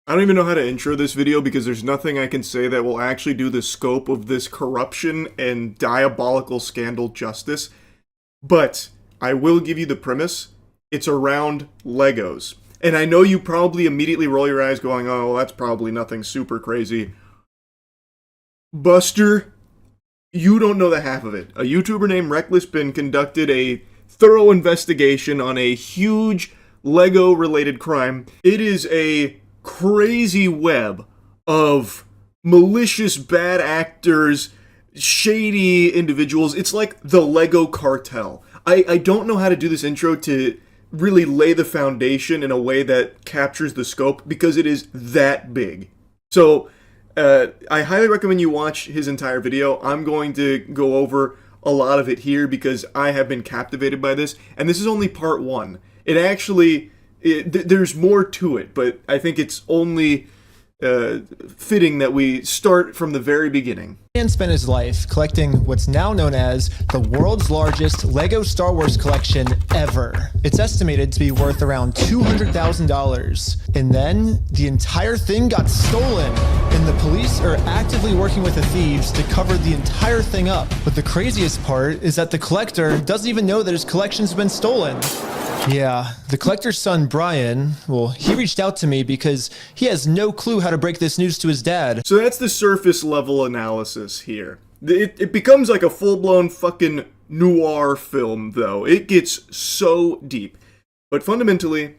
I don't even know how to intro this video because there's nothing I can say that will actually do the scope of this corruption and diabolical scandal justice. But I will give you the premise. It's around Legos. And I know you probably immediately roll your eyes going, oh, well, that's probably nothing super crazy. Buster, you don't know the half of it. A YouTuber named RecklessBin conducted a thorough investigation on a huge Lego-related crime. It is a crazy web of malicious bad actors, shady individuals. It's like the Lego cartel. I don't know how to do this intro to really lay the foundation in a way that captures the scope because it is that big. So I highly recommend you watch his entire video. I'm going to go over a lot of it here because I have been captivated by this, and this is only part one. It actually, there's more to it, but I think it's only fitting that we start from the very beginning. Man spent his life collecting what's now known as the world's largest Lego Star Wars collection ever. It's estimated to be worth around $200,000. And then the entire thing got stolen, and the police are actively working with the thieves to cover the entire thing up. But the craziest part is that the collector doesn't even know that his collection's been stolen. Yeah, the collector's son, Brian, well, he reached out to me because he has no clue how to break this news to his dad. So that's the surface level analysis here. It becomes like a full-blown fucking noir film, though. It gets so deep. But fundamentally,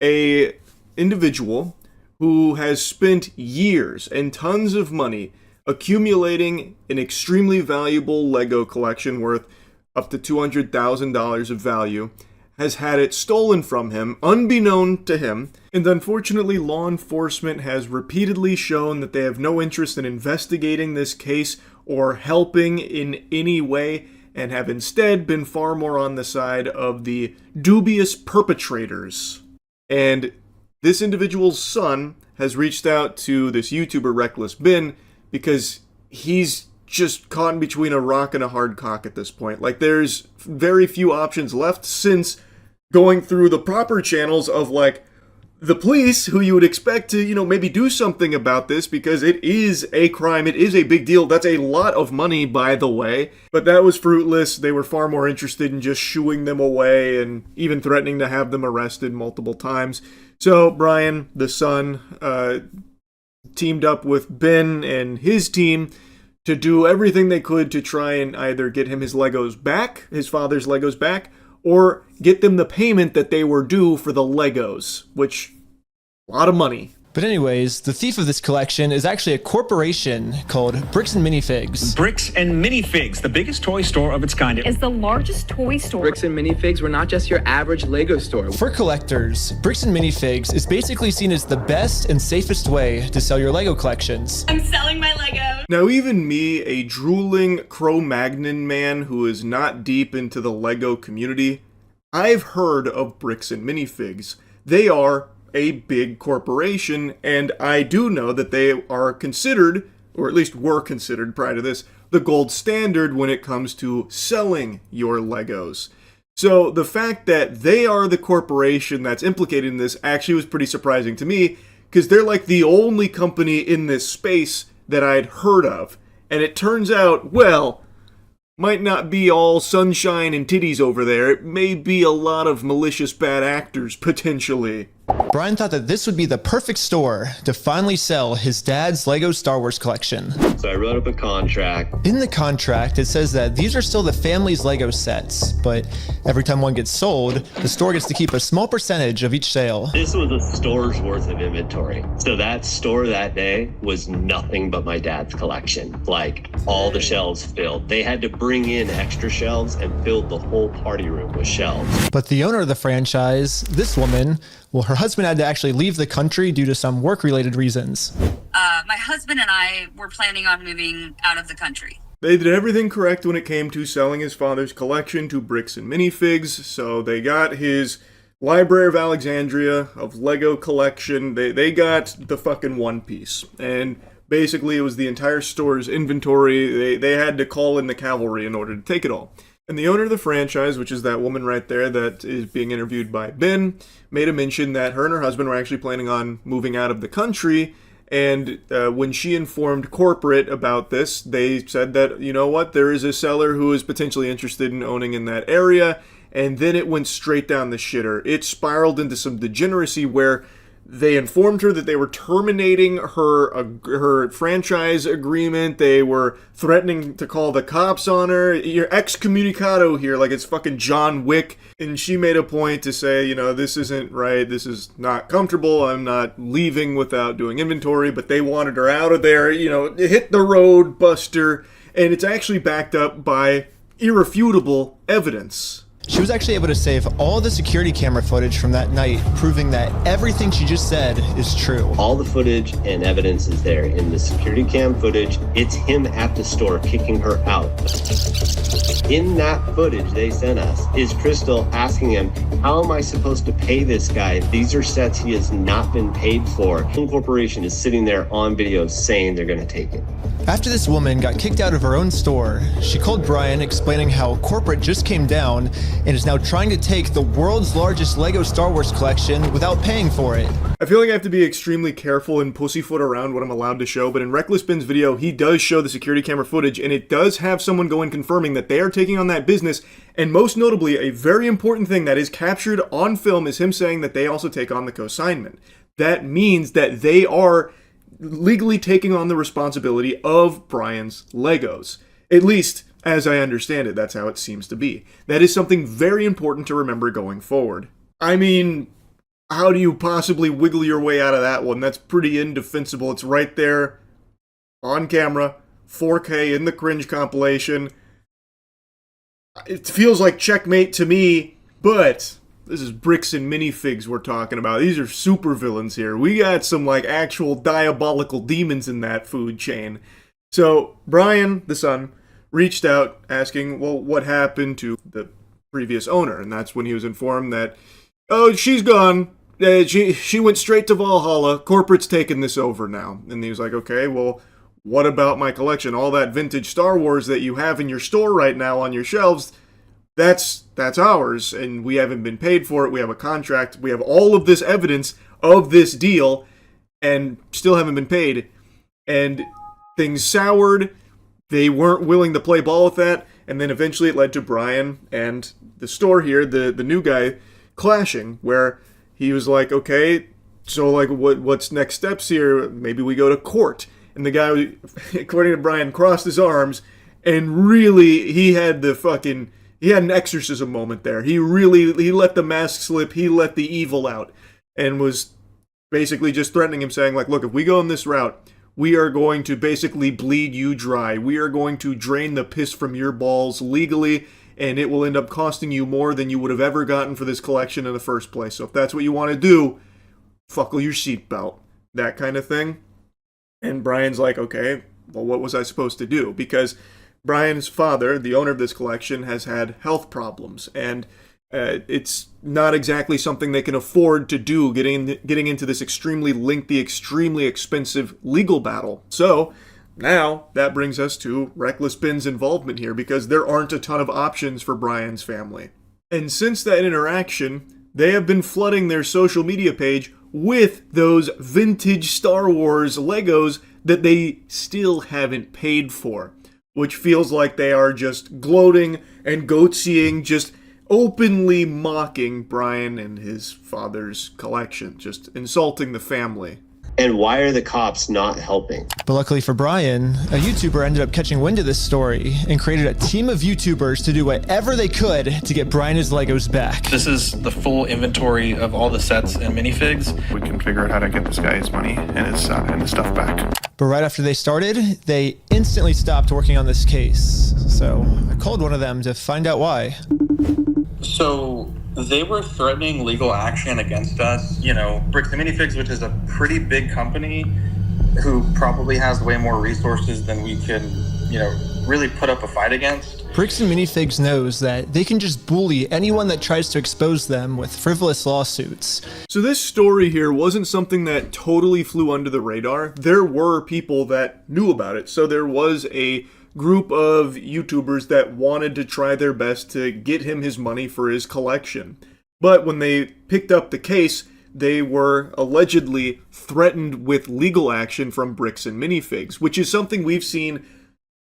a individual who has spent years and tons of money accumulating an extremely valuable Lego collection worth up to $200,000 of value has had it stolen from him, unbeknown to him, and unfortunately law enforcement has repeatedly shown that they have no interest in investigating this case or helping in any way, and have instead been far more on the side of the dubious perpetrators. And this individual's son has reached out to this YouTuber RecklessBin because he's just caught in between a rock and a hard cock at this point. Like, there's very few options left since going through the proper channels of, like, the police, who you would expect to, maybe do something about this because it is a crime, it is a big deal. That's a lot of money, by the way. But that was fruitless. They were far more interested in just shooing them away and even threatening to have them arrested multiple times. So Brian, the son, teamed up with Ben and his team to do everything they could to try and either get him his Legos back, his father's Legos back, or get them the payment that they were due for the Legos, which, a lot of money. But anyways, the thief of this collection is actually a corporation called Bricks and Minifigs. Bricks and Minifigs, the biggest toy store of its kind. Is the largest toy store. Bricks and Minifigs were not just your average Lego store. For collectors, Bricks and Minifigs is basically seen as the best and safest way to sell your Lego collections. I'm selling my Legos. Now, even me, a drooling Cro-Magnon man who is not deep into the Lego community, I've heard of Bricks and Minifigs. They are a big corporation, and I do know that they are considered, or at least were considered prior to this, the gold standard when it comes to selling your Legos. So the fact that they are the corporation that's implicated in this actually was pretty surprising to me, because they're like the only company in this space that I'd heard of. And it turns out, well, might not be all sunshine and titties over there. It may be a lot of malicious bad actors, potentially. Brian thought that this would be the perfect store to finally sell his dad's Lego Star Wars collection. So I wrote up a contract. In the contract, it says that these are still the family's Lego sets, but every time one gets sold, the store gets to keep a small percentage of each sale. This was a store's worth of inventory. So that store that day was nothing but my dad's collection. Like, all the shelves filled. They had to bring in extra shelves and filled the whole party room with shelves. But the owner of the franchise, this woman, well, her husband had to actually leave the country due to some work-related reasons. My husband and I were planning on moving out of the country. They did everything correct when it came to selling his father's collection to Bricks and Minifigs, so they got his Library of Alexandria of Lego collection. They got the fucking One Piece, and basically it was the entire store's inventory. They had to call in the cavalry in order to take it all. And the owner of the franchise, which is that woman right there that is being interviewed by Ben, made a mention that her and her husband were actually planning on moving out of the country. And when she informed corporate about this, they said that, you know what, there is a seller who is potentially interested in owning in that area. And then it went straight down the shitter. It spiraled into some degeneracy where they informed her that they were terminating her franchise agreement. They were threatening to call the cops on her. You're excommunicado here, like it's fucking John Wick. And she made a point to say, you know, this isn't right. This is not comfortable. I'm not leaving without doing inventory. But they wanted her out of there. You know, hit the road, Buster. And it's actually backed up by irrefutable evidence. She was actually able to save all the security camera footage from that night, proving that everything she just said is true. All the footage and evidence is there. In the security cam footage, it's him at the store kicking her out. In that footage they sent us is Crystal asking him, how am I supposed to pay this guy? These are sets he has not been paid for. The corporation is sitting there on video saying they're going to take it. After this woman got kicked out of her own store, she called Brian explaining how corporate just came down and is now trying to take the world's largest Lego Star Wars collection without paying for it. I feel like I have to be extremely careful and pussyfoot around what I'm allowed to show, but in Reckless Ben's video, he does show the security camera footage, and it does have someone go in confirming that they are taking on that business, and most notably, a very important thing that is captured on film is him saying that they also take on the consignment. That means that they are legally taking on the responsibility of Brian's Legos. At least, as I understand it, that's how it seems to be. That is something very important to remember going forward. I mean, how do you possibly wiggle your way out of that one? That's pretty indefensible. It's right there on camera, 4K in the cringe compilation. It feels like checkmate to me, but this is bricks and minifigs we're talking about. These are super villains here. We got some like actual diabolical demons in that food chain. So Brian, the son, reached out asking, well, what happened to the previous owner? And that's when he was informed that, oh, she's gone. She went straight to Valhalla. Corporate's taken this over now. And he was like, okay, well, what about my collection? All that vintage Star Wars that you have in your store right now on your shelves, that's ours, and we haven't been paid for it. We have a contract. We have all of this evidence of this deal, and still haven't been paid. And things soured. They weren't willing to play ball with that, and then eventually it led to Brian and the store here, the new guy, clashing, where he was like, okay, so like what's next steps here? Maybe we go to court. And the guy, according to Brian, crossed his arms, and really, he had an exorcism moment there. He let the mask slip, he let the evil out, and was basically just threatening him, saying like, look, if we go in this route, we are going to basically bleed you dry. We are going to drain the piss from your balls legally, and it will end up costing you more than you would have ever gotten for this collection in the first place. So if that's what you want to do, buckle your seatbelt. That kind of thing. And Brian's like, okay, well, what was I supposed to do? Because Brian's father, the owner of this collection, has had health problems, and it's not exactly something they can afford to do, getting into this extremely lengthy, extremely expensive legal battle. So now that brings us to Reckless Ben's involvement here, because there aren't a ton of options for Brian's family. And since that interaction, they have been flooding their social media page with those vintage Star Wars Legos that they still haven't paid for, which feels like they are just gloating and goatseeing, just openly mocking Brian and his father's collection, just insulting the family. And why are the cops not helping? But luckily for Brian, a YouTuber ended up catching wind of this story and created a team of YouTubers to do whatever they could to get Brian his Legos back. This is the full inventory of all the sets and minifigs. We can figure out how to get this guy his money and his stuff back. But right after they started, they instantly stopped working on this case. So I called one of them to find out why. So they were threatening legal action against us. You know, Bricks and Minifigs, which is a pretty big company who probably has way more resources than we can, really put up a fight against. Bricks and Minifigs knows that they can just bully anyone that tries to expose them with frivolous lawsuits. So this story here wasn't something that totally flew under the radar. There were people that knew about it. So there was a group of YouTubers that wanted to try their best to get him his money for his collection. But when they picked up the case, they were allegedly threatened with legal action from Bricks and Minifigs, which is something we've seen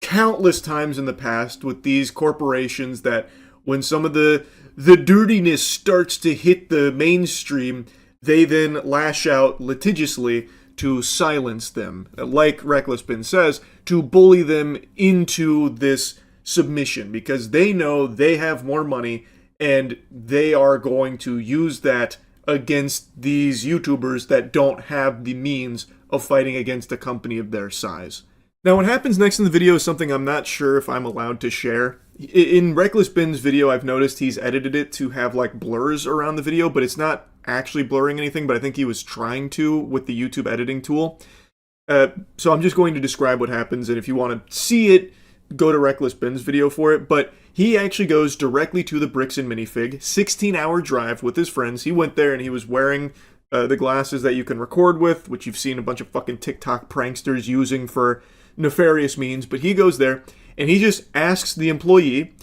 countless times in the past with these corporations, that when some of the dirtiness starts to hit the mainstream, they then lash out litigiously to silence them, like Reckless Bin says, to bully them into this submission, because they know they have more money and they are going to use that against these YouTubers that don't have the means of fighting against a company of their size. Now, what happens next in the video is something I'm not sure if I'm allowed to share. In Reckless Bin's video, I've noticed he's edited it to have like blurs around the video, but it's not actually blurring anything, but I think he was trying to with the YouTube editing tool. So I'm just going to describe what happens, and if you want to see it, go to Reckless Bin's video for it. But he actually goes directly to the Bricks and Minifig, 16-hour drive with his friends. He went there and he was wearing the glasses that you can record with, which you've seen a bunch of fucking TikTok pranksters using for nefarious means. But he goes there and he just asks the employee,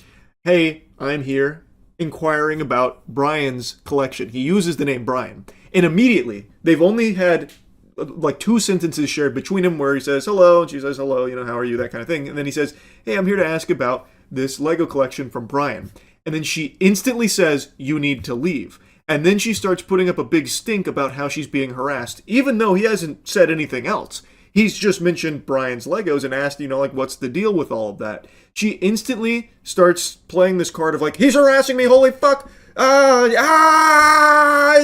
hey, I'm here inquiring about Brian's collection. He uses the name Brian. And immediately, they've only had like 2 sentences shared between him where he says hello, and she says hello, you know, how are you, that kind of thing. And then he says, hey, I'm here to ask about this Lego collection from Brian. And then she instantly says, you need to leave. And then she starts putting up a big stink about how she's being harassed, even though he hasn't said anything else. He's just mentioned Brian's Legos and asked, you know, like, what's the deal with all of that? She instantly starts playing this card of like, he's harassing me, holy fuck! It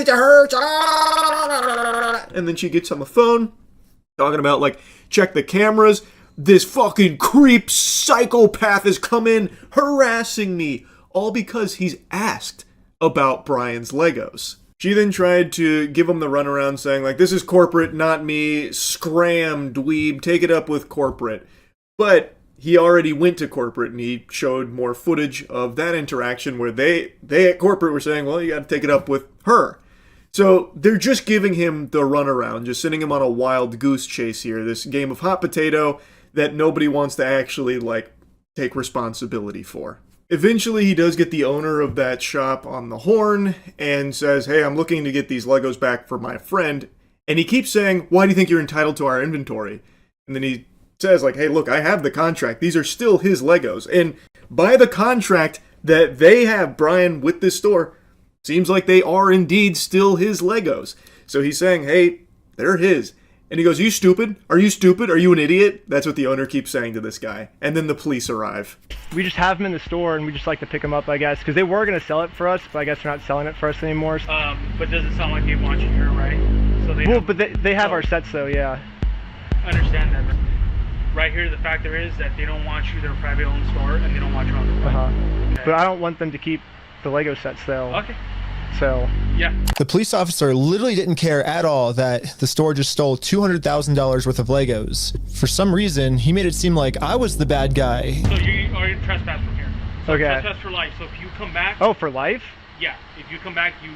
hurts! And then she gets on the phone, talking about like, check the cameras. This fucking creep psychopath has come in harassing me, all because he's asked about Brian's Legos. She then tried to give him the runaround, saying like, this is corporate, not me. Scram, dweeb, take it up with corporate. But he already went to corporate, and he showed more footage of that interaction where they at corporate were saying, well, you got to take it up with her. So they're just giving him the runaround, just sending him on a wild goose chase here, this game of hot potato that nobody wants to actually like take responsibility for. Eventually, he does get the owner of that shop on the horn and says, hey, I'm looking to get these Legos back for my friend. And he keeps saying, why do you think you're entitled to our inventory? And then he says, like, hey, look, I have the contract. These are still his Legos. And by the contract that they have, Brian, with this store, seems like they are indeed still his Legos. So he's saying, hey, they're his. And he goes, you stupid? Are you stupid? Are you an idiot? That's what the owner keeps saying to this guy. And then the police arrive. We just have them in the store, and we just like to pick them up, I guess, because they were going to sell it for us, but I guess they're not selling it for us anymore. But does it sound like they want you here, right? So they well, but they have our sets, though, yeah. I understand that. But right here, the factor is that they don't want you, they're a private-owned store, and they don't want you on the road. Okay. But I don't want them to keep the Lego sets, though. Okay. So yeah. The police officer literally didn't care at all that the store just stole $200,000 worth of Legos. For some reason, he made it seem like I was the bad guy. So you are trespass from here. So okay. Trespass for life. So if you come back. Oh, for life? Yeah. If you come back, you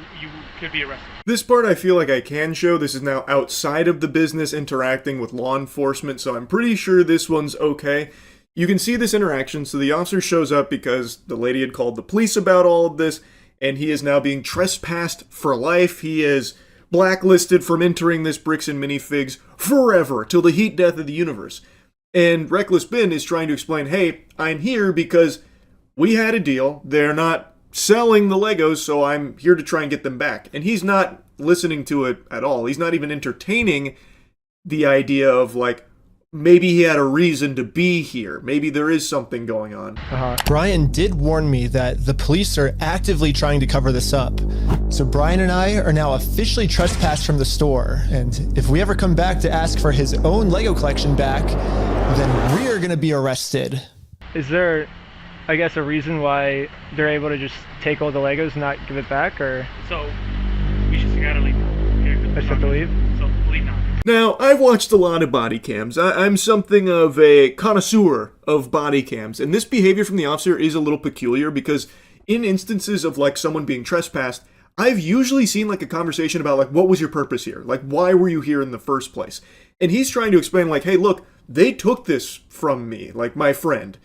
could be arrested. This part I feel like I can show. This is now outside of the business interacting with law enforcement, so I'm pretty sure this one's okay. You can see this interaction. So the officer shows up because the lady had called the police about all of this, and he is now being trespassed for life. He is blacklisted from entering this Bricks and Minifigs forever, till the heat death of the universe. And Reckless Bin is trying to explain, hey, I'm here because we had a deal. They're not selling the Legos, so I'm here to try and get them back. And he's not listening to it at all. He's not even entertaining the idea of, like, maybe he had a reason to be here. Maybe there is something going on. Brian did warn me that the police are actively trying to cover this up. So Brian and I are now officially trespassed from the store. And if we ever come back to ask for his own Lego collection back, then we're going to be arrested. Is there, I guess, a reason why they're able to just take all the Legos and not give it back, or? So, we just gotta leave. I just have to leave? So, leave now. Now, I've watched a lot of body cams. I'm something of a connoisseur of body cams, and this behavior from the officer is a little peculiar because in instances of, like, someone being trespassed, I've usually seen, like, a conversation about, like, what was your purpose here? Like, why were you here in the first place? And he's trying to explain, like, hey, look, they took this from me, like my friend.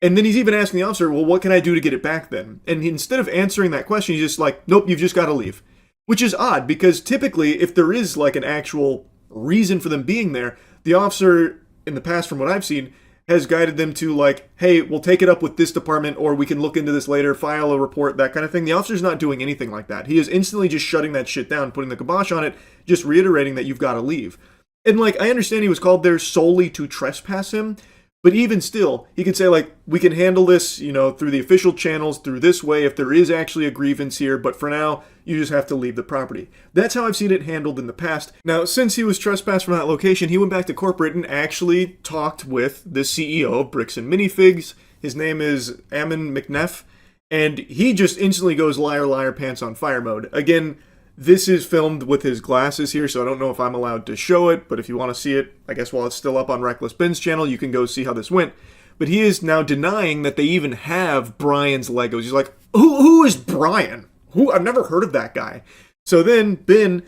And then he's even asking the officer, well, what can I do to get it back then? And instead of answering that question, he's just like, nope, you've just got to leave. Which is odd, because typically, if there is like an actual reason for them being there, the officer, in the past from what I've seen, has guided them to like, hey, we'll take it up with this department, or we can look into this later, file a report, that kind of thing. The officer's not doing anything like that. He is instantly just shutting that shit down, putting the kibosh on it, just reiterating that you've got to leave. And like, I understand he was called there solely to trespass him, but even still, he could say like, we can handle this, you know, through the official channels, through this way, if there is actually a grievance here, but for now, you just have to leave the property. That's how I've seen it handled in the past. Now, since he was trespassed from that location, he went back to corporate and actually talked with the CEO of Bricks and Minifigs. His name is Ammon McNeff, and he just instantly goes liar, liar, pants on fire mode. Again, this is filmed with his glasses here, so I don't know if I'm allowed to show it, but if you want to see it, I guess while it's still up on Reckless Ben's channel, you can go see how this went. But he is now denying that they even have Brian's Legos. He's like, who is Brian? Who? I've never heard of that guy. So then Ben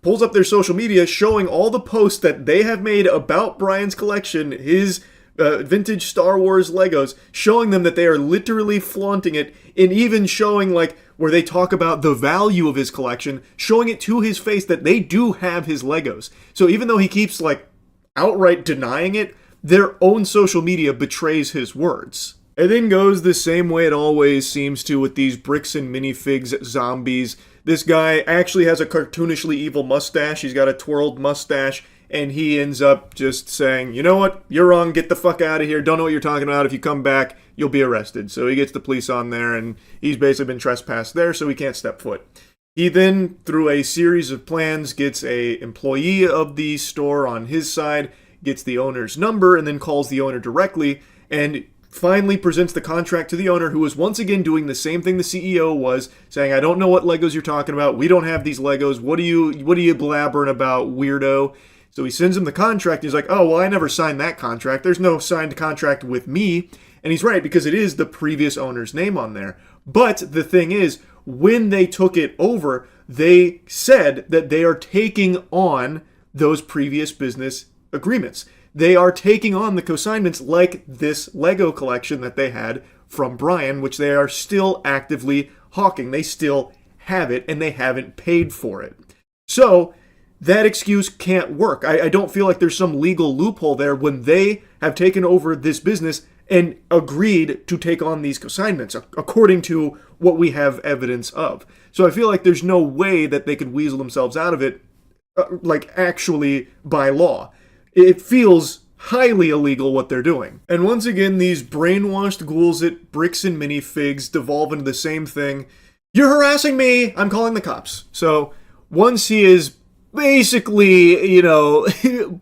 pulls up their social media showing all the posts that they have made about Brian's collection, his vintage Star Wars Legos, showing them that they are literally flaunting it, and even showing like where they talk about the value of his collection, showing it to his face that they do have his Legos. So even though he keeps like outright denying it, their own social media betrays his words. It then goes the same way it always seems to with these Bricks and Minifigs zombies. This guy actually has a cartoonishly evil mustache. He's got a twirled mustache, and he ends up just saying, you know what, you're wrong, get the fuck out of here, don't know what you're talking about, if you come back, you'll be arrested. So he gets the police on there, and he's basically been trespassed there, so he can't step foot. He then, through a series of plans, gets a employee of the store on his side, gets the owner's number, and then calls the owner directly, and finally presents the contract to the owner, who was once again doing the same thing the CEO was, saying, I don't know what Legos you're talking about, we don't have these Legos, what are you blabbering about, weirdo? So he sends him the contract, and he's like, oh, well, I never signed that contract, there's no signed contract with me. And he's right, because it is the previous owner's name on there. But the thing is, when they took it over, they said that they are taking on those previous business agreements. They are taking on the consignments like this Lego collection that they had from Brian, which they are still actively hawking. They still have it, and they haven't paid for it. So that excuse can't work. I don't feel like there's some legal loophole there when they have taken over this business and agreed to take on these consignments, according to what we have evidence of. So I feel like there's no way that they could weasel themselves out of it, like actually by law. It feels highly illegal what they're doing. And once again, these brainwashed ghouls at Bricks and Minifigs devolve into the same thing. You're harassing me! I'm calling the cops. So once he is basically, you know,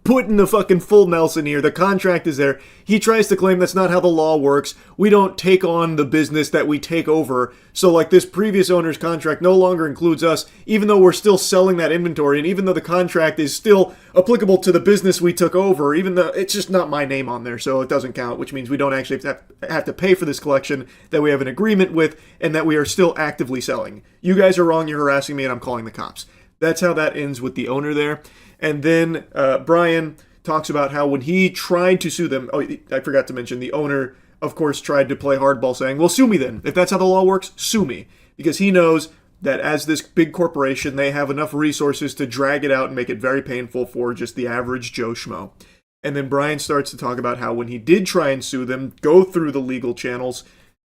putting the fucking full Nelson here, the contract is there, he tries to claim that's not how the law works. We don't take on the business that we take over. So like this previous owner's contract no longer includes us, even though we're still selling that inventory, and even though the contract is still applicable to the business we took over, even though it's just not my name on there, so it doesn't count, which means we don't actually have to pay for this collection that we have an agreement with and that we are still actively selling. You guys are wrong, you're harassing me, and I'm calling the cops. That's how that ends with the owner there. And then Brian talks about how when he tried to sue them, oh, I forgot to mention, the owner, of course, tried to play hardball saying, well, sue me then. If that's how the law works, sue me. Because he knows that as this big corporation, they have enough resources to drag it out and make it very painful for just the average Joe Schmo. And then Brian starts to talk about how when he did try and sue them, go through the legal channels,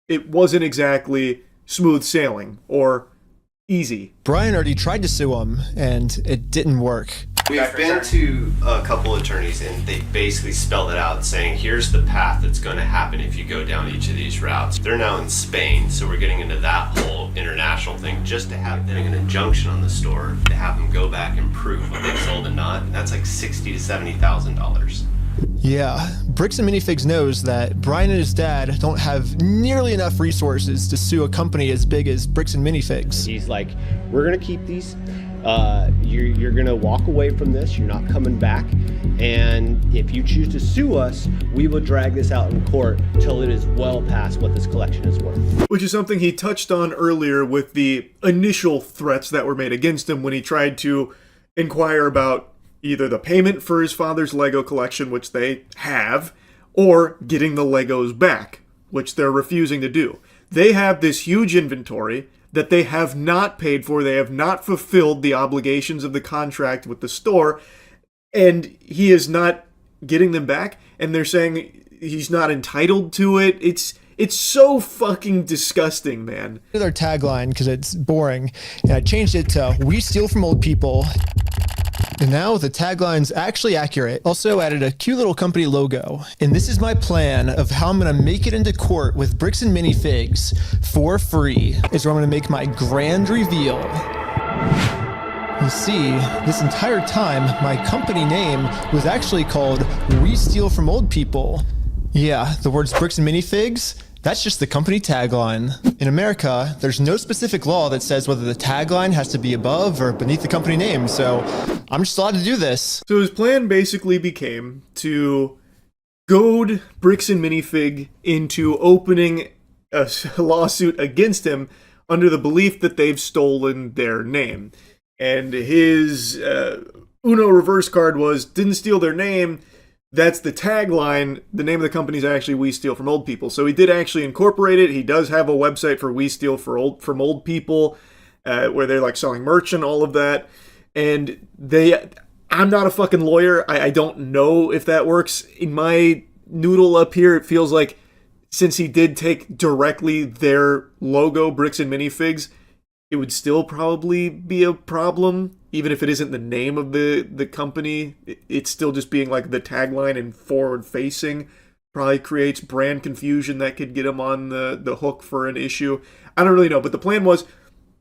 it wasn't exactly smooth sailing or easy. Brian already tried to sue him, and it didn't work. We've been to a couple attorneys, and they basically spelled it out, saying here's the path that's going to happen if you go down each of these routes. They're now in Spain, so we're getting into that whole international thing just to have them an injunction on the store to have them go back and prove what they sold and not. And that's like $60,000 to $70,000. Yeah, Bricks and Minifigs knows that Brian and his dad don't have nearly enough resources to sue a company as big as Bricks and Minifigs. He's like, we're gonna keep these. You're gonna walk away from this. You're not coming back. And if you choose to sue us, we will drag this out in court till it is well past what this collection is worth. Which is something he touched on earlier with the initial threats that were made against him when he tried to inquire about either the payment for his father's Lego collection, which they have, or getting the Legos back, which they're refusing to do. They have this huge inventory that they have not paid for. They have not fulfilled the obligations of the contract with the store, and he is not getting them back, and they're saying he's not entitled to it. It's so fucking disgusting, man. Their tagline, because it's boring, and I changed it to "We steal from old people." And now the tagline's actually accurate. Also added a cute little company logo. And this is my plan of how I'm gonna make it into court with bricks and minifigs for free. Is where I'm gonna make my grand reveal. You see, this entire time, my company name was actually called We Steal From Old People. Yeah, the words bricks and minifigs, that's just the company tagline. In America, there's no specific law that says whether the tagline has to be above or beneath the company name, so I'm just allowed to do this. So his plan basically became to goad Bricks and Minifig into opening a lawsuit against him under the belief that they've stolen their name. And his Uno reverse card was, didn't steal their name. That's the tagline. The name of the company is actually We Steal From Old People. So he did actually incorporate it. He does have a website for We Steal From Old People, where they're like selling merch and all of that. And I'm not a fucking lawyer. I don't know if that works. In my noodle up here, it feels like since he did take directly their logo, Bricks and Minifigs, it would still probably be a problem. Even if it isn't the name of the company, it's still just being like the tagline and forward facing probably creates brand confusion that could get him on the hook for an issue. I don't really know, but the plan was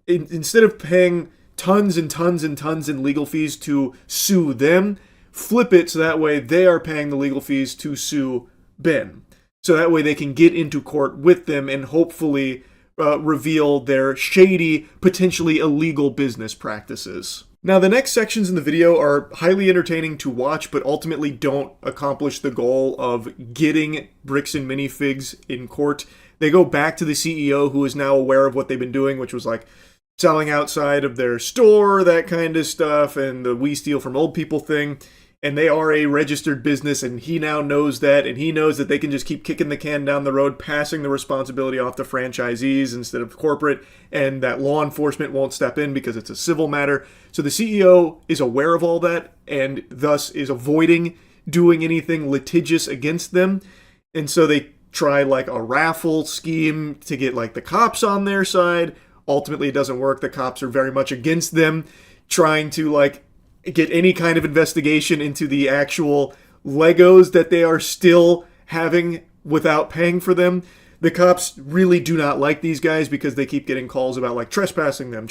instead of paying tons and tons and tons in legal fees to sue them, flip it so that way they are paying the legal fees to sue Ben. So that way they can get into court with them and hopefully reveal their shady, potentially illegal business practices. Now, the next sections in the video are highly entertaining to watch, but ultimately don't accomplish the goal of getting Bricks and Minifigs in court. They go back to the CEO, who is now aware of what they've been doing, which was like selling outside of their store, that kind of stuff, and the We Steal From Old People thing. And they are a registered business, and he now knows that, and he knows that they can just keep kicking the can down the road, passing the responsibility off to franchisees instead of corporate, and that law enforcement won't step in because it's a civil matter. So the CEO is aware of all that, and thus is avoiding doing anything litigious against them. And so they try like a raffle scheme to get like the cops on their side. Ultimately, it doesn't work. The cops are very much against them, trying to like get any kind of investigation into the actual Legos that they are still having without paying for them. The cops really do not like these guys because they keep getting calls about like trespassing them,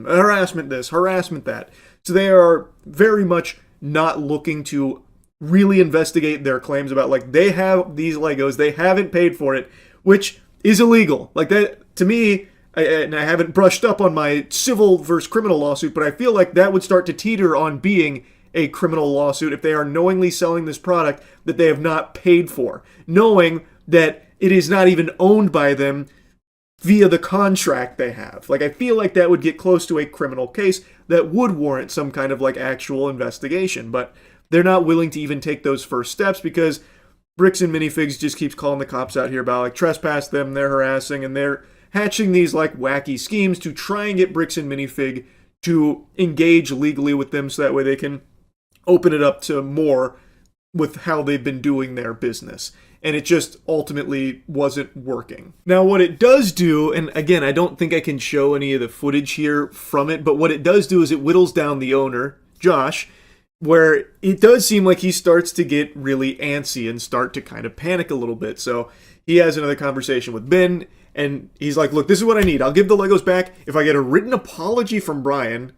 harassment this, harassment that. So they are very much not looking to really investigate their claims about like they have these Legos, they haven't paid for it, which is illegal. Like that, to me, and I haven't brushed up on my civil versus criminal lawsuit, but I feel like that would start to teeter on being a criminal lawsuit if they are knowingly selling this product that they have not paid for, knowing that it is not even owned by them via the contract they have. Like, I feel like that would get close to a criminal case that would warrant some kind of like actual investigation, but they're not willing to even take those first steps because Bricks and Minifigs just keeps calling the cops out here about like trespass them, they're harassing, and they're hatching these like wacky schemes to try and get Bricks and Minifig to engage legally with them so that way they can open it up to more with how they've been doing their business. And it just ultimately wasn't working. Now what it does do, and again, I don't think I can show any of the footage here from it, but what it does do is it whittles down the owner, Josh, where it does seem like he starts to get really antsy and start to kind of panic a little bit. So he has another conversation with Ben, and he's like, look, this is what I need. I'll give the Legos back if I get a written apology from Brian.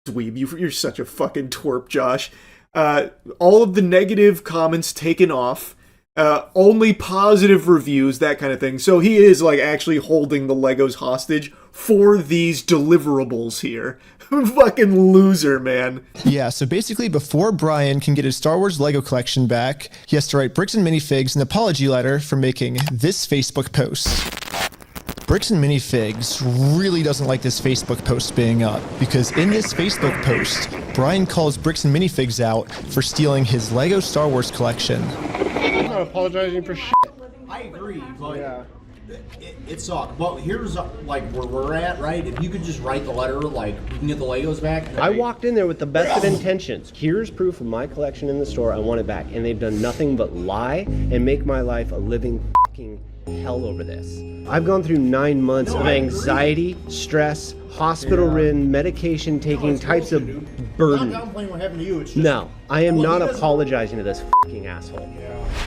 Dweeb, you're such a fucking twerp, Josh. All of the negative comments taken off. Only positive reviews, that kind of thing. So he is like actually holding the Legos hostage for these deliverables here. Fucking loser, man. Yeah, so basically before Brian can get his Star Wars Lego collection back, he has to write Bricks and Minifigs an apology letter for making this Facebook post. Bricks and Minifigs really doesn't like this Facebook post being up, because in this Facebook post, Brian calls Bricks and Minifigs out for stealing his Lego Star Wars collection. I'm not apologizing for shit. I agree, but it sucked. But here's like where we're at, right? If you could just write the letter, like we can get the Legos back. I walked in there with the best of intentions. Here's proof of my collection in the store. I want it back, and they've done nothing but lie and make my life a living fucking hell over this. I've gone through 9 months of anxiety, stress, hospital-ridden, medication-taking types of burden. Not downplaying what happened to you. It's just, No, I am not apologizing to this fucking asshole.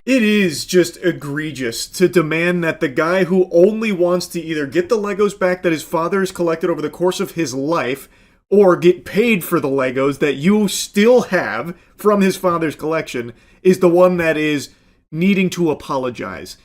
It is just egregious to demand that the guy who only wants to either get the Legos back that his father has collected over the course of his life, or get paid for the Legos that you still have from his father's collection, is the one that is needing to apologize.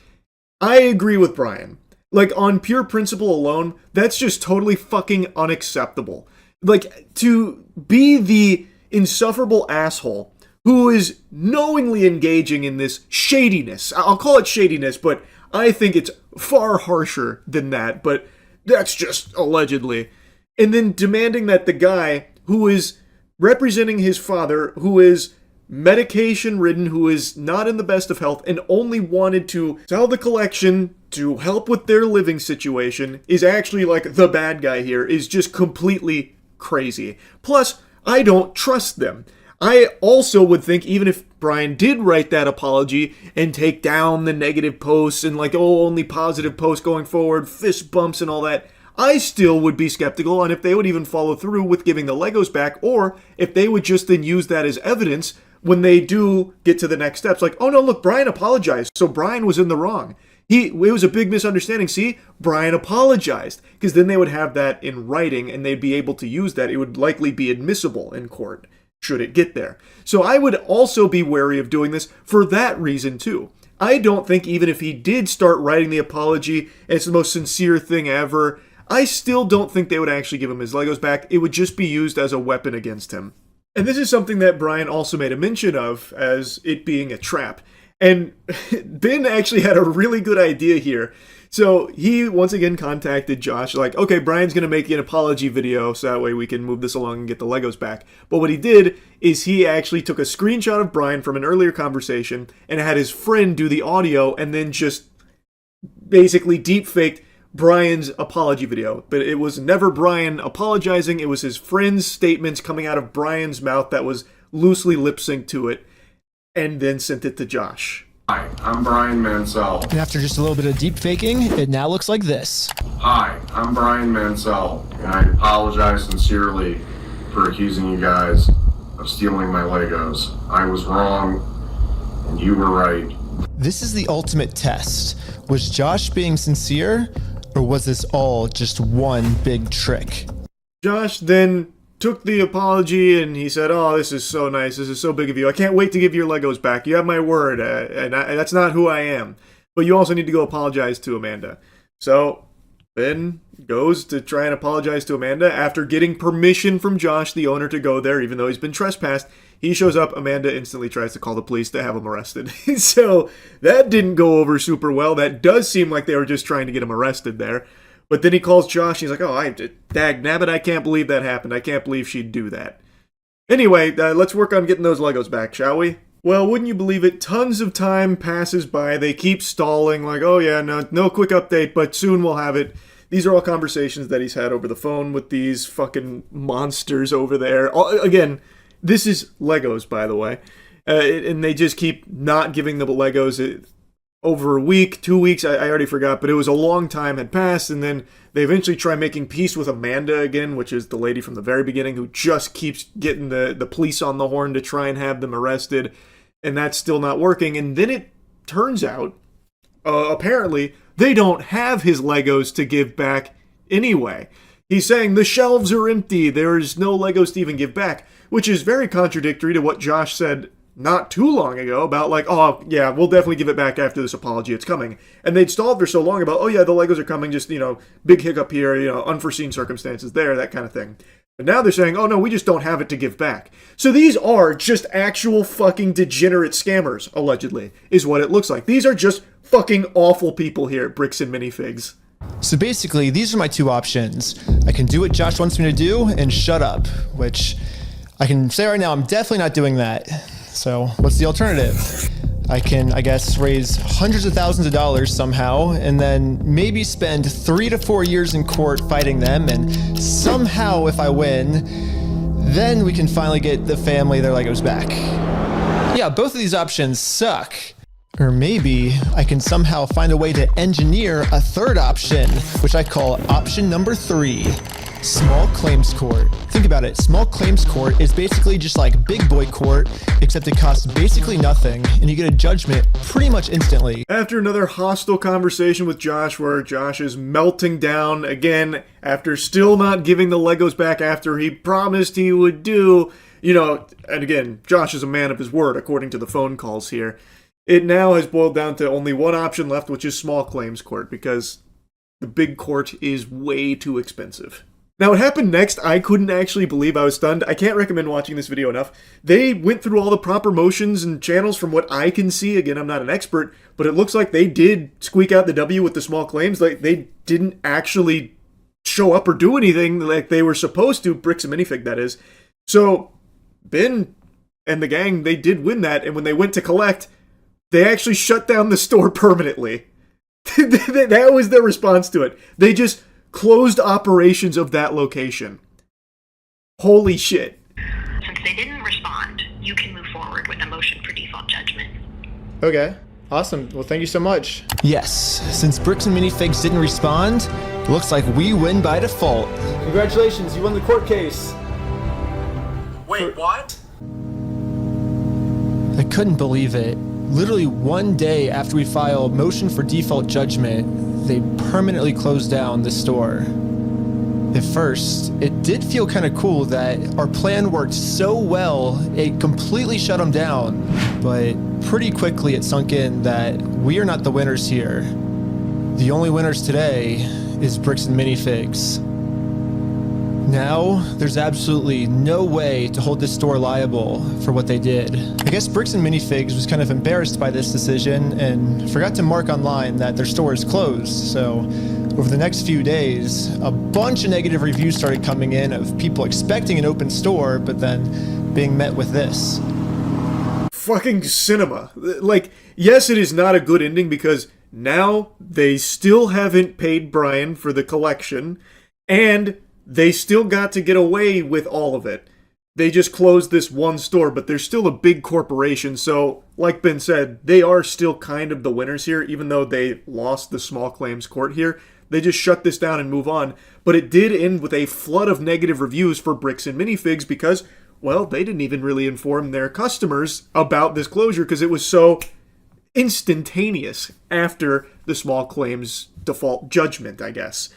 I agree with Brian. Like, on pure principle alone, that's just totally fucking unacceptable. Like, to be the insufferable asshole who is knowingly engaging in this shadiness. I'll call it shadiness, but I think it's far harsher than that, but that's just allegedly. And then demanding that the guy who is representing his father, who is medication-ridden, who is not in the best of health, and only wanted to sell the collection to help with their living situation, is actually like the bad guy here, is just completely crazy. Plus, I don't trust them. I also would think, even if Brian did write that apology and take down the negative posts and like, oh, only positive posts going forward, fist bumps and all that, I still would be skeptical on if they would even follow through with giving the Legos back, or if they would just then use that as evidence when they do get to the next steps. Like, oh no, look, Brian apologized, so Brian was in the wrong. It was a big misunderstanding. See, Brian apologized, because then they would have that in writing and they'd be able to use that. It would likely be admissible in court, should it get there. So I would also be wary of doing this for that reason too. I don't think even if he did start writing the apology, and it's the most sincere thing ever, I still don't think they would actually give him his Legos back. It would just be used as a weapon against him. And this is something that Brian also made a mention of as it being a trap. And Ben actually had a really good idea here. So he once again contacted Josh, like, okay, Brian's going to make an apology video so that way we can move this along and get the Legos back. But what he did is he actually took a screenshot of Brian from an earlier conversation and had his friend do the audio and then just basically deep-faked Brian's apology video. But it was never Brian apologizing, it was his friend's statements coming out of Brian's mouth that was loosely lip-synced to it, and then sent it to Josh. Hi, I'm Penguinz0. And after just a little bit of deep faking, it now looks like this. Hi, I'm Penguinz0, and I apologize sincerely for accusing you guys of stealing my Legos. I was wrong, and you were right. This is the ultimate test. Was Josh being sincere, or was this all just one big trick? Josh then took the apology and he said, oh, this is so nice, this is so big of you, I can't wait to give your Legos back, you have my word, and that's not who I am, but you also need to go apologize to Amanda. So Ben goes to try and apologize to Amanda after getting permission from Josh, the owner, to go there, even though he's been trespassed. He shows up, Amanda instantly tries to call the police to have him arrested. So that didn't go over super well. That does seem like they were just trying to get him arrested there. But then he calls Josh, and he's like, oh, dagnabbit, I can't believe that happened. I can't believe she'd do that. Anyway, let's work on getting those Legos back, shall we? Well, wouldn't you believe it, tons of time passes by. They keep stalling, like, oh yeah, no quick update, but soon we'll have it. These are all conversations that he's had over the phone with these fucking monsters over there. Again, this is Legos, by the way. And they just keep not giving the Legos. Over a week, 2 weeks, I already forgot, but it was a long time had passed, and then they eventually try making peace with Amanda again, which is the lady from the very beginning who just keeps getting the police on the horn to try and have them arrested, and that's still not working. And then it turns out, apparently, they don't have his Legos to give back anyway. He's saying the shelves are empty, there's no Legos to even give back, which is very contradictory to what Josh said not too long ago about like, oh yeah, we'll definitely give it back after this apology, it's coming. And they'd stalled for so long about, oh yeah, the Legos are coming, just, big hiccup here, unforeseen circumstances there, that kind of thing. But now they're saying, oh no, we just don't have it to give back. So these are just actual fucking degenerate scammers, allegedly, is what it looks like. These are just fucking awful people here at Bricks and Minifigs. So basically, these are my two options. I can do what Josh wants me to do and shut up, which I can say right now, I'm definitely not doing that. So what's the alternative? I can, I guess, raise hundreds of thousands of dollars somehow, and then maybe spend 3 to 4 years in court fighting them, and somehow if I win, then we can finally get the family their Legos back. Yeah, both of these options suck. Or maybe I can somehow find a way to engineer a third option, which I call option number 3, small claims court. Think about it, small claims court is basically just like big boy court, except it costs basically nothing, and you get a judgment pretty much instantly. After another hostile conversation with Josh, where Josh is melting down again after still not giving the Legos back after he promised he would do, you know, and again, Josh is a man of his word according to the phone calls here. It now has boiled down to only one option left, which is small claims court, because the big court is way too expensive. Now, what happened next, I couldn't actually believe. I was stunned. I can't recommend watching this video enough. They went through all the proper motions and channels from what I can see. Again, I'm not an expert, but it looks like they did squeak out the W with the small claims. Like, they didn't actually show up or do anything like they were supposed to, Bricks and Minifig, that is. So, Ben and the gang, they did win that, and when they went to collect, they actually shut down the store permanently. That was their response to it. They just closed operations of that location. Holy shit. Since they didn't respond, you can move forward with a motion for default judgment. Okay, awesome. Well, thank you so much. Yes, since Bricks and Minifigs didn't respond, it looks like we win by default. Congratulations, you won the court case. Wait, what? I couldn't believe it. Literally one day after we filed motion for default judgment, they permanently closed down the store. At first, it did feel kind of cool that our plan worked so well, it completely shut them down. But pretty quickly it sunk in that we are not the winners here. The only winners today is Bricks and Minifigs. Now, there's absolutely no way to hold this store liable for what they did. I guess Bricks and Minifigs was kind of embarrassed by this decision and forgot to mark online that their store is closed. So, over the next few days, a bunch of negative reviews started coming in of people expecting an open store, but then being met with this. Fucking cinema. Like, yes, it is not a good ending because now they still haven't paid Brian for the collection, and they still got to get away with all of it. They just closed this one store, but they're still a big corporation, so, like Ben said, they are still kind of the winners here, even though they lost the small claims court here. They just shut this down and move on, but it did end with a flood of negative reviews for Bricks and Minifigs because, well, they didn't even really inform their customers about this closure because it was so instantaneous after the small claims default judgment, I guess.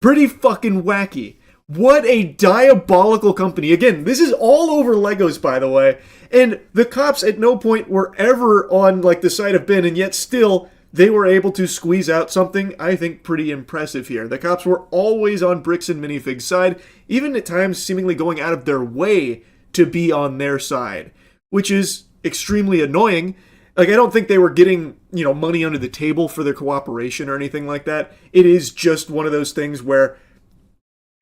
Pretty fucking wacky. What a diabolical company. Again, this is all over Legos, by the way. And the cops at no point were ever on, like, the side of Ben, and yet still, they were able to squeeze out something, I think, pretty impressive here. The cops were always on Bricks and Minifig's side, even at times seemingly going out of their way to be on their side, which is extremely annoying. Like, I don't think they were getting, you know, money under the table for their cooperation or anything like that. It is just one of those things where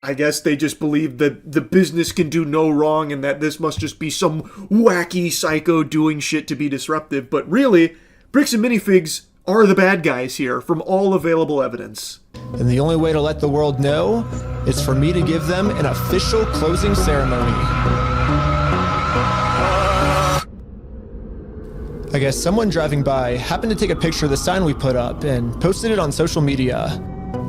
I guess they just believe that the business can do no wrong and that this must just be some wacky psycho doing shit to be disruptive. But really, Bricks and Minifigs are the bad guys here from all available evidence. And the only way to let the world know is for me to give them an official closing ceremony. I guess someone driving by happened to take a picture of the sign we put up and posted it on social media.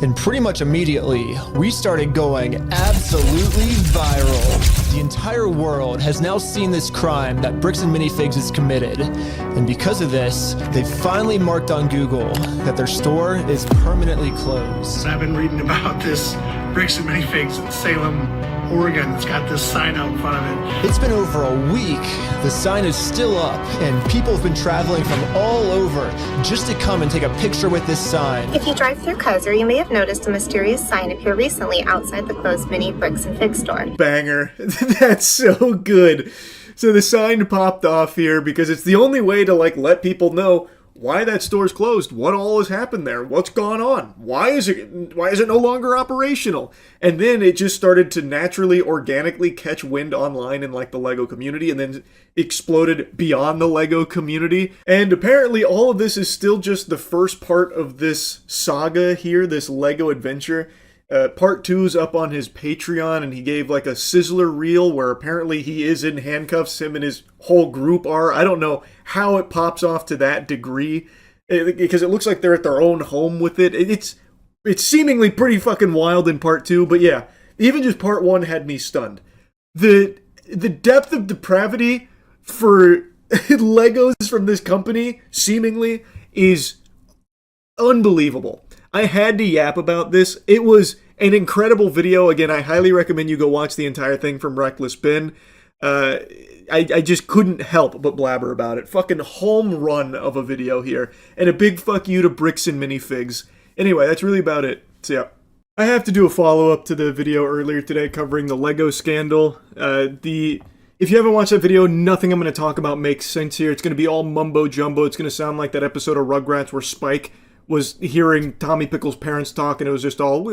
And pretty much immediately, we started going absolutely viral. The entire world has now seen this crime that Bricks and Minifigs has committed. And because of this, they finally marked on Google that their store is permanently closed. I've been reading about this Bricks and Minifigs in Salem, Oregon that's got this sign out in front of it. It's been over a week. The sign is still up, and people have been traveling from all over just to come and take a picture with this sign. If you drive through Crazier, you may have noticed a mysterious sign appear recently outside the closed Mini Bricks and Fig store. Banger. That's so good. So the sign popped off here because it's the only way to, like, let people know why that store's closed, what all has happened there, what's gone on, why is it no longer operational? And then it just started to naturally, organically catch wind online in like the Lego community, and then exploded beyond the Lego community. And apparently all of this is still just the first part of this saga here, this Lego adventure. Part 2's up on his Patreon, and he gave like a sizzler reel where apparently he is in handcuffs, him and his whole group are. I don't know how it pops off to that degree, because it looks like they're at their own home with it. It's seemingly pretty fucking wild in part 2, but yeah, even just part 1 had me stunned. The depth of depravity for Legos from this company, seemingly, is unbelievable. I had to yap about this. It was an incredible video. Again, I highly recommend you go watch the entire thing from Reckless Ben. I just couldn't help but blabber about it. Fucking home run of a video here. And a big fuck you to Bricks and Minifigs. Anyway, that's really about it. So yeah. I have to do a follow-up to the video earlier today covering the Lego scandal. If you haven't watched that video, nothing I'm going to talk about makes sense here. It's going to be all mumbo-jumbo. It's going to sound like that episode of Rugrats where Spike was hearing Tommy Pickles' parents talk, and it was just all...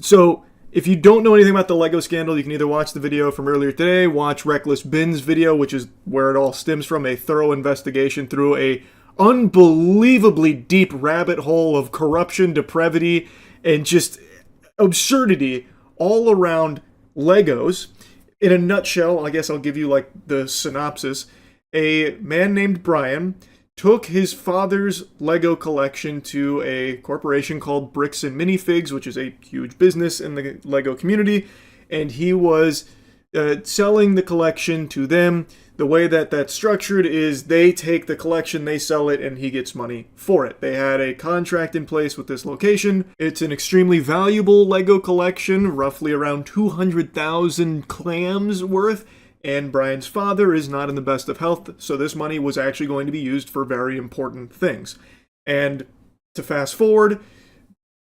So, if you don't know anything about the Lego scandal, you can either watch the video from earlier today, watch Reckless Ben's video, which is where it all stems from, a thorough investigation through a unbelievably deep rabbit hole of corruption, depravity, and just absurdity all around Legos. In a nutshell, I guess I'll give you like the synopsis. A man named Brian took his father's Lego collection to a corporation called Bricks and Minifigs, which is a huge business in the Lego community, and he was selling the collection to them. The way that that's structured is they take the collection, they sell it, and he gets money for it. They had a contract in place with this location. It's an extremely valuable Lego collection, roughly around 200,000 clams worth, and Brian's father is not in the best of health, so this money was actually going to be used for very important things. And to fast forward,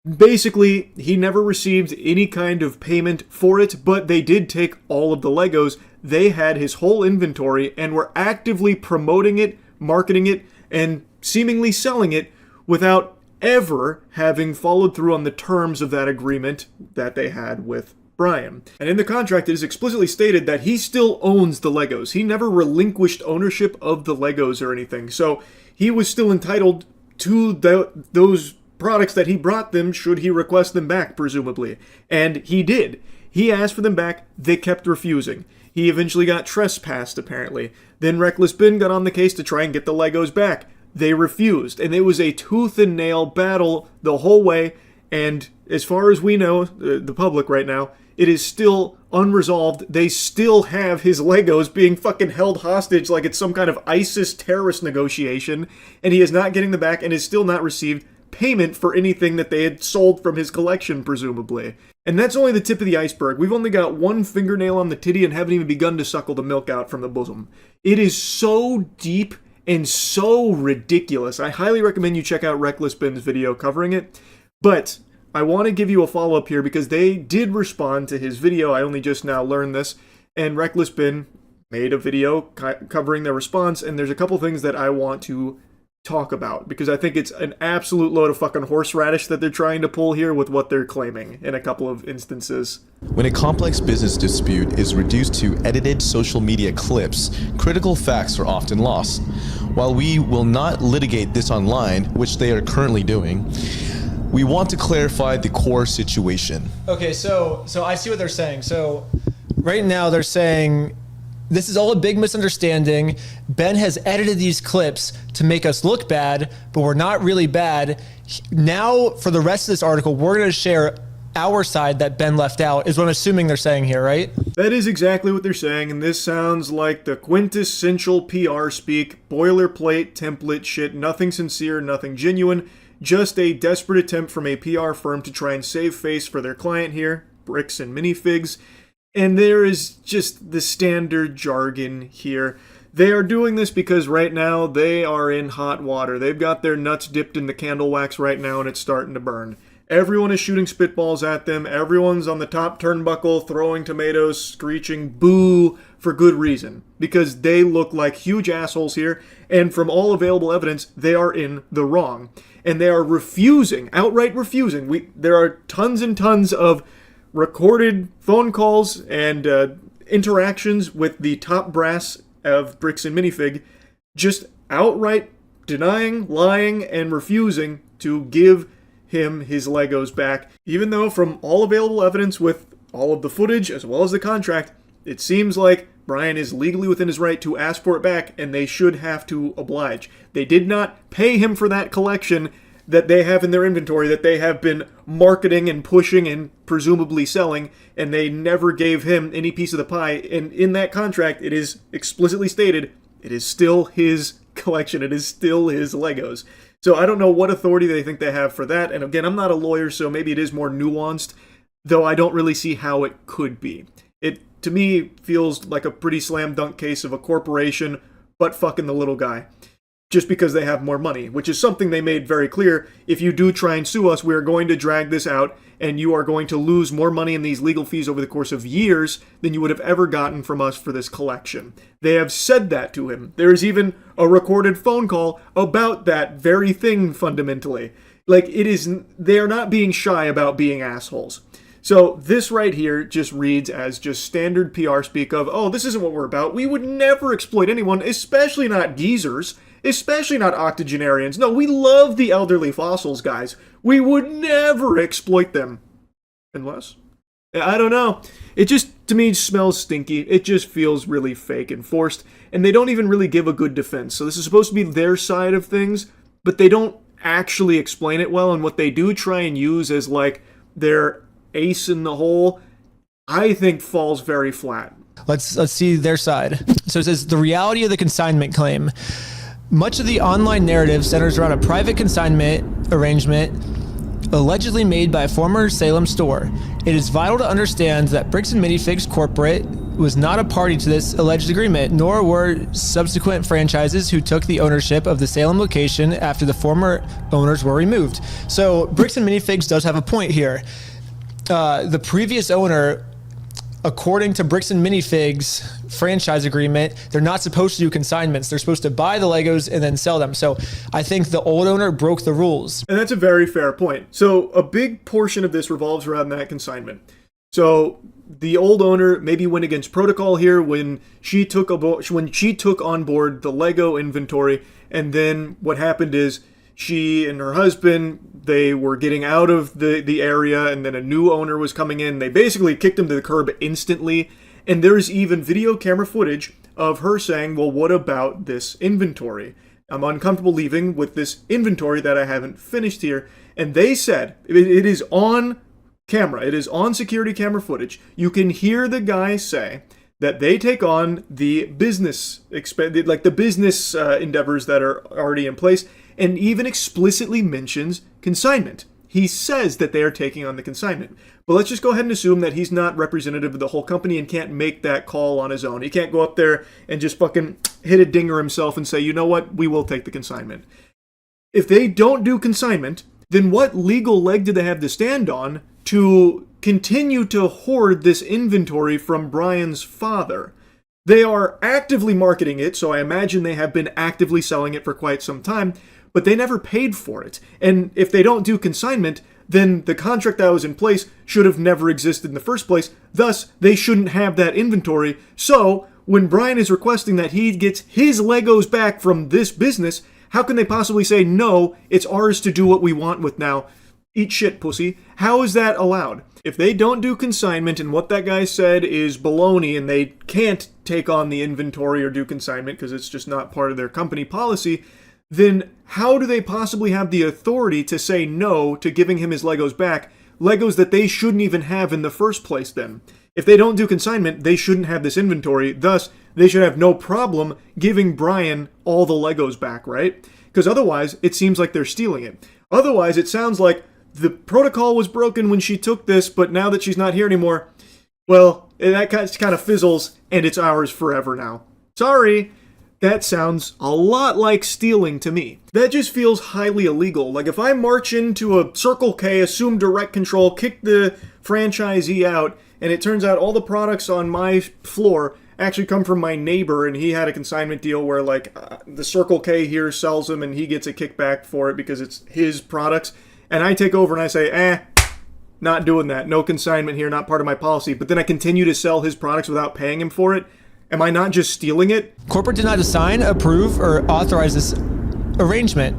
basically, he never received any kind of payment for it, but they did take all of the Legos. They had his whole inventory and were actively promoting it, marketing it, and seemingly selling it without ever having followed through on the terms of that agreement that they had with Brian. And in the contract, it is explicitly stated that he still owns the Legos. He never relinquished ownership of the Legos or anything. So he was still entitled to those products that he brought them should he request them back, presumably. And he did. He asked for them back. They kept refusing. He eventually got trespassed, apparently. Then Reckless Ben got on the case to try and get the Legos back. They refused. And it was a tooth and nail battle the whole way. And as far as we know, the public right now, it is still unresolved. They still have his Legos being fucking held hostage like it's some kind of ISIS terrorist negotiation. And he is not getting them back and has still not received payment for anything that they had sold from his collection, presumably. And that's only the tip of the iceberg. We've only got one fingernail on the titty and haven't even begun to suckle the milk out from the bosom. It is so deep and so ridiculous. I highly recommend you check out Reckless Ben's video covering it. But I want to give you a follow-up here because they did respond to his video. I only just now learned this. And Reckless Ben made a video covering their response. And there's a couple things that I want to talk about because I think it's an absolute load of fucking horseradish that they're trying to pull here with what they're claiming in a couple of instances. When a complex business dispute is reduced to edited social media clips, critical facts are often lost. While we will not litigate this online, which they are currently doing, we want to clarify the core situation. Okay, so I see what they're saying. So right now they're saying this is all a big misunderstanding. Ben has edited these clips to make us look bad, but we're not really bad. Now, for the rest of this article, we're going to share our side that Ben left out, is what I'm assuming they're saying here, right? That is exactly what they're saying, and this sounds like the quintessential PR speak, boilerplate, template shit, nothing sincere, nothing genuine, just a desperate attempt from a PR firm to try and save face for their client here, Bricks and Minifigs. And there is just the standard jargon here. They are doing this because right now they are in hot water. They've got their nuts dipped in the candle wax right now and it's starting to burn. Everyone is shooting spitballs at them. Everyone's on the top turnbuckle throwing tomatoes, screeching boo for good reason. Because they look like huge assholes here, and from all available evidence, they are in the wrong. And they are refusing, outright refusing. There are tons and tons of recorded phone calls and interactions with the top brass of Bricks and Minifig, just outright denying, lying, and refusing to give him his Legos back, even though from all available evidence with all of the footage as well as the contract, it seems like Brian is legally within his right to ask for it back, and they should have to oblige. They did not pay him for that collection that they have in their inventory that they have been marketing and pushing and presumably selling, and they never gave him any piece of the pie. And in that contract, it is explicitly stated it is still his collection. It is still his Legos. So I don't know what authority they think they have for that. And again, I'm not a lawyer, so maybe it is more nuanced, though I don't really see how it could be. It, to me, feels like a pretty slam dunk case of a corporation butt fucking the little guy, just because they have more money, which is something they made very clear. If you do try and sue us, we are going to drag this out, and you are going to lose more money in these legal fees over the course of years than you would have ever gotten from us for this collection. They have said that to him. There is even a recorded phone call about that very thing, fundamentally. Like, they are not being shy about being assholes. So this right here just reads as just standard PR speak of, oh, this isn't what we're about. We would never exploit anyone, especially not geezers. Especially not octogenarians. No, we love the elderly fossils, guys. We would never exploit them. Unless? I don't know. It just, to me, smells stinky. It just feels really fake and forced. And they don't even really give a good defense. So this is supposed to be their side of things, but they don't actually explain it well. And what they do try and use as, like, their ace in the hole, I think falls very flat. Let's see their side. So it says, the reality of the consignment claim. Much of the online narrative centers around a private consignment arrangement allegedly made by a former Salem store. It is vital to understand that Bricks and Minifigs Corporate was not a party to this alleged agreement, nor were subsequent franchises who took the ownership of the Salem location after the former owners were removed. So Bricks and Minifigs does have a point here. The previous owner, according to Bricks and Minifigs franchise agreement, they're not supposed to do consignments. They're supposed to buy the Legos and then sell them. So I think the old owner broke the rules. And that's a very fair point. So a big portion of this revolves around that consignment. So the old owner maybe went against protocol here when she took on board the Lego inventory, and then what happened is she and her husband, they were getting out of the area, and then a new owner was coming in. They basically kicked him to the curb instantly. And there's even video camera footage of her saying, well, what about this inventory? I'm uncomfortable leaving with this inventory that I haven't finished here. And they said, it is on camera. It is on security camera footage. You can hear the guy say that they take on the business, like the business endeavors that are already in place, and even explicitly mentions consignment. He says that they are taking on the consignment. But let's just go ahead and assume that he's not representative of the whole company and can't make that call on his own. He can't go up there and just fucking hit a dinger himself and say, you know what, we will take the consignment. If they don't do consignment, then what legal leg do they have to stand on to continue to hoard this inventory from Brian's father? They are actively marketing it, so I imagine they have been actively selling it for quite some time, but they never paid for it. And if they don't do consignment, then the contract that was in place should have never existed in the first place. Thus, they shouldn't have that inventory. So, when Brian is requesting that he gets his Legos back from this business, how can they possibly say, no, it's ours to do what we want with now? Eat shit, pussy. How is that allowed? If they don't do consignment and what that guy said is baloney and they can't take on the inventory or do consignment because it's just not part of their company policy, then how do they possibly have the authority to say no to giving him his Legos back? Legos that they shouldn't even have in the first place then. If they don't do consignment, they shouldn't have this inventory. Thus, they should have no problem giving Brian all the Legos back, right? Because otherwise, it seems like they're stealing it. Otherwise, it sounds like the protocol was broken when she took this, but now that she's not here anymore, well, that kind of fizzles, and it's ours forever now. Sorry. That sounds a lot like stealing to me. That just feels highly illegal. Like if I march into a Circle K, assume direct control, kick the franchisee out, and it turns out all the products on my floor actually come from my neighbor, and he had a consignment deal where like the Circle K here sells them and he gets a kickback for it because it's his products, and I take over and I say, not doing that, no consignment here, not part of my policy, but then I continue to sell his products without paying him for it. Am I not just stealing it? Corporate did not assign, approve, or authorize this arrangement,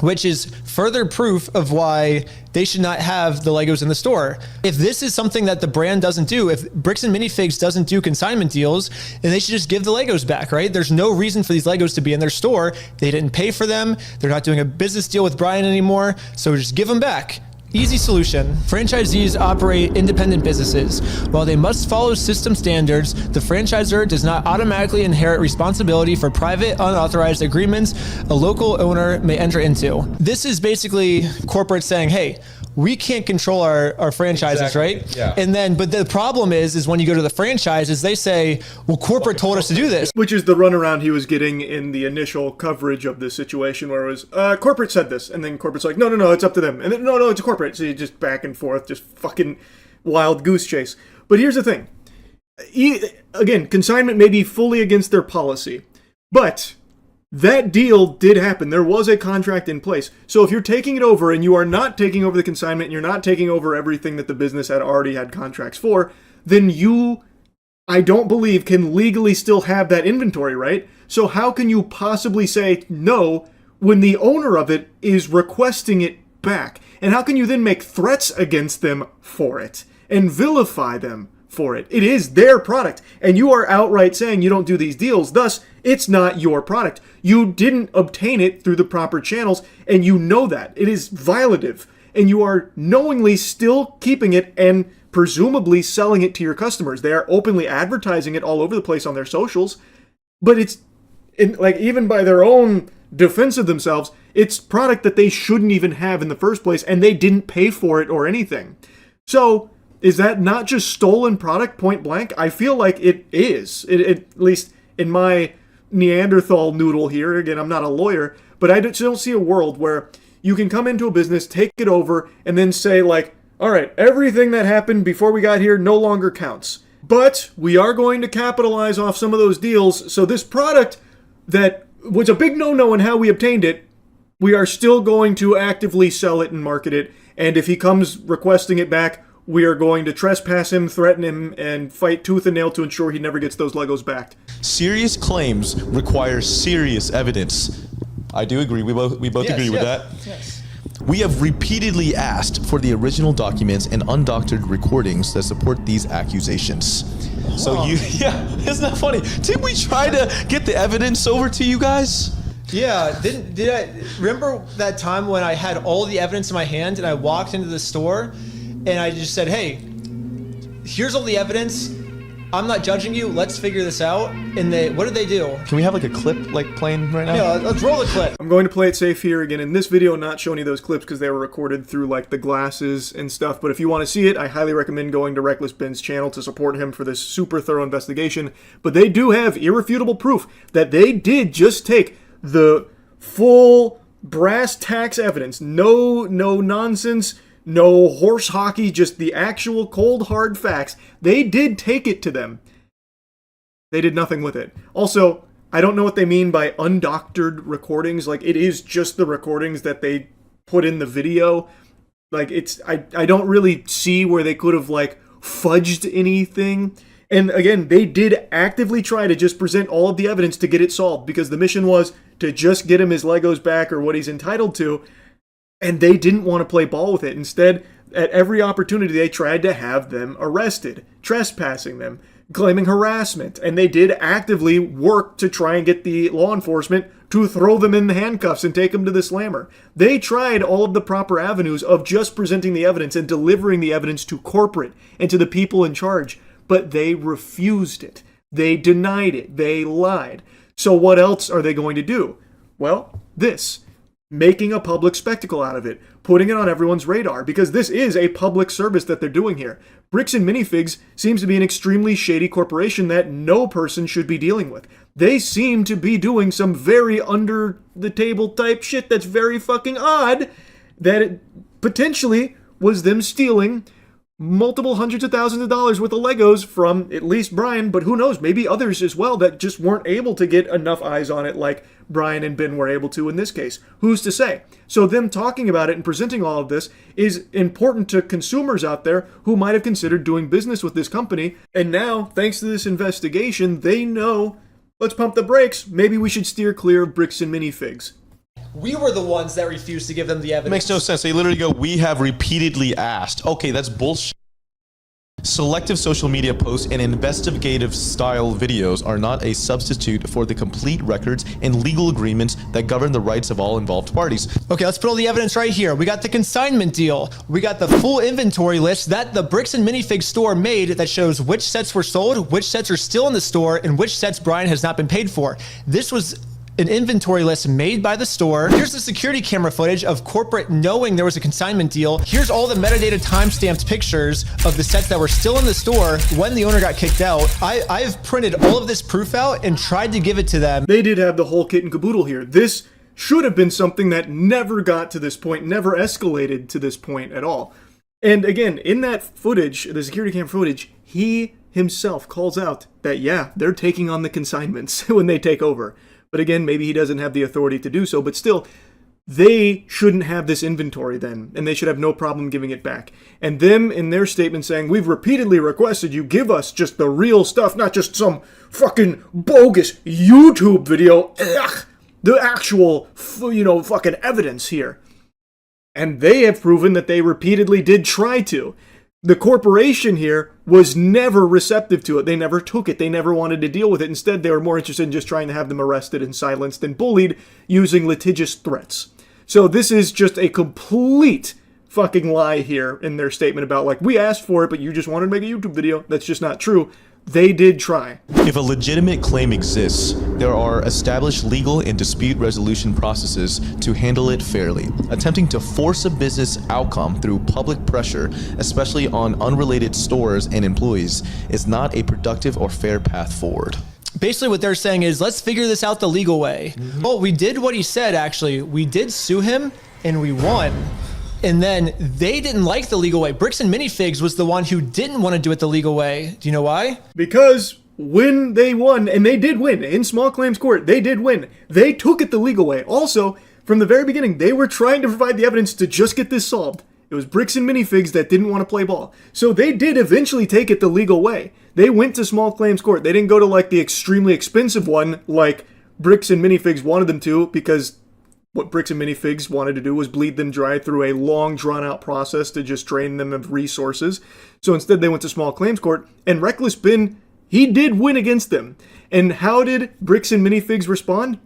which is further proof of why they should not have the Legos in the store. If this is something that the brand doesn't do, if Bricks and Minifigs doesn't do consignment deals, then they should just give the Legos back, right? There's no reason for these Legos to be in their store. They didn't pay for them. They're not doing a business deal with Brian anymore. So just give them back. Easy solution. Franchisees operate independent businesses. While they must follow system standards, the franchisor does not automatically inherit responsibility for private, unauthorized agreements a local owner may enter into. This is basically corporate saying, hey, we can't control our franchises, Exactly. right? Yeah. And then, but the problem is when you go to the franchises, they say, well, corporate told us to do this. Which is the runaround he was getting in the initial coverage of this situation where it was, corporate said this, and then corporate's like, no, it's up to them. And then, no, it's a corporate. So you just back and forth, just fucking wild goose chase. But here's the thing. Again, consignment may be fully against their policy, but that deal did happen. There was a contract in place. So if you're taking it over and you are not taking over the consignment and you're not taking over everything that the business had already had contracts for, then you, I don't believe, can legally still have that inventory, right? So how can you possibly say no when the owner of it is requesting it back? And how can you then make threats against them for it and vilify them for it? It is their product, and you are outright saying you don't do these deals, thus it's not your product. You didn't obtain it through the proper channels, and you know that. It is violative, and you are knowingly still keeping it and presumably selling it to your customers. They are openly advertising it all over the place on their socials, but it's, like, even by their own defense of themselves, it's product that they shouldn't even have in the first place, and they didn't pay for it or anything. So, is that not just stolen product, point blank? I feel like it is. At least in my Neanderthal noodle here. Again, I'm not a lawyer, but I don't see a world where you can come into a business, take it over, and then say, like, all right, everything that happened before we got here no longer counts. But we are going to capitalize off some of those deals, so this product that was a big no-no in how we obtained it, we are still going to actively sell it and market it, and if he comes requesting it back, we are going to trespass him, threaten him, and fight tooth and nail to ensure he never gets those Legos back. Serious claims require serious evidence. I do agree. We both agree with that. Yes. We have repeatedly asked for the original documents and undoctored recordings that support these accusations. So isn't that funny? Didn't we try to get the evidence over to you guys? Yeah, did I remember that time when I had all the evidence in my hand and I walked into the store and I just said, hey, here's all the evidence. I'm not judging you. Let's figure this out. And what did they do? Can we have like a clip like playing right now? Yeah, let's roll the clip. I'm going to play it safe here again in this video, not show any of those clips because they were recorded through like the glasses and stuff. But if you want to see it, I highly recommend going to Reckless Ben's channel to support him for this super thorough investigation. But they do have irrefutable proof that they did just take the full brass tacks evidence. No nonsense. No horse hockey, just the actual cold hard facts. They did take it to them. They did nothing with it. Also, I don't know what they mean by undoctored recordings. Like, it is just the recordings that they put in the video. Like, I don't really see where they could have, like, fudged anything. And again, they did actively try to just present all of the evidence to get it solved because the mission was to just get him his Legos back or what he's entitled to. And they didn't want to play ball with it. Instead, at every opportunity, they tried to have them arrested, trespassing them, claiming harassment. And they did actively work to try and get the law enforcement to throw them in the handcuffs and take them to the slammer. They tried all of the proper avenues of just presenting the evidence and delivering the evidence to corporate and to the people in charge. But they refused it. They denied it. They lied. So what else are they going to do? Well, this. Making a public spectacle out of it, putting it on everyone's radar, because this is a public service that they're doing here. Bricks and Minifigs seems to be an extremely shady corporation that no person should be dealing with. they seem to be doing some very under the table type shit that's very fucking odd, that it potentially was them stealing multiple hundreds of thousands of dollars worth of Legos from at least Brian, but who knows, maybe others as well that just weren't able to get enough eyes on it like Brian and Ben were able to in this case. Who's to say? So them talking about it and presenting all of this is important to consumers out there who might have considered doing business with this company, and now, thanks to this investigation, they know, let's pump the brakes, maybe we should steer clear of bricks and minifigs. We were the ones that refused to give them the evidence. It makes no sense. They literally go, we have repeatedly asked. Okay, that's bullshit. Selective social media posts and investigative style videos are not a substitute for the complete records and legal agreements that govern the rights of all involved parties. Okay, let's put all the evidence right here. We got the consignment deal. We got the full inventory list that the Bricks and Minifigs store made that shows which sets were sold, which sets are still in the store, and which sets Brian has not been paid for. This was an inventory list made by the store. Here's the security camera footage of corporate knowing there was a consignment deal. Here's all the metadata time-stamped pictures of the sets that were still in the store when the owner got kicked out. I've printed all of this proof out and tried to give it to them. They did have the whole kit and caboodle here. This should have been something that never got to this point, never escalated to this point at all. And again, in that footage, the security cam footage, he himself calls out that, yeah, they're taking on the consignments when they take over. But again, maybe he doesn't have the authority to do so, but still, they shouldn't have this inventory then, and they should have no problem giving it back. And them in their statement saying, we've repeatedly requested you give us just the real stuff, not just some fucking bogus YouTube video. Ugh, the actual, fucking evidence here. And they have proven that they repeatedly did try to. The corporation here was never receptive to it. They never took it. They never wanted to deal with it. Instead, they were more interested in just trying to have them arrested and silenced and bullied using litigious threats. So this is just a complete fucking lie here in their statement about, like, we asked for it, but you just wanted to make a YouTube video. That's just not true. They did try. If a legitimate claim exists, there are established legal and dispute resolution processes to handle it fairly. Attempting to force a business outcome through public pressure, especially on unrelated stores and employees, is not a productive or fair path forward. Basically what they're saying is, let's figure this out the legal way. Well, we did what he said, actually. We did sue him, and we won. And then they didn't like the legal way. Bricks and Minifigs was the one who didn't want to do it the legal way. Do you know why? Because when they won, and they did win, in small claims court, they did win. They took it the legal way. Also, from the very beginning, they were trying to provide the evidence to just get this solved. It was Bricks and Minifigs that didn't want to play ball. So they did eventually take it the legal way. They went to small claims court. They didn't go to like the extremely expensive one like Bricks and Minifigs wanted them to, because what Bricks and Minifigs wanted to do was bleed them dry through a long, drawn-out process to just drain them of resources. So instead, they went to small claims court, and Reckless Ben, he did win against them. And how did Bricks and Minifigs respond?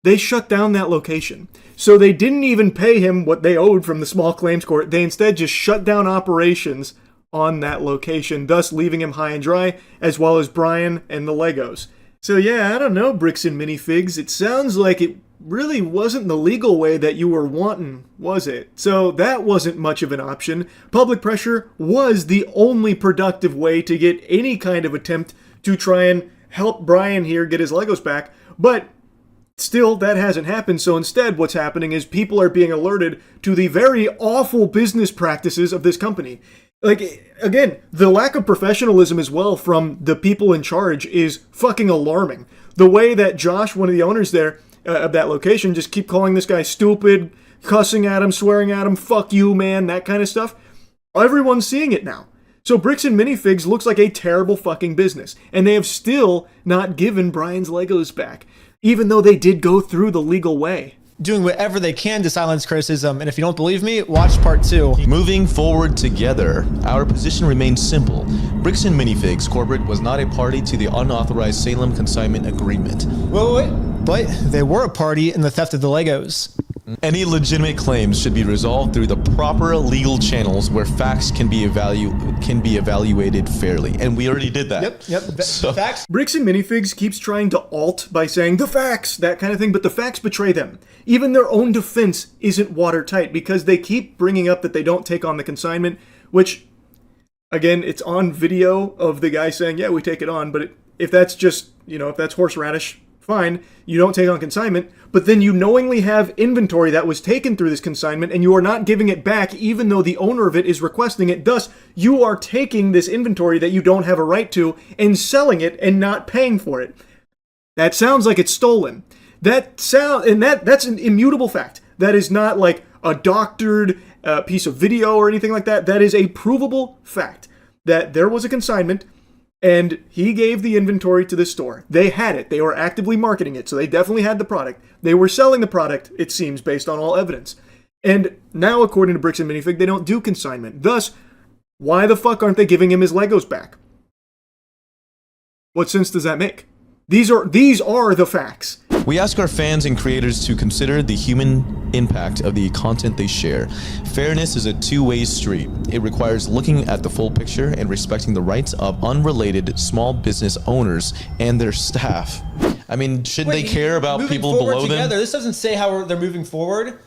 They shut down that location. So they didn't even pay him what they owed from the small claims court. They instead just shut down operations on that location, thus leaving him high and dry, as well as Brian and the Legos. So yeah, I don't know, Bricks and Minifigs. It sounds like it really wasn't the legal way that you were wanting, was it? So that wasn't much of an option. Public pressure was the only productive way to get any kind of attempt to try and help Brian here get his Legos back. But still, that hasn't happened. So instead, what's happening is people are being alerted to the very awful business practices of this company. Like, again, the lack of professionalism as well from the people in charge is fucking alarming. The way that Josh, one of the owners there, of that location, just keep calling this guy stupid, cussing at him, swearing at him, fuck you, man, that kind of stuff. Everyone's seeing it now. So Bricks and Minifigs looks like a terrible fucking business. And they have still not given Brian's Legos back, even though they did go through the legal way. Doing whatever they can to silence criticism. And if you don't believe me, watch part 2. Moving forward together, our position remains simple. Bricks and Minifigs Corporate was not a party to the unauthorized Salem consignment agreement. Wait. But they were a party in the theft of the Legos. Any legitimate claims should be resolved through the proper legal channels where facts can be evaluated fairly. And we already did that. Yep. Facts. Bricks and Minifigs keeps trying to alt by saying the facts, that kind of thing, but the facts betray them. Even their own defense isn't watertight because they keep bringing up that they don't take on the consignment, which, again, it's on video of the guy saying, yeah, we take it on, but if that's just, if that's horseradish, fine, you don't take on consignment, but then you knowingly have inventory that was taken through this consignment and you are not giving it back even though the owner of it is requesting it. Thus, you are taking this inventory that you don't have a right to and selling it and not paying for it. That sounds like it's stolen. That's an immutable fact. That is not like a doctored piece of video or anything like that. That is a provable fact that there was a consignment and he gave the inventory to the store. They had it. They were actively marketing it, so they definitely had the product. They were selling the product, it seems, based on all evidence. And now, according to Bricks and Minifig, they don't do consignment. Thus, why the fuck aren't they giving him his Legos back? What sense does that make? These are the facts. We ask our fans and creators to consider the human impact of the content they share. Fairness is a two-way street. It requires looking at the full picture and respecting the rights of unrelated small business owners and their staff. I mean, shouldn't they care about people below them? This doesn't say how they're moving forward.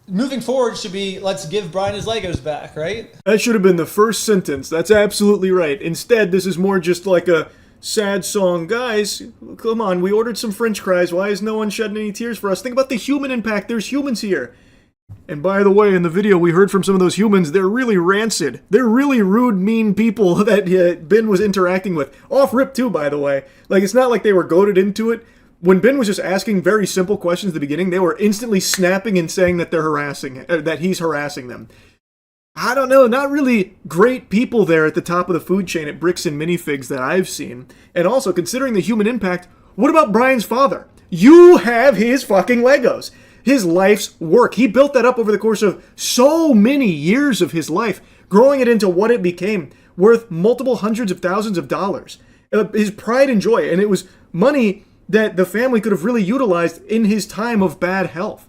Moving forward should be, let's give Brian his Legos back, right? That should have been the first sentence. That's absolutely right. Instead, this is more just like a sad song. Guys, come on, we ordered some french fries. Why is no one shedding any tears for us? Think about the human impact. There's humans here. And by the way, in the video we heard from some of those humans, they're really rancid. They're really rude, mean people that Ben was interacting with. Off rip too, by the way. Like, it's not like they were goaded into it. When Ben was just asking very simple questions at the beginning, they were instantly snapping and saying that that he's harassing them. I don't know, not really great people there at the top of the food chain at Bricks and Minifigs that I've seen. And also, considering the human impact, what about Brian's father? You have his fucking Legos. His life's work. He built that up over the course of so many years of his life, growing it into what it became, worth multiple hundreds of thousands of dollars. His pride and joy, and it was money that the family could have really utilized in his time of bad health.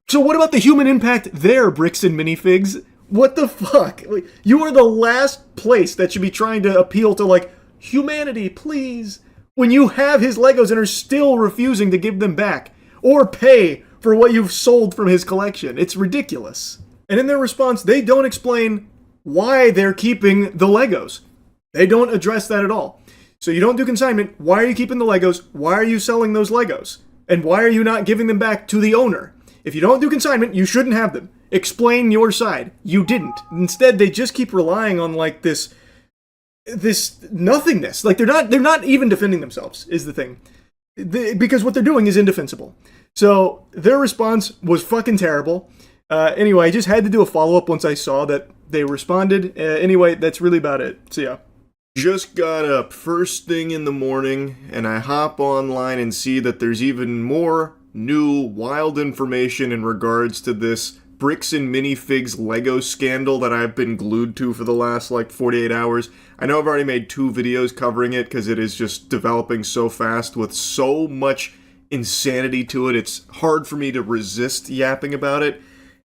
So what about the human impact there, Bricks and Minifigs? What the fuck? You are the last place that should be trying to appeal to, like, humanity, please. When you have his Legos and are still refusing to give them back or pay for what you've sold from his collection. It's ridiculous. And in their response, they don't explain why they're keeping the Legos. They don't address that at all. So you don't do consignment. Why are you keeping the Legos? Why are you selling those Legos? And why are you not giving them back to the owner? If you don't do consignment, you shouldn't have them. Explain your side. You didn't. Instead, they just keep relying on like this nothingness. Like they're not even defending themselves is the thing. Because what they're doing is indefensible. So their response was fucking terrible. Anyway, I just had to do a follow-up once I saw that they responded. Anyway, that's really about it. So yeah. Just got up first thing in the morning, and I hop online and see that there's even more new wild information in regards to this Bricks and Minifigs Lego scandal that I've been glued to for the last like 48 hours. I know I've already made 2 videos covering it because it is just developing so fast with so much insanity to it. It's hard for me to resist yapping about it.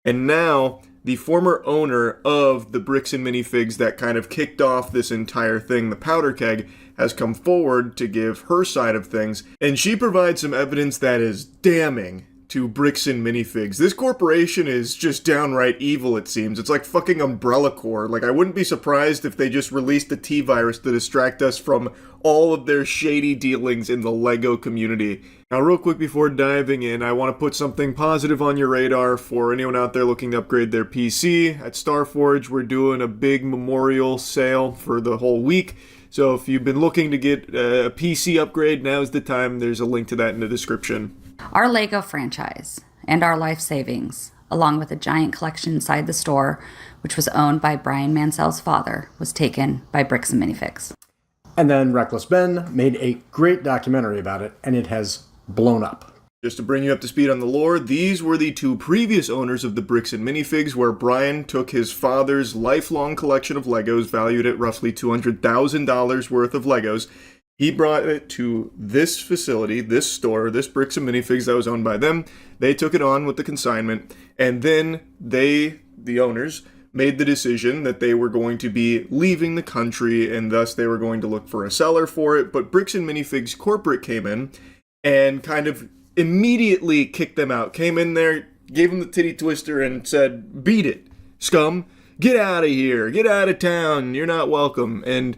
And now the former owner of the Bricks and Minifigs that kind of kicked off this entire thing, the Powder Keg, has come forward to give her side of things, and she provides some evidence that is damning to Bricks and Minifigs. This corporation is just downright evil, it seems. It's like fucking Umbrella Corps. Like, I wouldn't be surprised if they just released a T-virus to distract us from all of their shady dealings in the Lego community. Now, real quick before diving in, I want to put something positive on your radar for anyone out there looking to upgrade their PC. At Starforge, we're doing a big memorial sale for the whole week. So if you've been looking to get a PC upgrade, now's the time. There's a link to that in the description. Our Lego franchise and our life savings, along with a giant collection inside the store, which was owned by Brian Mansell's father, was taken by Bricks and Minifigs. And then Reckless Ben made a great documentary about it, and it has blown up. Just to bring you up to speed on the lore, these were the 2 previous owners of the Bricks and Minifigs, where Brian took his father's lifelong collection of Legos, valued at roughly $200,000 worth of Legos. He brought it to this facility, this store, this Bricks and Minifigs that was owned by them. They took it on with the consignment, and then they, the owners, made the decision that they were going to be leaving the country, and thus they were going to look for a seller for it. But Bricks and Minifigs corporate came in and kind of immediately kicked them out. Came in there, gave them the titty twister, and said, "Beat it, scum. Get out of here. Get out of town. You're not welcome." And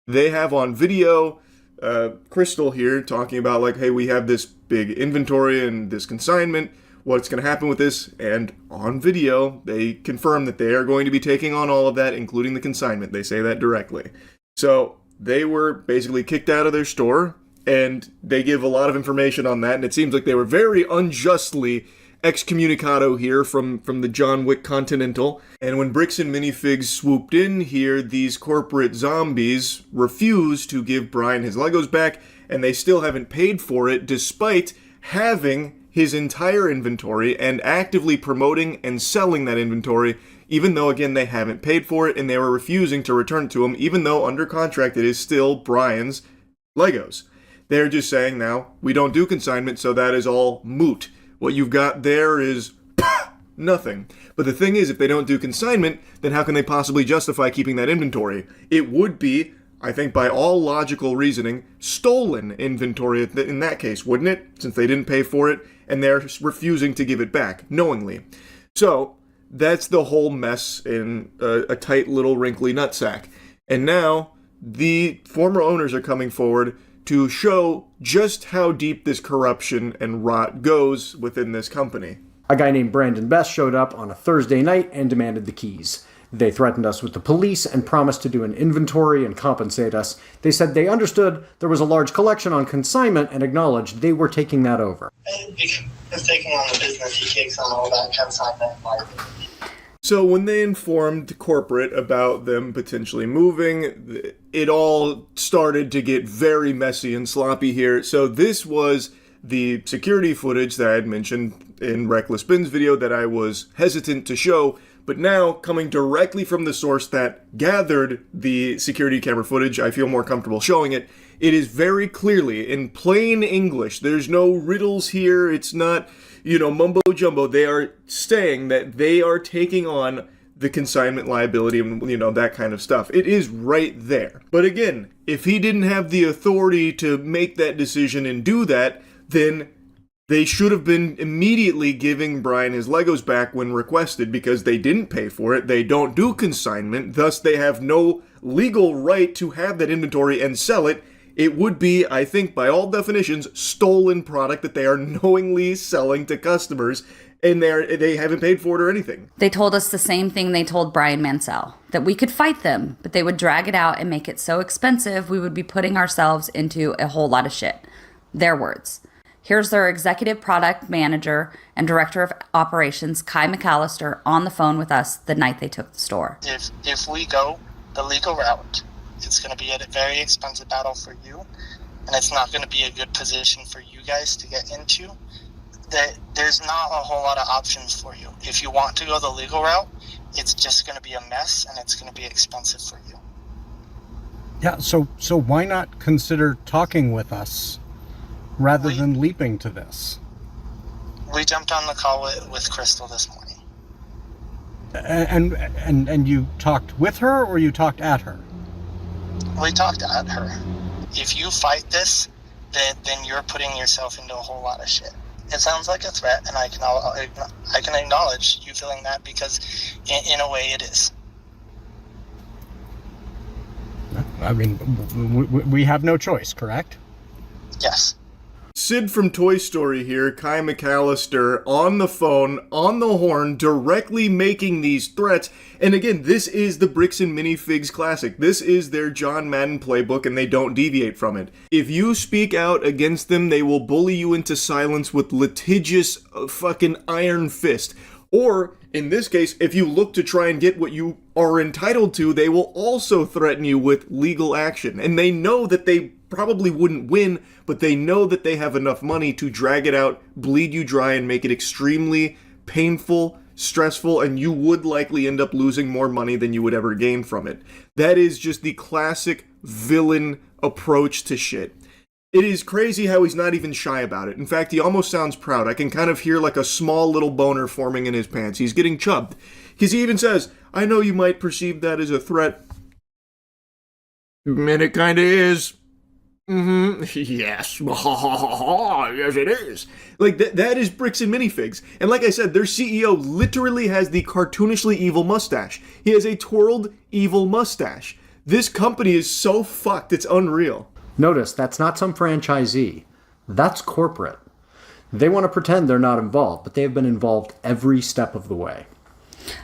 they have on video Crystal here talking about like, hey, we have this big inventory and this consignment. What's going to happen with this? And on video, they confirm that they are going to be taking on all of that, including the consignment. They say that directly. So they were basically kicked out of their store, and they give a lot of information on that, and it seems like they were very unjustly excommunicado here from the John Wick Continental. And when Bricks and Minifigs swooped in here, these corporate zombies refused to give Brian his Legos back, and they still haven't paid for it, despite having his entire inventory and actively promoting and selling that inventory, even though, again, they haven't paid for it, and they were refusing to return it to him, even though under contract it is still Brian's Legos. They're just saying now, we don't do consignment, so that is all moot. What you've got there is nothing. But the thing is, if they don't do consignment, then how can they possibly justify keeping that inventory? It would be, I think by all logical reasoning, stolen inventory in that case, wouldn't it? Since they didn't pay for it, and they're refusing to give it back, knowingly. So, that's the whole mess in a tight little wrinkly nutsack. And now, the former owners are coming forward to show just how deep this corruption and rot goes within this company. A guy named Brandon Best showed up on a Thursday night and demanded the keys. They threatened us with the police and promised to do an inventory and compensate us. They said they understood there was a large collection on consignment and acknowledged they were taking that over. Because taking on the business, he takes on all that consignment liability. So when they informed corporate about them potentially moving, it all started to get very messy and sloppy here. So this was the security footage that I had mentioned in Reckless Bin's video that I was hesitant to show, but now coming directly from the source that gathered the security camera footage, I feel more comfortable showing it. It is very clearly in plain English. There's no riddles here. It's not, mumbo jumbo. They are saying that they are taking on the consignment liability and, that kind of stuff. It is right there. But again, if he didn't have the authority to make that decision and do that, then they should have been immediately giving Brian his Legos back when requested, because they didn't pay for it. They don't do consignment. Thus, they have no legal right to have that inventory and sell it. It would be, I think, by all definitions, stolen product that they are knowingly selling to customers, and they haven't paid for it or anything. They told us the same thing they told Brian Mansell, that we could fight them, but they would drag it out and make it so expensive we would be putting ourselves into a whole lot of shit. Their words. Here's their executive product manager and director of operations, Kai McAllister, on the phone with us the night they took the store. If we go the legal route, it's going to be a very expensive battle for you, and it's not going to be a good position for you guys to get into. There's not a whole lot of options for you. If you want to go the legal route, it's just going to be a mess, and it's going to be expensive for you. Yeah, so why not consider talking with us rather than leaping to this? We jumped on the call with Crystal this morning. And you talked with her, or you talked at her? We talked at her. If you fight this, then you're putting yourself into a whole lot of shit. It sounds like a threat, and I can acknowledge you feeling that, because in a way it is. I mean, we have no choice, correct? Yes. Sid from Toy Story here, Kai McAllister, on the phone, on the horn, directly making these threats. And again, this is the Bricks and Minifigs classic. This is their John Madden playbook, and they don't deviate from it. If you speak out against them, they will bully you into silence with litigious fucking iron fist. Or, in this case, if you look to try and get what you are entitled to, they will also threaten you with legal action. And they know that they probably wouldn't win, but they know that they have enough money to drag it out, bleed you dry, and make it extremely painful, stressful, and you would likely end up losing more money than you would ever gain from it. That is just the classic villain approach to shit. It is crazy how he's not even shy about it. In fact, he almost sounds proud. I can kind of hear like a small little boner forming in his pants. He's getting chubbed. Because he even says, I know you might perceive that as a threat. And it kind of is. Yes. Yes, it is. Like, that is Bricks and Minifigs. And like I said, their CEO literally has the cartoonishly evil mustache. He has a twirled evil mustache. This company is so fucked, it's unreal. Notice, that's not some franchisee. That's corporate. They want to pretend they're not involved, but they have been involved every step of the way.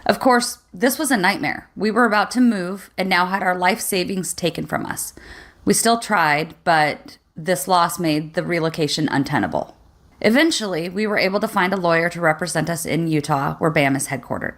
Of course, this was a nightmare. We were about to move and now had our life savings taken from us. We still tried, but this loss made the relocation untenable. Eventually, we were able to find a lawyer to represent us in Utah, where BAM is headquartered.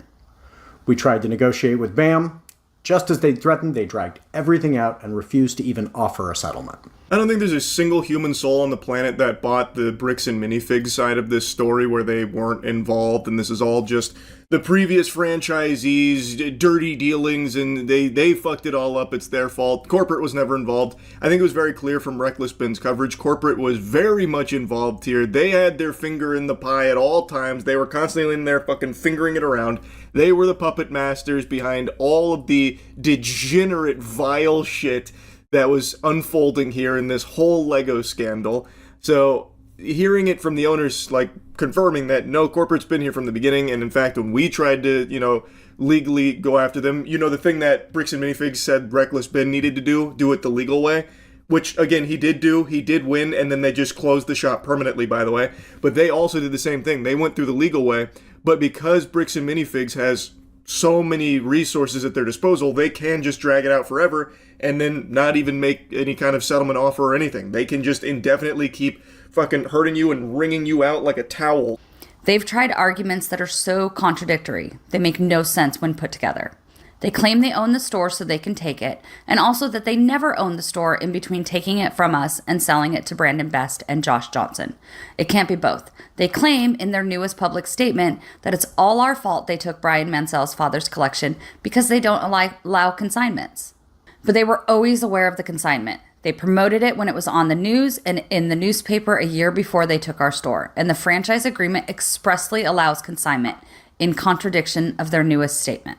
We tried to negotiate with BAM. Just as they threatened, they dragged everything out and refused to even offer a settlement. I don't think there's a single human soul on the planet that bought the bricks and minifigs side of this story where they weren't involved, and this is all just the previous franchisees' dirty dealings, and they fucked it all up. It's their fault. Corporate was never involved. I think it was very clear from Reckless Ben's coverage. Corporate was very much involved here. They had their finger in the pie at all times. They were constantly in there fucking fingering it around. They were the puppet masters behind all of the degenerate, vile shit that was unfolding here in this whole Lego scandal. So hearing it from the owners, like, confirming that no, corporate's been here from the beginning, and in fact, when we tried to, legally go after them, the thing that Bricks and Minifigs said Reckless Ben needed to do it the legal way, which, again, he did win, and then they just closed the shop permanently, by the way, but they also did the same thing. They went through the legal way, but because Bricks and Minifigs has so many resources at their disposal, they can just drag it out forever and then not even make any kind of settlement offer or anything. They can just indefinitely keep fucking hurting you and wringing you out like a towel. They've tried arguments that are so contradictory. They make no sense when put together. They claim they own the store so they can take it, and also that they never owned the store in between taking it from us and selling it to Brandon Best and Josh Johnson. It can't be both. They claim in their newest public statement that it's all our fault they took Brian Mansell's father's collection because they don't allow consignments. But they were always aware of the consignment. They promoted it when it was on the news and in the newspaper a year before they took our store, and the franchise agreement expressly allows consignment, in contradiction of their newest statement.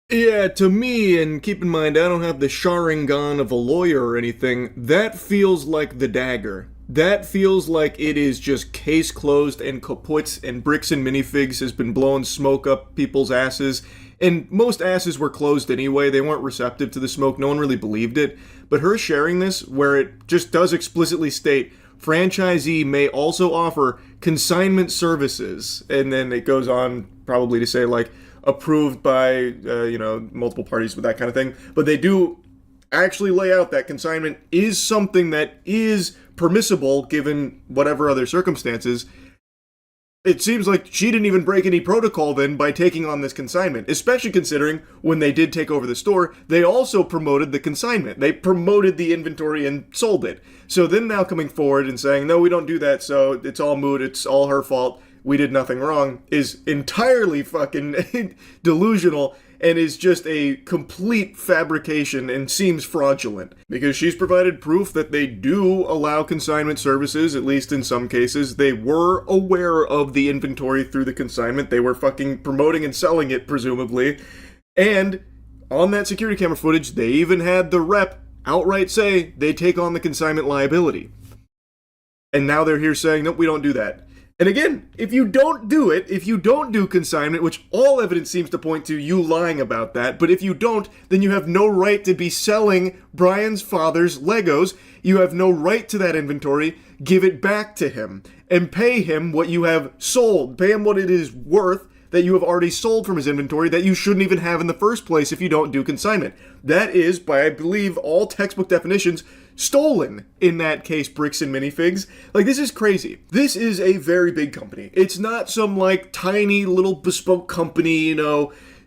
Yeah, to me, and keep in mind, I don't have the Sharingan of a lawyer or anything, that feels like the dagger. That feels like it is just case closed and kaput, and Bricks and Minifigs has been blowing smoke up people's asses. And most asses were closed anyway, they weren't receptive to the smoke, no one really believed it. But her sharing this, where it just does explicitly state, franchisee may also offer consignment services, and then it goes on probably to say, like, approved by, multiple parties with that kind of thing. But they do actually lay out that consignment is something that is permissible given whatever other circumstances. It seems like she didn't even break any protocol then by taking on this consignment, especially considering when they did take over the store, they also promoted the consignment. They promoted the inventory and sold it. So then now coming forward and saying, no, we don't do that, so it's all moot, it's all her fault, we did nothing wrong, is entirely fucking delusional and is just a complete fabrication and seems fraudulent. Because she's provided proof that they do allow consignment services, at least in some cases. They were aware of the inventory through the consignment. They were fucking promoting and selling it, presumably. And on that security camera footage, they even had the rep outright say they take on the consignment liability. And now they're here saying, nope, we don't do that. And again, if you don't do it, if you don't do consignment, which all evidence seems to point to you lying about that, but if you don't, then you have no right to be selling Brian's father's Legos. You have no right to that inventory. Give it back to him and pay him what you have sold. Pay him what it is worth that you have already sold from his inventory that you shouldn't even have in the first place if you don't do consignment. That is, by I believe all textbook definitions, stolen in that case, Bricks and Minifigs. Like, this is crazy. This is a very big company. It's not some, like, tiny little bespoke company,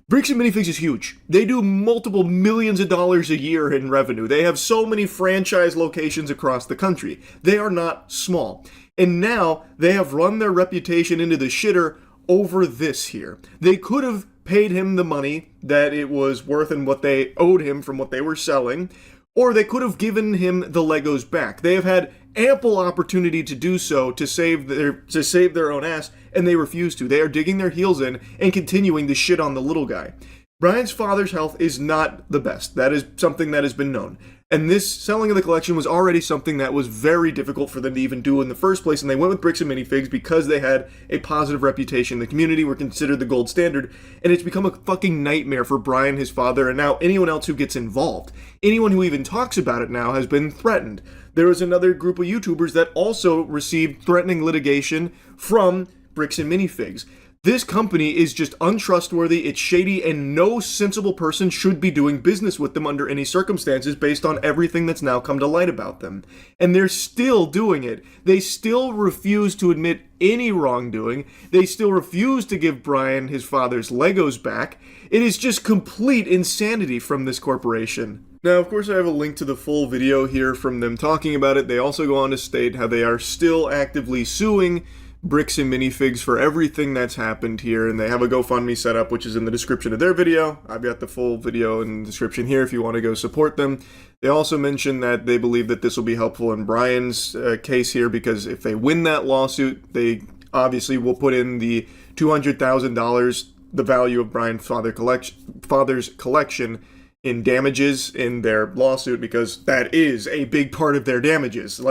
Bricks and Minifigs is huge. They do multiple millions of dollars a year in revenue. They have so many franchise locations across the country. They are not small. And now they have run their reputation into the shitter over this here. They could have paid him the money that it was worth and what they owed him from what they were selling, or they could have given him the Legos back. They have had ample opportunity to do so to save their own ass, and they refuse to. They are digging their heels in and continuing to shit on the little guy. Brian's father's health is not the best. That is something that has been known. And this selling of the collection was already something that was very difficult for them to even do in the first place, and they went with Bricks and Minifigs because they had a positive reputation in the community, were considered the gold standard, and it's become a fucking nightmare for Brian, his father, and now anyone else who gets involved. Anyone who even talks about it now has been threatened. There was another group of YouTubers that also received threatening litigation from Bricks and Minifigs. This company is just untrustworthy, it's shady, and no sensible person should be doing business with them under any circumstances based on everything that's now come to light about them. And they're still doing it. They still refuse to admit any wrongdoing. They still refuse to give Brian his father's Legos back. It is just complete insanity from this corporation. Now, of course, I have a link to the full video here from them talking about it. They also go on to state how they are still actively suing Bricks and Minifigs for everything that's happened here, and they have a GoFundMe set up, which is in the description of their video. I've got the full video in the description here if you want to go support them. They also mention that they believe that this will be helpful in Brian's case here, because if they win that lawsuit, they obviously will put in the $200,000, the value of Brian's father's collection, in damages in their lawsuit, because that is a big part of their damages.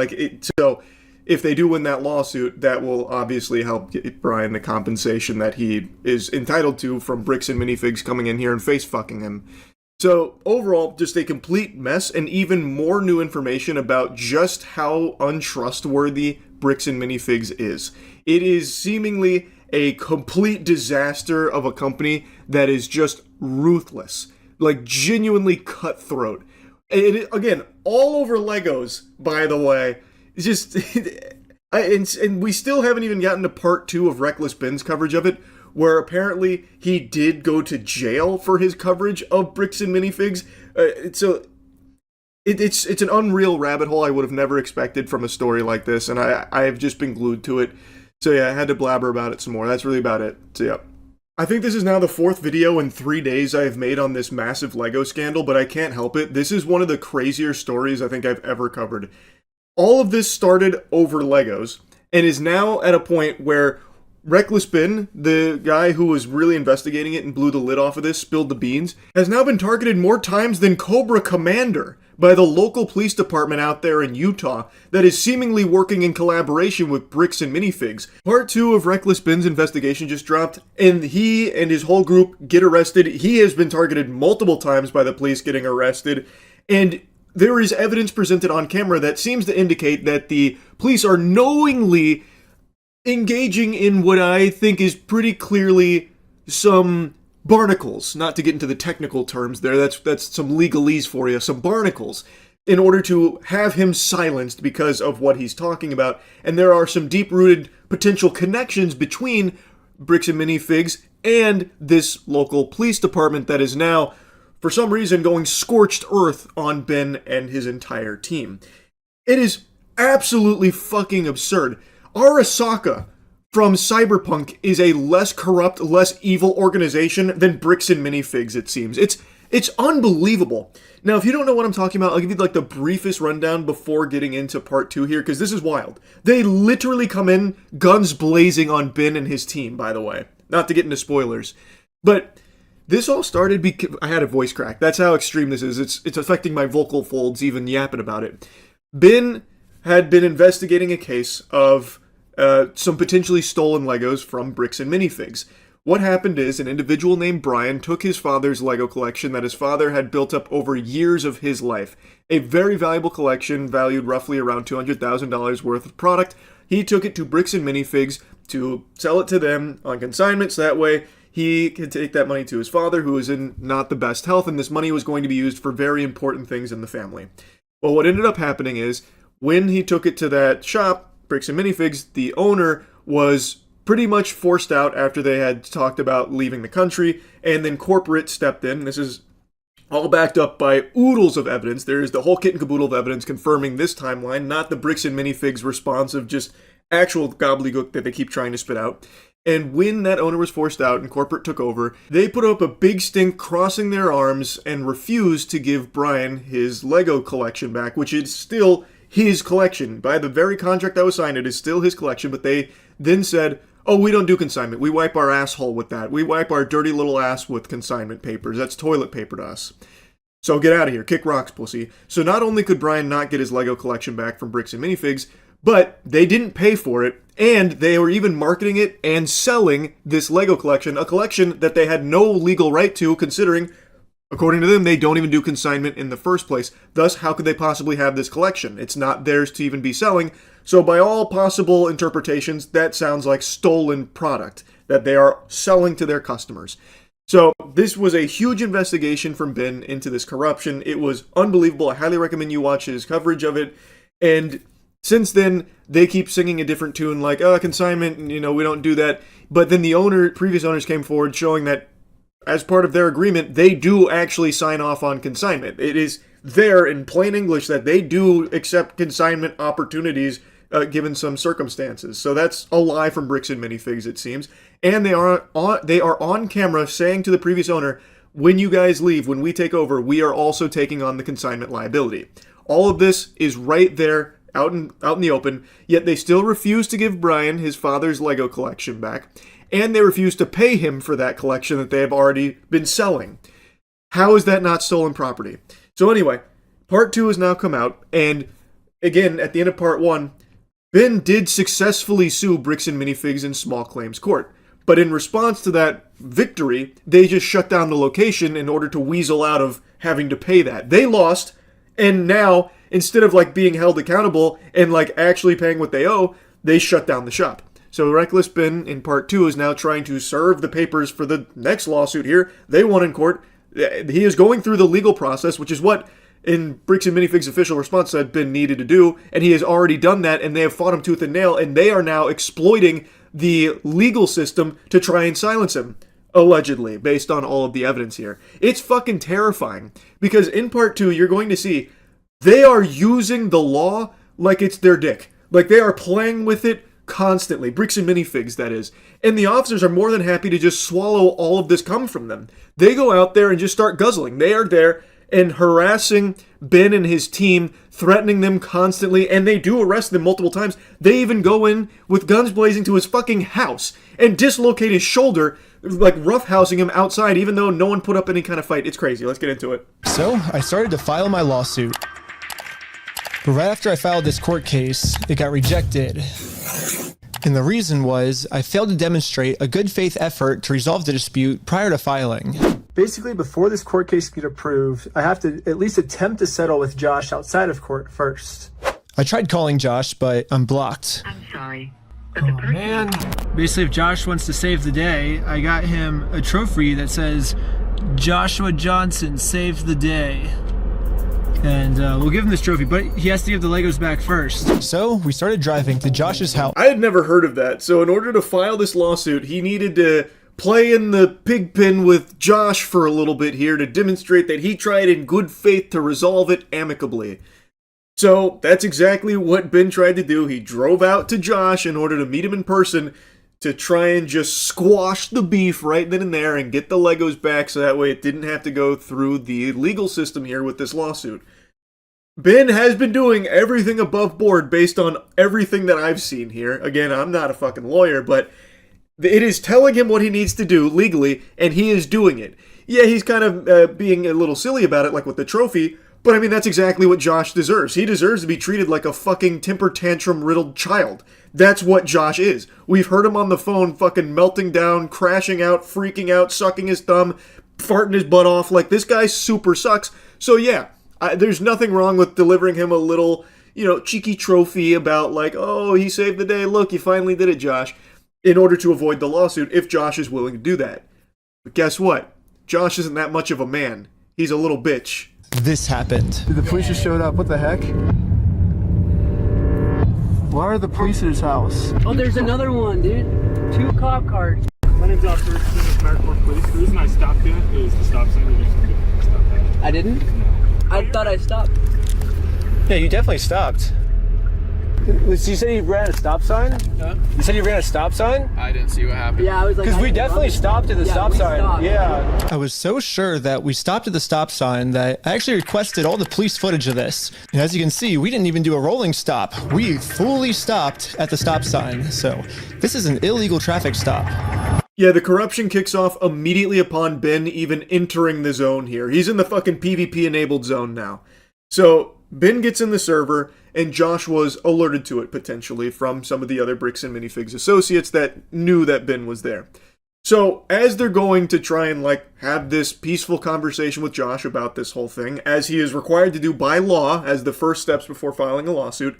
So if they do win that lawsuit, that will obviously help get Brian the compensation that he is entitled to from Bricks and Minifigs coming in here and face-fucking him. So, overall, just a complete mess, and even more new information about just how untrustworthy Bricks and Minifigs is. It is seemingly a complete disaster of a company that is just ruthless. Like, genuinely cutthroat. Again, all over Legos, by the way. It's just, and we still haven't even gotten to part 2 of Reckless Ben's coverage of it, where apparently he did go to jail for his coverage of Bricks and Minifigs. So it's an unreal rabbit hole I would have never expected from a story like this, and I have just been glued to it. So yeah, I had to blabber about it some more. That's really about it. So yeah. I think this is now the 4th video in 3 days I have made on this massive Lego scandal, but I can't help it. This is one of the crazier stories I think I've ever covered. All of this started over Legos, and is now at a point where Reckless Ben, the guy who was really investigating it and blew the lid off of this, spilled the beans, has now been targeted more times than Cobra Commander by the local police department out there in Utah that is seemingly working in collaboration with Bricks and Minifigs. Part 2 of Reckless Ben's investigation just dropped, and he and his whole group get arrested. He has been targeted multiple times by the police getting arrested, and there is evidence presented on camera that seems to indicate that the police are knowingly engaging in what I think is pretty clearly some barnacles. Not to get into the technical terms there, that's some legalese for you, some barnacles, in order to have him silenced because of what he's talking about. And there are some deep-rooted potential connections between Bricks and Minifigs and this local police department that is now, for some reason, going scorched earth on Ben and his entire team. It is absolutely fucking absurd. Arasaka from Cyberpunk is a less corrupt, less evil organization than Bricks and Minifigs, it seems. It's unbelievable. Now, if you don't know what I'm talking about, I'll give you like the briefest rundown before getting into part 2 here, because this is wild. They literally come in guns blazing on Ben and his team, by the way. Not to get into spoilers. But this all started because I had a voice crack. That's how extreme this is. It's affecting my vocal folds even yapping about it. Ben had been investigating a case of some potentially stolen Legos from Bricks and Minifigs. What happened is an individual named Brian took his father's Lego collection that his father had built up over years of his life. A very valuable collection valued roughly around $200,000 worth of product. He took it to Bricks and Minifigs to sell it to them on consignment, so that way he could take that money to his father, who was in not the best health, and this money was going to be used for very important things in the family. Well, what ended up happening is, when he took it to that shop, Bricks and Minifigs, the owner was pretty much forced out after they had talked about leaving the country, and then corporate stepped in. This is all backed up by oodles of evidence. There is the whole kit and caboodle of evidence confirming this timeline, not the Bricks and Minifigs response of just actual gobbledygook that they keep trying to spit out. And when that owner was forced out and corporate took over, they put up a big stink crossing their arms and refused to give Brian his Lego collection back, which is still his collection. By the very contract that was signed, it is still his collection, but they then said, oh, we don't do consignment. We wipe our asshole with that. We wipe our dirty little ass with consignment papers. That's toilet paper to us. So get out of here. Kick rocks, pussy. So not only could Brian not get his Lego collection back from Bricks and Minifigs, but they didn't pay for it, and they were even marketing it and selling this Lego collection, a collection that they had no legal right to, considering, according to them, they don't even do consignment in the first place. Thus, how could they possibly have this collection? It's not theirs to even be selling. So by all possible interpretations, that sounds like stolen product that they are selling to their customers. So this was a huge investigation from Ben into this corruption. It was unbelievable. I highly recommend you watch his coverage of it. And since then, they keep singing a different tune, like, consignment, we don't do that. But then the previous owners came forward showing that as part of their agreement, they do actually sign off on consignment. It is there in plain English that they do accept consignment opportunities given some circumstances. So that's a lie from Bricks and Minifigs, it seems. And they are on camera saying to the previous owner, when you guys leave, when we take over, we are also taking on the consignment liability. All of this is right there out in the open, yet they still refuse to give Brian his father's Lego collection back, and they refuse to pay him for that collection that they have already been selling. How is that not stolen property? So anyway, part 2 has now come out, and again, at the end of part 1, Ben did successfully sue Bricks and Minifigs in small claims court. But in response to that victory, they just shut down the location in order to weasel out of having to pay that. They lost, and now, instead of being held accountable and actually paying what they owe, they shut down the shop. So Reckless Ben in part 2 is now trying to serve the papers for the next lawsuit here. They won in court. He is going through the legal process, which is what in Bricks and Minifigs' official response said Ben needed to do, and he has already done that, and they have fought him tooth and nail, and they are now exploiting the legal system to try and silence him, allegedly, based on all of the evidence here. It's fucking terrifying, because in part 2, you're going to see they are using the law like it's their dick. Like they are playing with it constantly. Bricks and Minifigs, that is. And the officers are more than happy to just swallow all of this come from them. They go out there and just start guzzling. They are there and harassing Ben and his team, threatening them constantly, and they do arrest them multiple times. They even go in with guns blazing to his fucking house and dislocate his shoulder, roughhousing him outside, even though no one put up any kind of fight. It's crazy. Let's get into it. So I started to file my lawsuit. But right after I filed this court case, it got rejected. And the reason was I failed to demonstrate a good faith effort to resolve the dispute prior to filing. Basically, before this court case can get approved, I have to at least attempt to settle with Josh outside of court first. I tried calling Josh, but I'm blocked. I'm sorry. Oh man. Basically, if Josh wants to save the day, I got him a trophy that says, Joshua Johnson saved the day. And we'll give him this trophy, but he has to give the Legos back first. So we started driving to Josh's house. I had never heard of that. So in order to file this lawsuit, he needed to play in the pig pen with Josh for a little bit here to demonstrate that he tried in good faith to resolve it amicably. So that's exactly what Ben tried to do. He drove out to Josh in order to meet him in person to try and just squash the beef right then and there and get the Legos back so that way it didn't have to go through the legal system here with this lawsuit. Ben has been doing everything above board based on everything that I've seen here. Again, I'm not a fucking lawyer, but it is telling him what he needs to do legally, and he is doing it. Yeah, he's kind of being a little silly about it, like with the trophy, but I mean, that's exactly what Josh deserves. He deserves to be treated like a fucking temper tantrum-riddled child. That's what Josh is. We've heard him on the phone fucking melting down, crashing out, freaking out, sucking his thumb, farting his butt off. Like, this guy super sucks. So yeah, there's nothing wrong with delivering him a little, cheeky trophy about oh, he saved the day. Look, you finally did it, Josh. In order to avoid the lawsuit, if Josh is willing to do that. But guess what? Josh isn't that much of a man. He's a little bitch. This happened. The police just showed up. What the heck? Why are the police at his house? Oh, there's another one, dude. 2 cop cars. My name's Officer Richardson, American Police. The reason I stopped you is the stop sign. You didn't stop that. I didn't? No. I thought I stopped. Yeah, you definitely stopped. You said you ran a stop sign? Huh? You said you ran a stop sign? I didn't see what happened. Yeah, I was like... Because we definitely stopped at the stop sign. Stopped. Yeah. I was so sure that we stopped at the stop sign that I actually requested all the police footage of this. And as you can see, we didn't even do a rolling stop. We fully stopped at the stop sign. So this is an illegal traffic stop. Yeah, the corruption kicks off immediately upon Ben even entering the zone here. He's in the fucking PvP-enabled zone now. So Ben gets in the server, and Josh was alerted to it, potentially, from some of the other Bricks and Minifigs associates that knew that Ben was there. So, as they're going to try and, have this peaceful conversation with Josh about this whole thing, as he is required to do by law as the first steps before filing a lawsuit,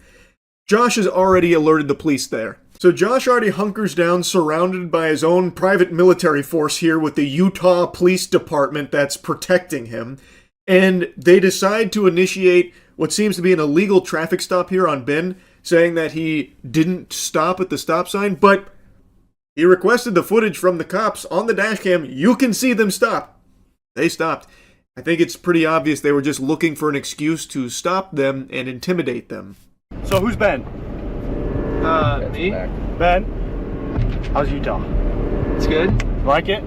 Josh has already alerted the police there. So Josh already hunkers down, surrounded by his own private military force here with the Utah Police Department that's protecting him, and they decide to initiate what seems to be an illegal traffic stop here on Ben, saying that he didn't stop at the stop sign, but he requested the footage from the cops on the dash cam. You can see them stop. They stopped. I think it's pretty obvious they were just looking for an excuse to stop them and intimidate them. So who's Ben? Me? Ben? How's Utah? It's good. Like it?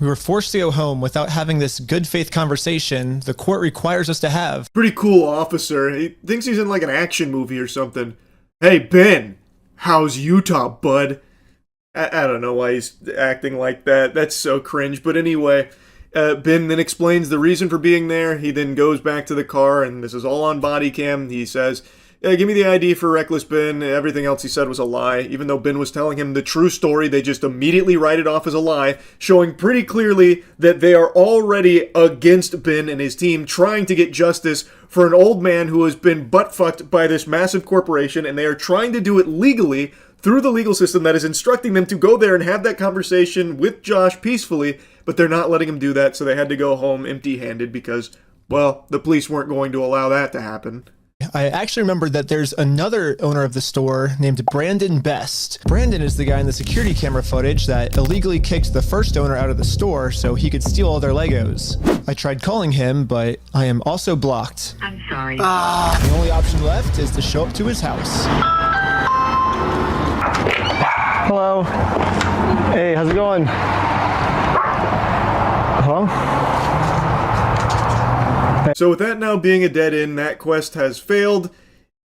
We were forced to go home without having this good faith conversation the court requires us to have. Pretty cool officer. He thinks he's in an action movie or something. Hey, Ben, how's Utah, bud? I don't know why he's acting like that. That's so cringe. But anyway, Ben then explains the reason for being there. He then goes back to the car, and this is all on body cam. He says, give me the ID for Reckless Ben. Everything else he said was a lie. Even though Ben was telling him the true story, they just immediately write it off as a lie, showing pretty clearly that they are already against Ben and his team, trying to get justice for an old man who has been butt-fucked by this massive corporation, and they are trying to do it legally through the legal system that is instructing them to go there and have that conversation with Josh peacefully, but they're not letting him do that, so they had to go home empty-handed because, well, the police weren't going to allow that to happen. I actually remembered that there's another owner of the store named Brandon Best. Brandon is the guy in the security camera footage that illegally kicked the first owner out of the store so he could steal all their Legos. I tried calling him, but I am also blocked. I'm sorry. The only option left is to show up to his house. Hello. Hey, how's it going? Hello? So with that now being a dead end, that quest has failed.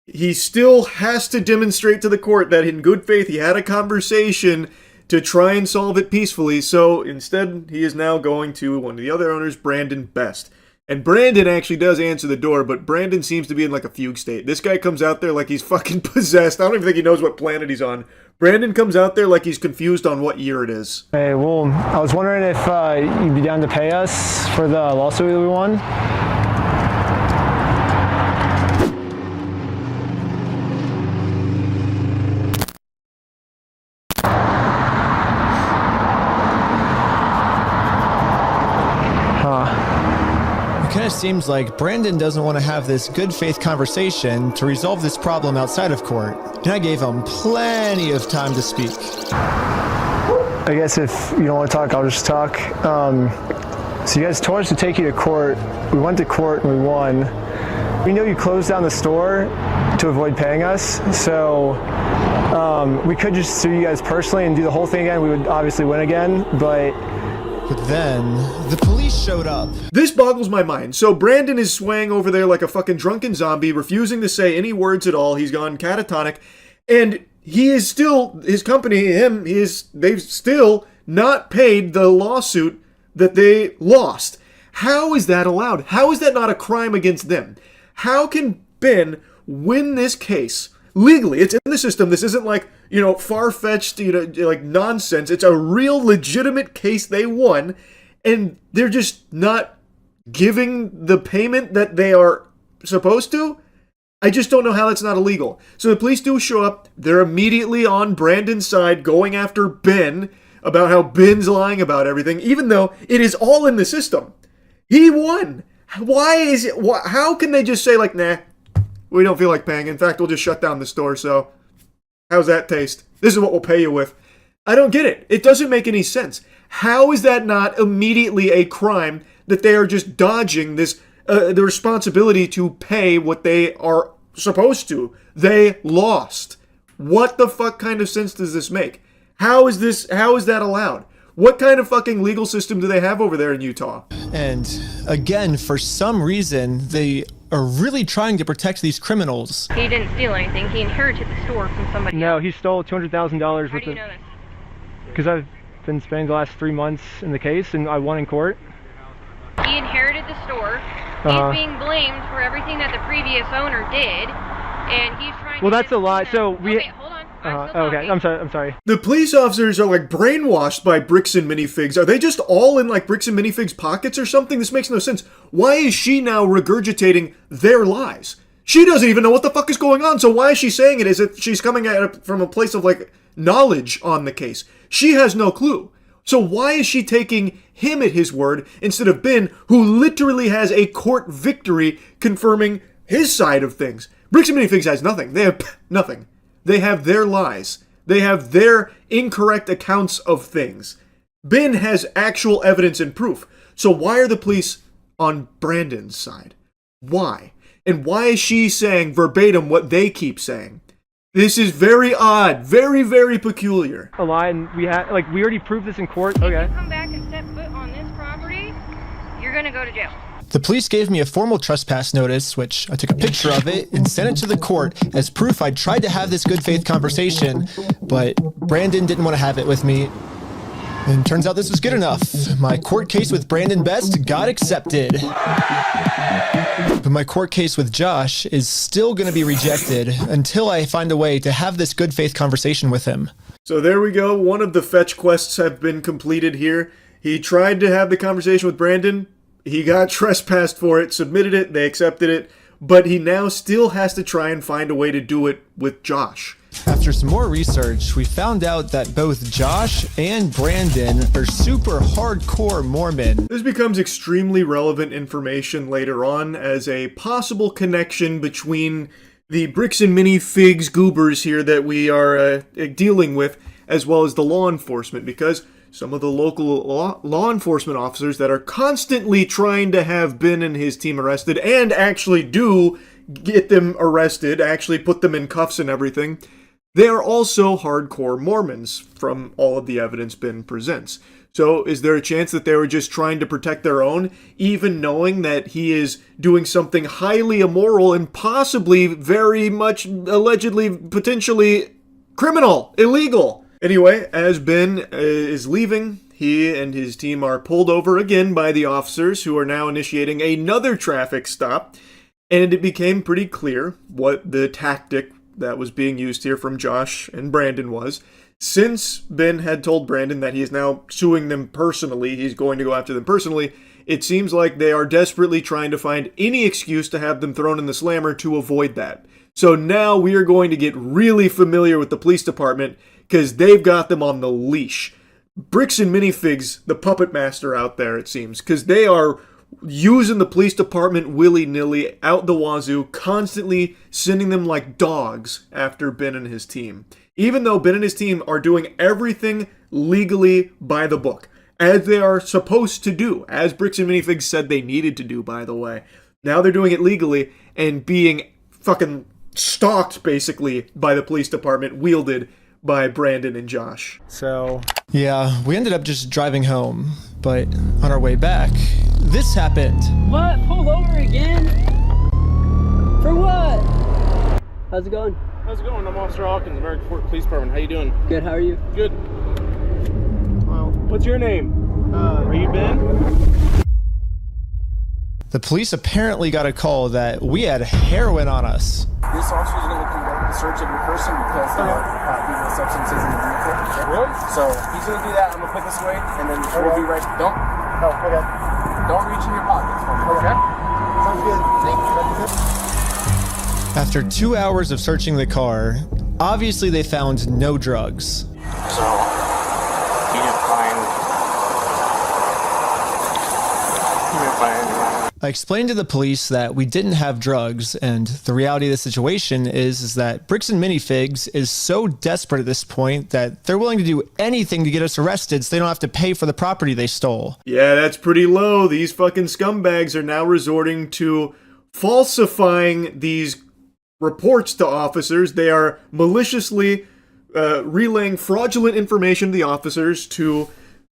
He still has to demonstrate to the court that in good faith he had a conversation to try and solve it peacefully. So instead, he is now going to one of the other owners, Brandon Best. And Brandon actually does answer the door, but Brandon seems to be in a fugue state. This guy comes out there like he's fucking possessed. I don't even think he knows what planet he's on. Brandon comes out there like he's confused on what year it is. Hey, well, I was wondering if you'd be down to pay us for the lawsuit that we won. It kind of seems like Brandon doesn't want to have this good faith conversation to resolve this problem outside of court, and I gave him plenty of time to speak. I guess if you don't want to talk, I'll just talk. So you guys told us to take you to court. We went to court and we won. We know you closed down the store to avoid paying us, so we could just sue you guys personally and do the whole thing again. We would obviously win again, but then the police showed up. This boggles my mind. So Brandon is swaying over there like a fucking drunken zombie, refusing to say any words at all. He's gone catatonic, and he is still, his company, they've still not paid the lawsuit that they lost. How is that allowed? How is that not a crime against them? How can Ben win this case legally? It's in the system. This isn't far-fetched, nonsense. It's a real legitimate case they won, and they're just not giving the payment that they are supposed to? I just don't know how that's not illegal. So the police do show up. They're immediately on Brandon's side, going after Ben about how Ben's lying about everything, even though it is all in the system. He won. How can they just say, nah, we don't feel like paying. In fact, we'll just shut down the store, so how's that taste? This is what we'll pay you with. I don't get it. It doesn't make any sense. How is that not immediately a crime that they are just dodging this the responsibility to pay what they are supposed to. They lost. What the fuck kind of sense does this make? How is that allowed? What kind of fucking legal system do they have over there in Utah? And again, for some reason, they are really trying to protect these criminals. He didn't steal anything. He inherited the store from somebody else. No, he stole $200,000 How do you know this? Because I've been spending the last 3 months in the case, and I won in court. He inherited the store. Uh-huh. He's being blamed for everything that the previous owner did, and he's trying Well, to... that's a lie. So we... Okay, hold on. Okay, I'm sorry. The police officers are like brainwashed by Bricks and Minifigs. Are they just all in like Bricks and Minifigs' pockets or something? This makes no sense. Why is she now regurgitating their lies? She doesn't even know what the fuck is going on, so why is she saying it as if she's coming at it from a place of like knowledge on the case? She has no clue. So why is she taking him at his word instead of Ben, who literally has a court victory confirming his side of things? Bricks and Minifigs has nothing. They have nothing. They have their lies. They have their incorrect accounts of things. Ben has actual evidence and proof. So why are the police on Brandon's side? Why? And why is she saying verbatim what they keep saying? This is very odd. Very, very peculiar. A lie, and we already proved this in court. If Okay. you come back and step foot on this property, you're going to go to jail. The police gave me a formal trespass notice, which I took a picture of it and sent it to the court as proof I tried to have this good faith conversation, but Brandon didn't want to have it with me. And turns out this was good enough. My court case with Brandon Best got accepted. But my court case with Josh is still going to be rejected until I find a way to have this good faith conversation with him. So there we go. One of the fetch quests have been completed here. He tried to have the conversation with Brandon. He got trespassed for it, submitted it, they accepted it, but he now still has to try and find a way to do it with Josh. After some more research, we found out that both Josh and Brandon are super hardcore Mormon. This becomes extremely relevant information later on as a possible connection between the Bricks and Minifigs goobers here that we are dealing with, as well as the law enforcement, because some of the local law enforcement officers that are constantly trying to have Ben and his team arrested, and actually do get them arrested, actually put them in cuffs and everything, they are also hardcore Mormons from all of the evidence Ben presents. So is there a chance that they were just trying to protect their own, even knowing that he is doing something highly immoral and possibly very much allegedly, potentially criminal, illegal? Anyway, as Ben is leaving, he and his team are pulled over again by the officers, who are now initiating another traffic stop, and it became pretty clear what the tactic that was being used here from Josh and Brandon was. Since Ben had told Brandon that he is now suing them personally, he's going to go after them personally, it seems like they are desperately trying to find any excuse to have them thrown in the slammer to avoid that. So now we are going to get really familiar with the police department, because they've got them on the leash. Bricks and Minifigs, the puppet master out there, it seems, because they are using the police department willy-nilly out the wazoo, constantly sending them like dogs after Ben and his team. Even though Ben and his team are doing everything legally by the book, as they are supposed to do, as Bricks and Minifigs said they needed to do, by the way. Now they're doing it legally and being fucking stalked, basically, by the police department, wielded by Brandon and Josh. So, yeah, we ended up just driving home, but on our way back, this happened. What? Pulled over again? For what? How's it going? How's it going? I'm Officer Hawkins, American Fork Police Department. How you doing? Good, how are you? Good. Well, what's your name? Are you Ben? The police apparently got a call that we had heroin on us. This officer is going to conduct a search of your person because of illegal substances in the vehicle. Really? So he's going to do that. I'm going to put this away, and then we'll be right. Don't reach in your pockets for me. Okay. Sounds good. Thank you. After 2 hours of searching the car, obviously they found no drugs. So you didn't find. I explained to the police that we didn't have drugs, and the reality of the situation is that Bricks and Minifigs is so desperate at this point that they're willing to do anything to get us arrested so they don't have to pay for the property they stole. Yeah, that's pretty low. These fucking scumbags are now resorting to falsifying these reports to officers. They are maliciously relaying fraudulent information to the officers to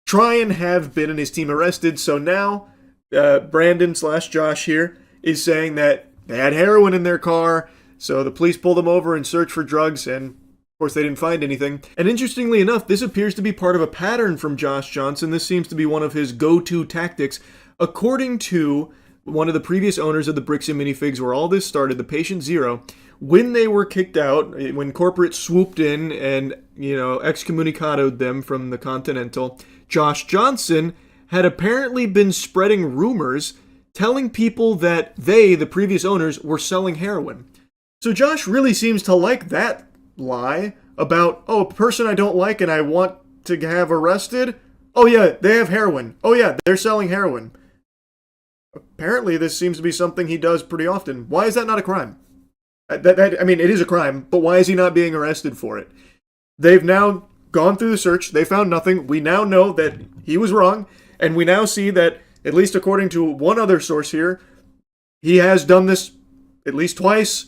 try and have Ben and his team arrested. So now Brandon/Josh here is saying that they had heroin in their car, so the police pulled them over and searched for drugs, and of course they didn't find anything. And interestingly enough, this appears to be part of a pattern from Josh Johnson. This seems to be one of his go-to tactics. According to one of the previous owners of the Bricks and Minifigs where all this started, the Penguinz0, when they were kicked out, when corporate swooped in and, excommunicated them from the Continental, Josh Johnson had apparently been spreading rumors telling people that they, the previous owners, were selling heroin. So Josh really seems to like that lie about, a person I don't like and I want to have arrested. Oh yeah, they have heroin. Oh yeah, they're selling heroin. Apparently this seems to be something he does pretty often. Why is that not a crime? It is a crime, but why is he not being arrested for it? They've now gone through the search. They found nothing. We now know that he was wrong, and we now see that, at least according to one other source here, he has done this at least twice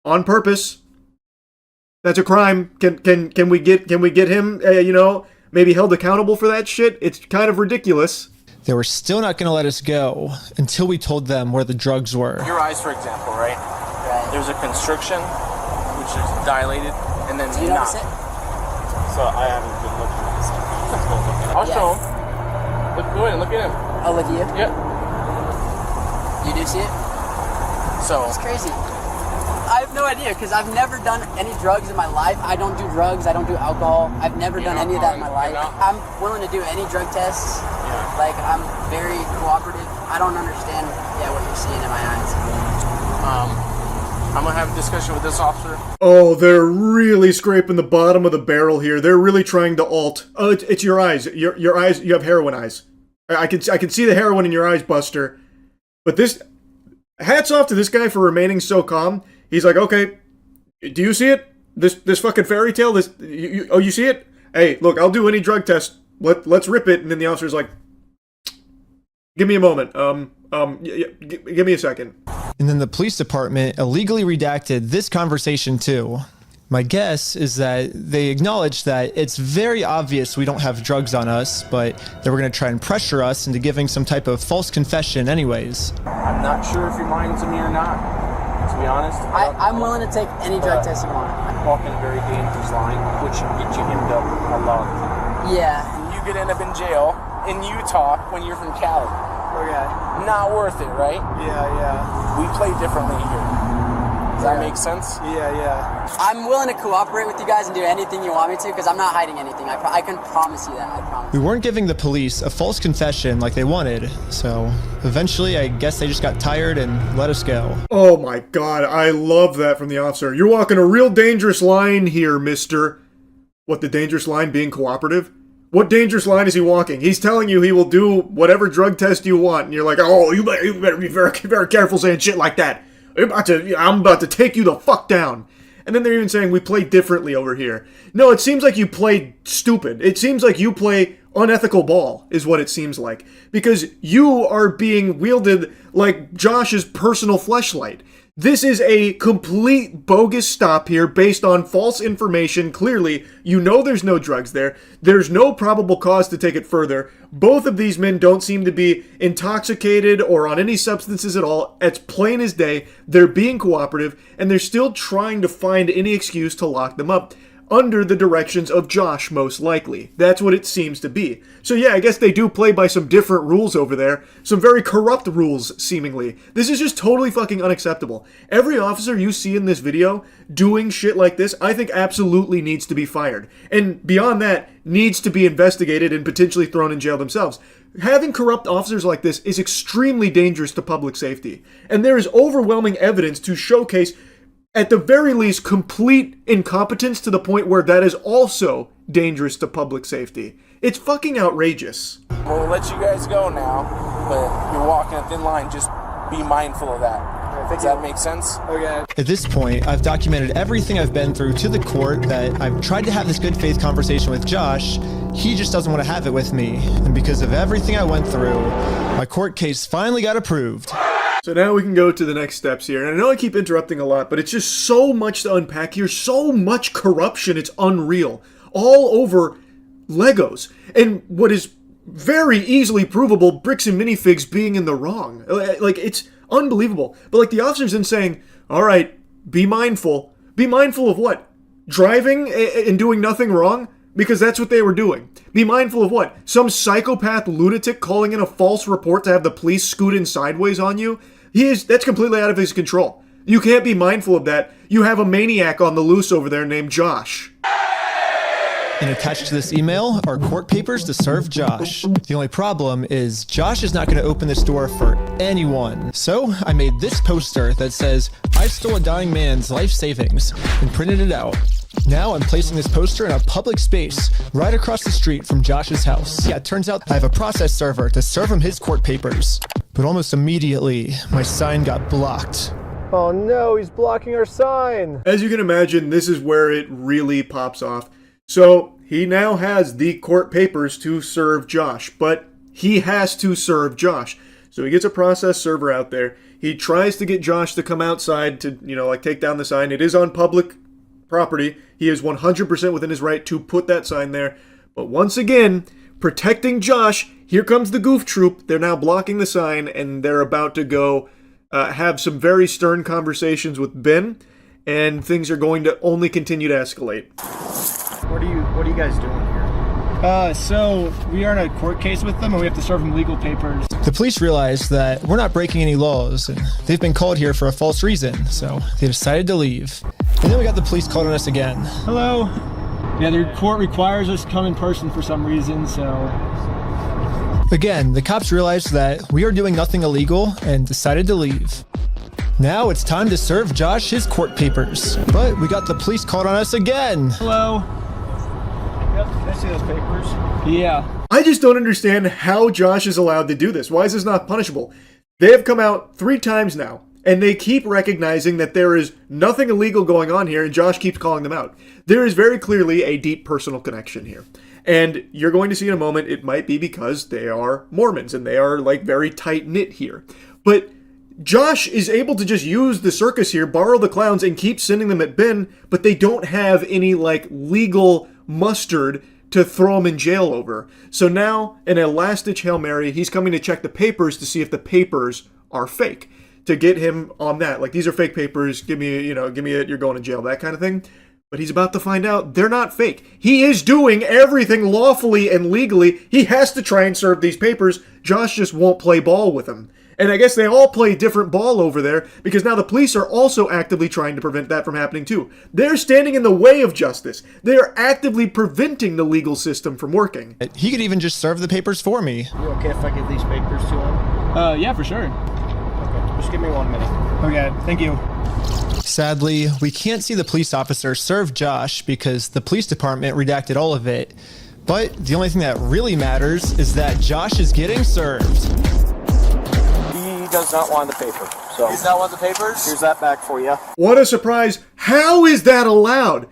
on purpose. That's a crime. Can we get him, maybe held accountable for that shit? It's kind of ridiculous. They were still not going to let us go until we told them where the drugs were. Your eyes, for example, right? There's a constriction, which is dilated, and then not. So I haven't been looking at this. I'll show him. Go ahead and look at him. I'll look at you? Yep. You do see it? So. It's crazy. I have no idea, because I've never done any drugs in my life. I don't do drugs. I don't do alcohol. I've never done any of that in my life. I'm willing to do any drug tests. Yeah. Like, I'm very cooperative. I don't understand, what you're seeing in my eyes. I'm going to have a discussion with this officer. Oh, they're really scraping the bottom of the barrel here. They're really trying to alt. Oh, it's your eyes. Your eyes, you have heroin eyes. I can see the heroin in your eyes, Buster. But this, hats off to this guy for remaining so calm. He's like, okay, do you see it? This fucking fairy tale? You see it? Hey, look, I'll do any drug test. Let's rip it. And then the officer's like, give me a moment. Give me a second. And then the police department illegally redacted this conversation too. My guess is that they acknowledged that it's very obvious we don't have drugs on us, but they were going to try and pressure us into giving some type of false confession anyways. I'm not sure if you're lying to me or not, to be honest. I'm willing to take any drug test you want. I'm walking a very dangerous line, which will get you end up a lot. Yeah. And you could end up in jail in Utah when you're from Cali. Okay. Not worth it, right? Yeah. We play differently here. Does that make sense? Yeah. I'm willing to cooperate with you guys and do anything you want me to, because I'm not hiding anything. I can promise you that. I promise. We weren't giving the police a false confession like they wanted, so eventually I guess they just got tired and let us go. Oh my god, I love that from the officer. You're walking a real dangerous line here, mister. What, the dangerous line being cooperative? What dangerous line is he walking? He's telling you he will do whatever drug test you want, and you're like, oh, you better be very, very careful saying shit like that. I'm about to take you the fuck down. And then they're even saying we play differently over here. No, it seems like you play stupid. It seems like you play unethical ball, is what it seems like. Because you are being wielded like Josh's personal fleshlight. This is a complete bogus stop here based on false information. Clearly, you know there's no drugs there. There's no probable cause to take it further. Both of these men don't seem to be intoxicated or on any substances at all. It's plain as day. They're being cooperative, and they're still trying to find any excuse to lock them up. Under the directions of Josh, most likely. That's what it seems to be. So yeah, I guess they do play by some different rules over there. Some very corrupt rules, seemingly. This is just totally fucking unacceptable. Every officer you see in this video doing shit like this, I think absolutely needs to be fired. And beyond that, needs to be investigated and potentially thrown in jail themselves. Having corrupt officers like this is extremely dangerous to public safety. And there is overwhelming evidence to showcase, at the very least, complete incompetence to the point where that is also dangerous to public safety. It's fucking outrageous. We'll let you guys go now, but you're walking a thin line. Just be mindful of that. Does that make sense? Okay. At this point, I've documented everything I've been through to the court, that I've tried to have this good faith conversation with Josh. He just doesn't want to have it with me. And because of everything I went through, my court case finally got approved. So now we can go to the next steps here. And I know I keep interrupting a lot, but it's just so much to unpack here. So much corruption, it's unreal. All over Legos. And what is very easily provable, bricks and minifigs being in the wrong. Like, it's unbelievable. But like the officer's then saying, all right, be mindful. Be mindful of what? Driving and doing nothing wrong? Because that's what they were doing. Be mindful of what? Some psychopath lunatic calling in a false report to have the police scoot in sideways on you? That's completely out of his control. You can't be mindful of that. You have a maniac on the loose over there named Josh. And attached to this email are court papers to serve Josh. The only problem is Josh is not going to open this door for anyone. So I made this poster that says, "I stole a dying man's life savings," and printed it out. Now I'm placing this poster in a public space right across the street from Josh's house. Yeah, it turns out I have a process server to serve him his court papers. But almost immediately, my sign got blocked. Oh no, he's blocking our sign. As you can imagine, this is where it really pops off. So he now has the court papers to serve Josh, but he has to serve Josh. So he gets a process server out there. He tries to get Josh to come outside to, take down the sign. It is on public property. He is 100% within his right to put that sign there. But once again, protecting Josh, here comes the goof troop. They're now blocking the sign, and they're about to go have some very stern conversations with Ben, and things are going to only continue to escalate. What are you guys doing here? So we are in a court case with them, and we have to serve them legal papers. The police realize that we're not breaking any laws, and they've been called here for a false reason, so they decided to leave. And then we got the police called on us again. Hello. Yeah, the court requires us to come in person for some reason, so... Again, the cops realized that we are doing nothing illegal and decided to leave. Now it's time to serve Josh his court papers. But we got the police called on us again. Hello. Yep, can I see those papers? Yeah. I just don't understand how Josh is allowed to do this. Why is this not punishable? They have come out 3 times now, and they keep recognizing that there is nothing illegal going on here, and Josh keeps calling them out. There is very clearly a deep personal connection here. And you're going to see in a moment, it might be because they are Mormons, and they are, very tight-knit here. But Josh is able to just use the circus here, borrow the clowns, and keep sending them at Ben, but they don't have any, legal mustard to throw him in jail over. So now, in a last-ditch Hail Mary, he's coming to check the papers to see if the papers are fake, to get him on that. These are fake papers, give me it, you're going to jail, that kind of thing. But he's about to find out they're not fake. He is doing everything lawfully and legally. He has to try and serve these papers. Josh just won't play ball with him. And I guess they all play different ball over there, because now the police are also actively trying to prevent that from happening too. They're standing in the way of justice. They are actively preventing the legal system from working. He could even just serve the papers for me. You okay if I give these papers to him? Yeah, for sure. Okay, just give me 1 minute. Okay, thank you. Sadly, we can't see the police officer serve Josh because the police department redacted all of it. But the only thing that really matters is that Josh is getting served. He does not want the paper. So Does not want the papers? Here's that back for you. What a surprise. How is that allowed?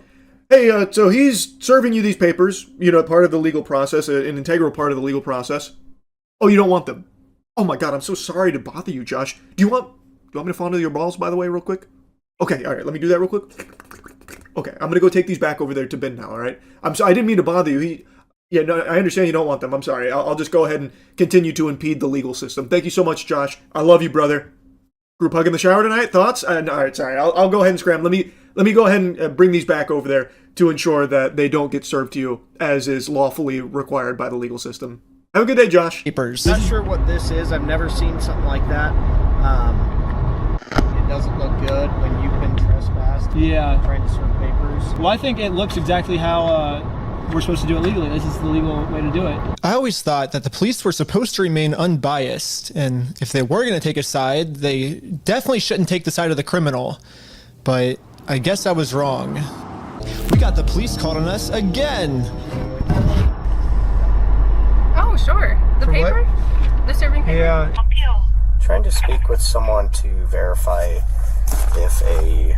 Hey, so he's serving you these papers, part of the legal process, an integral part of the legal process. Oh, you don't want them? Oh my God, I'm so sorry to bother you, Josh. Do you want me to fondle your balls, by the way, real quick? Okay, all right, let me do that real quick. Okay, I'm going to go take these back over there to Ben now, all right? I'm sorry, I didn't mean to bother you. I understand you don't want them. I'm sorry. I'll just go ahead and continue to impede the legal system. Thank you so much, Josh. I love you, brother. Group hug in the shower tonight? Thoughts? All right, sorry. I'll go ahead and scram. Let me go ahead and bring these back over there to ensure that they don't get served to you as is lawfully required by the legal system. Have a good day, Josh. Papers. Not sure what this is. I've never seen something like that. It doesn't look good when you've been trespassed. Yeah. Trying to serve papers. Well, I think it looks exactly how we're supposed to do it legally. This is the legal way to do it. I always thought that the police were supposed to remain unbiased, and if they were going to take a side, they definitely shouldn't take the side of the criminal. But I guess I was wrong. We got the police called on us again. Oh, sure. The paper? What? The serving paper? Yeah. Trying to speak with someone to verify if a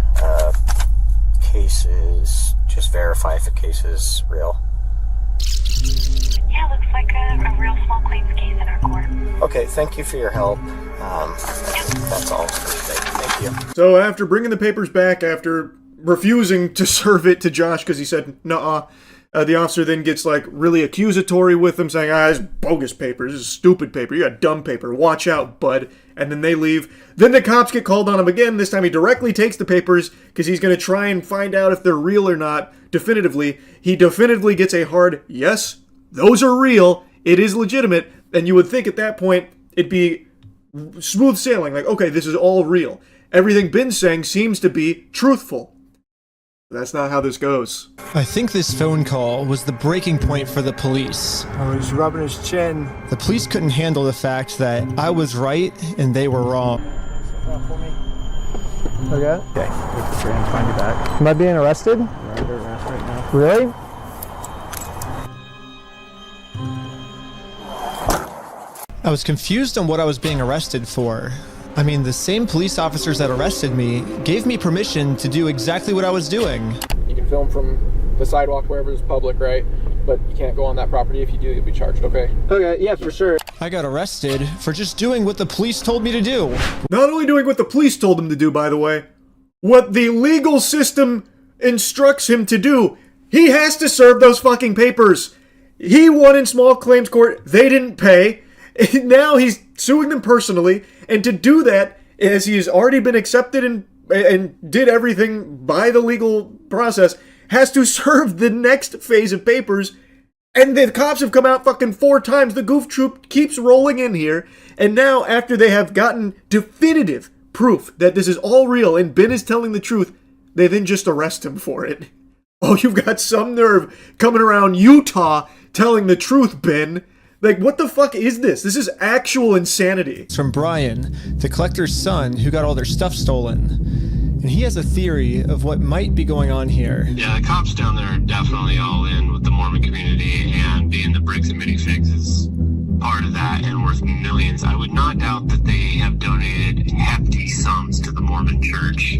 case is, just verify if a case is real. Yeah, looks like a real small claims case in our court. Okay, thank you for your help. Yep, That's all. Thank you. So after bringing the papers back, after refusing to serve it to Josh because he said, nuh-uh, the officer then gets like really accusatory with him, saying, this is bogus paper, this is stupid paper, you got dumb paper, watch out, bud. And then they leave. Then the cops get called on him again. This time he directly takes the papers because he's going to try and find out if they're real or not definitively. He definitively gets a hard, yes, those are real, it is legitimate. And you would think at that point it'd be smooth sailing, like, okay, this is all real. Everything Ben's saying seems to be truthful. That's not how this goes. I think this phone call was the breaking point for the police. I was rubbing his chin. The police couldn't handle the fact that I was right and they were wrong. Okay. Okay. Put your hands behind your back. Am I being arrested? You're under arrest right now. Really? I was confused on what I was being arrested for. I mean, the same police officers that arrested me gave me permission to do exactly what I was doing. You can film from the sidewalk wherever is public, right? But you can't go on that property. If you do, you'll be charged, okay? Okay, yeah, for sure. I got arrested for just doing what the police told me to do. Not only doing what the police told him to do, by the way, what the legal system instructs him to do. He has to serve those fucking papers. He won in small claims court. They didn't pay. And now he's suing them personally. And to do that, as he has already been accepted and did everything by the legal process, has to serve the next phase of papers. And the cops have come out fucking 4 times. The goof troop keeps rolling in here. And now, after they have gotten definitive proof that this is all real and Ben is telling the truth, they then just arrest him for it. Oh, you've got some nerve coming around Utah telling the truth, Ben. Like, what the fuck is this? This is actual insanity. It's from Brian, the collector's son, who got all their stuff stolen. And he has a theory of what might be going on here. Yeah, the cops down there are definitely all in with the Mormon community, and being the bricks and minifigs is part of that and worth millions. I would not doubt that they have donated hefty sums to the Mormon church,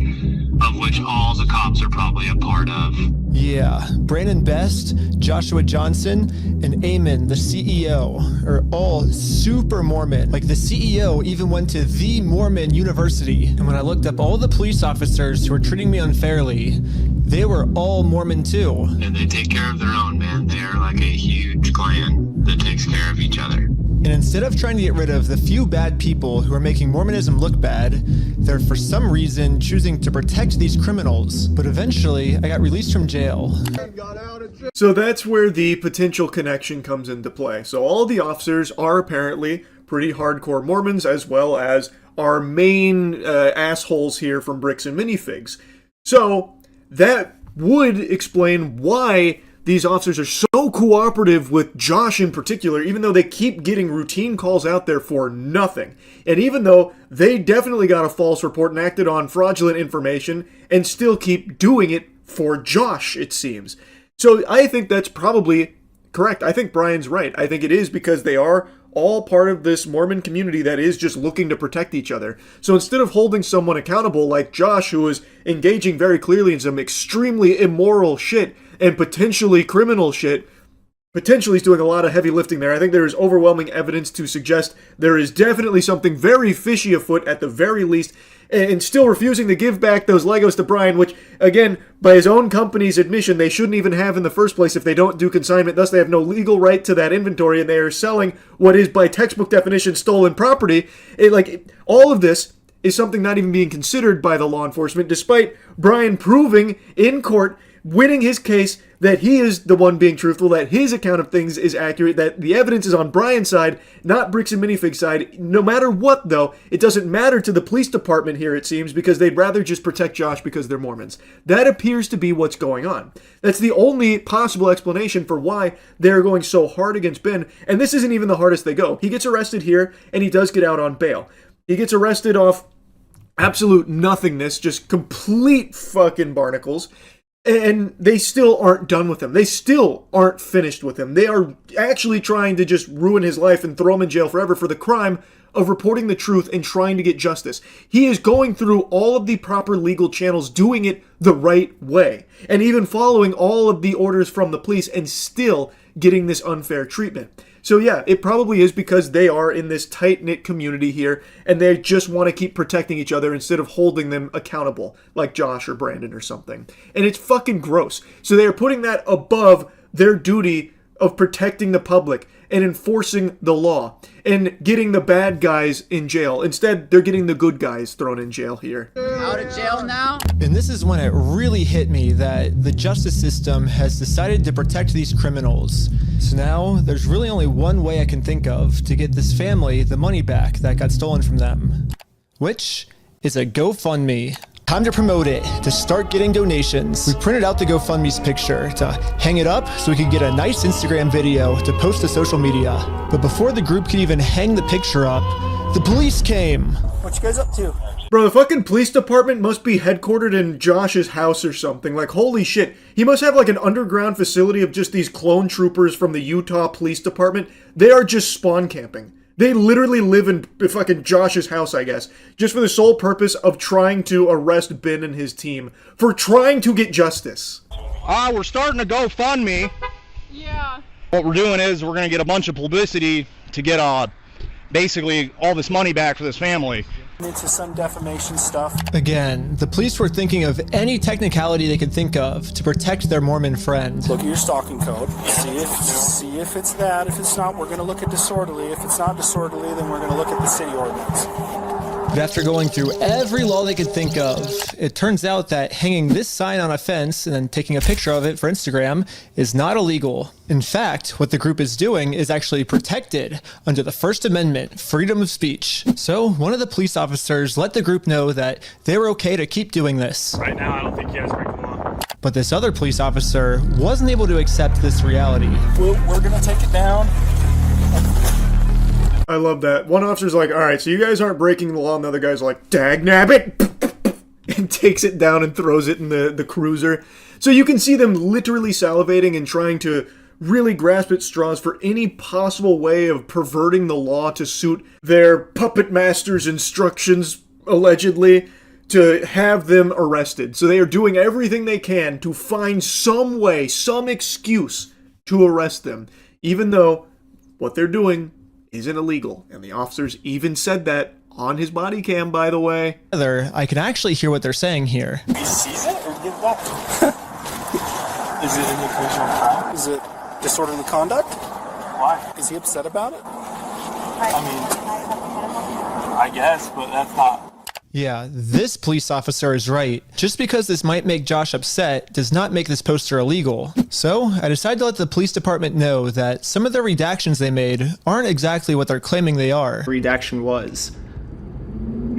of which all the cops are probably a part of. Yeah, Brandon Best, Joshua Johnson, and Eamon, the CEO, are all super Mormon. Like, the CEO even went to the Mormon University. And when I looked up all the police officers who were treating me unfairly, they were all Mormon too. And they take care of their own, man. They are like a huge clan that takes care of each other. And instead of trying to get rid of the few bad people who are making Mormonism look bad, they're for some reason choosing to protect these criminals. But eventually, I got released from jail. So that's where the potential connection comes into play. So all the officers are apparently pretty hardcore Mormons, as well as our main assholes here from Bricks and Minifigs. So that would explain why these officers are so cooperative with Josh in particular, even though they keep getting routine calls out there for nothing. And even though they definitely got a false report and acted on fraudulent information and still keep doing it for Josh, it seems. So I think that's probably correct. I think Brian's right. I think it is because they are all part of this Mormon community that is just looking to protect each other. So instead of holding someone accountable like Josh, who is engaging very clearly in some extremely immoral shit and potentially criminal shit, potentially he's doing a lot of heavy lifting there. I think there is overwhelming evidence to suggest there is definitely something very fishy afoot at the very least, and still refusing to give back those Legos to Brian, which, again, by his own company's admission, they shouldn't even have in the first place if they don't do consignment. Thus, they have no legal right to that inventory, and they are selling what is, by textbook definition, stolen property. All of this is something not even being considered by the law enforcement, despite Brian proving in court, winning his case, that he is the one being truthful, that his account of things is accurate, that the evidence is on Brian's side, not Bricks and Minifig's side. No matter what, though, it doesn't matter to the police department here, it seems, because they'd rather just protect Josh because they're Mormons. That appears to be what's going on. That's the only possible explanation for why they're going so hard against Ben, and this isn't even the hardest they go. He gets arrested here, and he does get out on bail. He gets arrested off absolute nothingness, just complete fucking barnacles. And they still aren't done with him. They still aren't finished with him. They are actually trying to just ruin his life and throw him in jail forever for the crime of reporting the truth and trying to get justice. He is going through all of the proper legal channels, doing it the right way, and even following all of the orders from the police, and still getting this unfair treatment. So yeah, it probably is because they are in this tight-knit community here, and they just want to keep protecting each other instead of holding them accountable, like Josh or Brandon or something. And it's fucking gross. So they are putting that above their duty of protecting the public and enforcing the law and getting the bad guys in jail. Instead, they're getting the good guys thrown in jail here. Out of jail now? And this is when it really hit me that the justice system has decided to protect these criminals. So now there's really only one way I can think of to get this family the money back that got stolen from them, which is a GoFundMe. Time to promote it, to start getting donations. We printed out the GoFundMe's picture to hang it up so we could get a nice Instagram video to post to social media. But before the group could even hang the picture up, the police came. What you guys up to? Bro, the fucking police department must be headquartered in Josh's house or something. Like, holy shit. He must have like an underground facility of just these clone troopers from the Utah Police Department. They are just spawn camping. They literally live in fucking Josh's house, I guess, just for the sole purpose of trying to arrest Ben and his team for trying to get justice. We're starting a GoFundMe. Yeah. What we're doing is we're going to get a bunch of publicity to get basically all this money back for this family. Into some defamation stuff. Again, the police were thinking of any technicality they could think of to protect their Mormon friend. Look at your stalking code. See if it's that. If it's not, we're going to look at disorderly. If it's not disorderly, then we're going to look at the city ordinance. But after going through every law they could think of, it turns out that hanging this sign on a fence and then taking a picture of it for Instagram is not illegal. In fact, what the group is doing is actually protected under the First Amendment, freedom of speech. So one of the police officers let the group know that they were okay to keep doing this. Right now, I don't think you guys break the law. But this other police officer wasn't able to accept this reality. We're going to take it down. I love that. One officer's like, alright, so you guys aren't breaking the law, and the other guy's like, dagnabbit! And takes it down and throws it in the cruiser. So you can see them literally salivating and trying to really grasp at straws for any possible way of perverting the law to suit their puppet master's instructions, allegedly, to have them arrested. So they are doing everything they can to find some way, some excuse to arrest them, even though what they're doing isn't illegal. And the officers even said that on his body cam, by the way. I can actually hear what they're saying here. He sees it or give it back? Is it an occasional crime? Is it disorderly conduct? Why? Is he upset about it? I mean, I guess, but that's not... Yeah, this police officer is right. Just because this might make Josh upset does not make this poster illegal. So I decided to let the police department know that some of the redactions they made aren't exactly what they're claiming they are. Redaction was.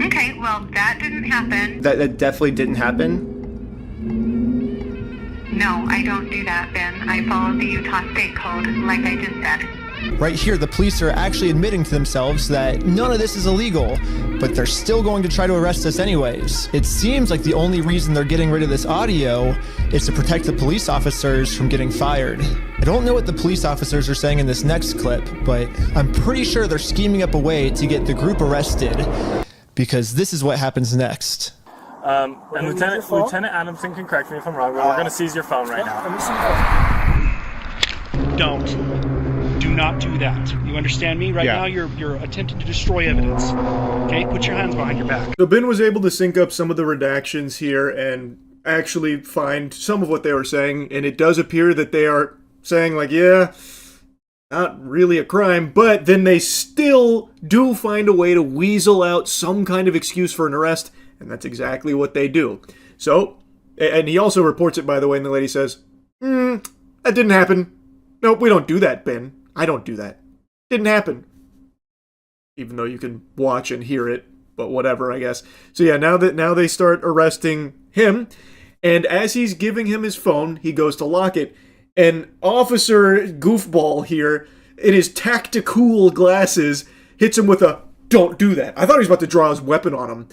Okay, well, that didn't happen. That definitely didn't happen. No, I don't do that, Ben. I follow the Utah State Code, like I just said. Right here, the police are actually admitting to themselves that none of this is illegal, but they're still going to try to arrest us anyways. It seems like the only reason they're getting rid of this audio is to protect the police officers from getting fired. I don't know what the police officers are saying in this next clip, but I'm pretty sure they're scheming up a way to get the group arrested, because this is what happens next. And Lieutenant Adamson can correct me if I'm wrong, but we're going to seize your phone right now. Do not do that. You understand me? Right now, you're attempting to destroy evidence. Okay, put your hands behind your back. So Ben was able to sync up some of the redactions here and actually find some of what they were saying, and it does appear that they are saying, like, yeah, not really a crime, but then they still do find a way to weasel out some kind of excuse for an arrest, and that's exactly what they do. So, and he also reports it, by the way, and the lady says, that didn't happen. Nope, we don't do that, Ben. I don't do that. Didn't happen. Even though you can watch and hear it, but whatever, I guess. So yeah, now they start arresting him, and as he's giving him his phone, he goes to lock it, and Officer Goofball here, in his tactical glasses, hits him with a, don't do that. I thought he was about to draw his weapon on him.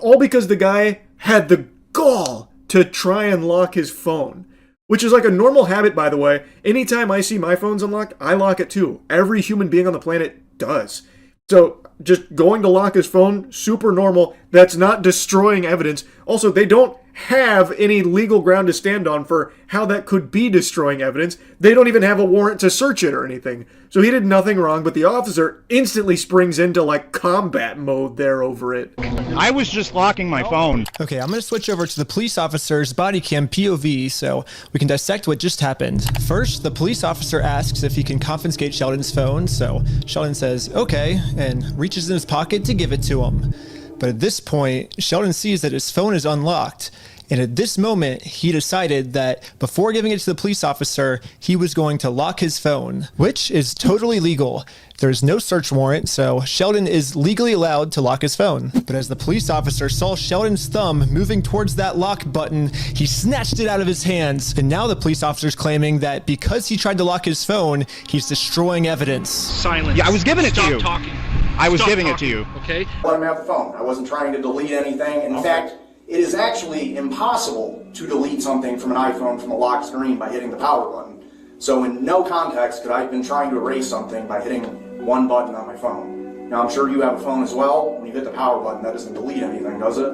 All because the guy had the gall to try and lock his phone. Which is like a normal habit, by the way. Anytime I see my phone's unlocked, I lock it too. Every human being on the planet does. So, just going to lock his phone, super normal. That's not destroying evidence. Also, they don't have any legal ground to stand on for how that could be destroying evidence. They don't even have a warrant to search it or anything. So he did nothing wrong, but the officer instantly springs into like combat mode there over it. I was just locking my phone. Okay, I'm going to switch over to the police officer's body cam POV so we can dissect what just happened. First, the police officer asks if he can confiscate Sheldon's phone, so Sheldon says, okay, and reaches in his pocket to give it to him. But at this point, Sheldon sees that his phone is unlocked, and at this moment, he decided that before giving it to the police officer, he was going to lock his phone, which is totally legal. There's no search warrant, so Sheldon is legally allowed to lock his phone. But as the police officer saw Sheldon's thumb moving towards that lock button, he snatched it out of his hands. And now the police officer's claiming that because he tried to lock his phone, he's destroying evidence. Silence. Yeah, I was giving it to you. Stop talking. I was Stop giving talking, it to you. Okay? Let him have the phone. I wasn't trying to delete anything. In fact, it is actually impossible to delete something from an iPhone from a locked screen by hitting the power button. So in no context could I have been trying to erase something by hitting one button on my phone. Now I'm sure you have a phone as well. When you hit the power button, that doesn't delete anything, does it?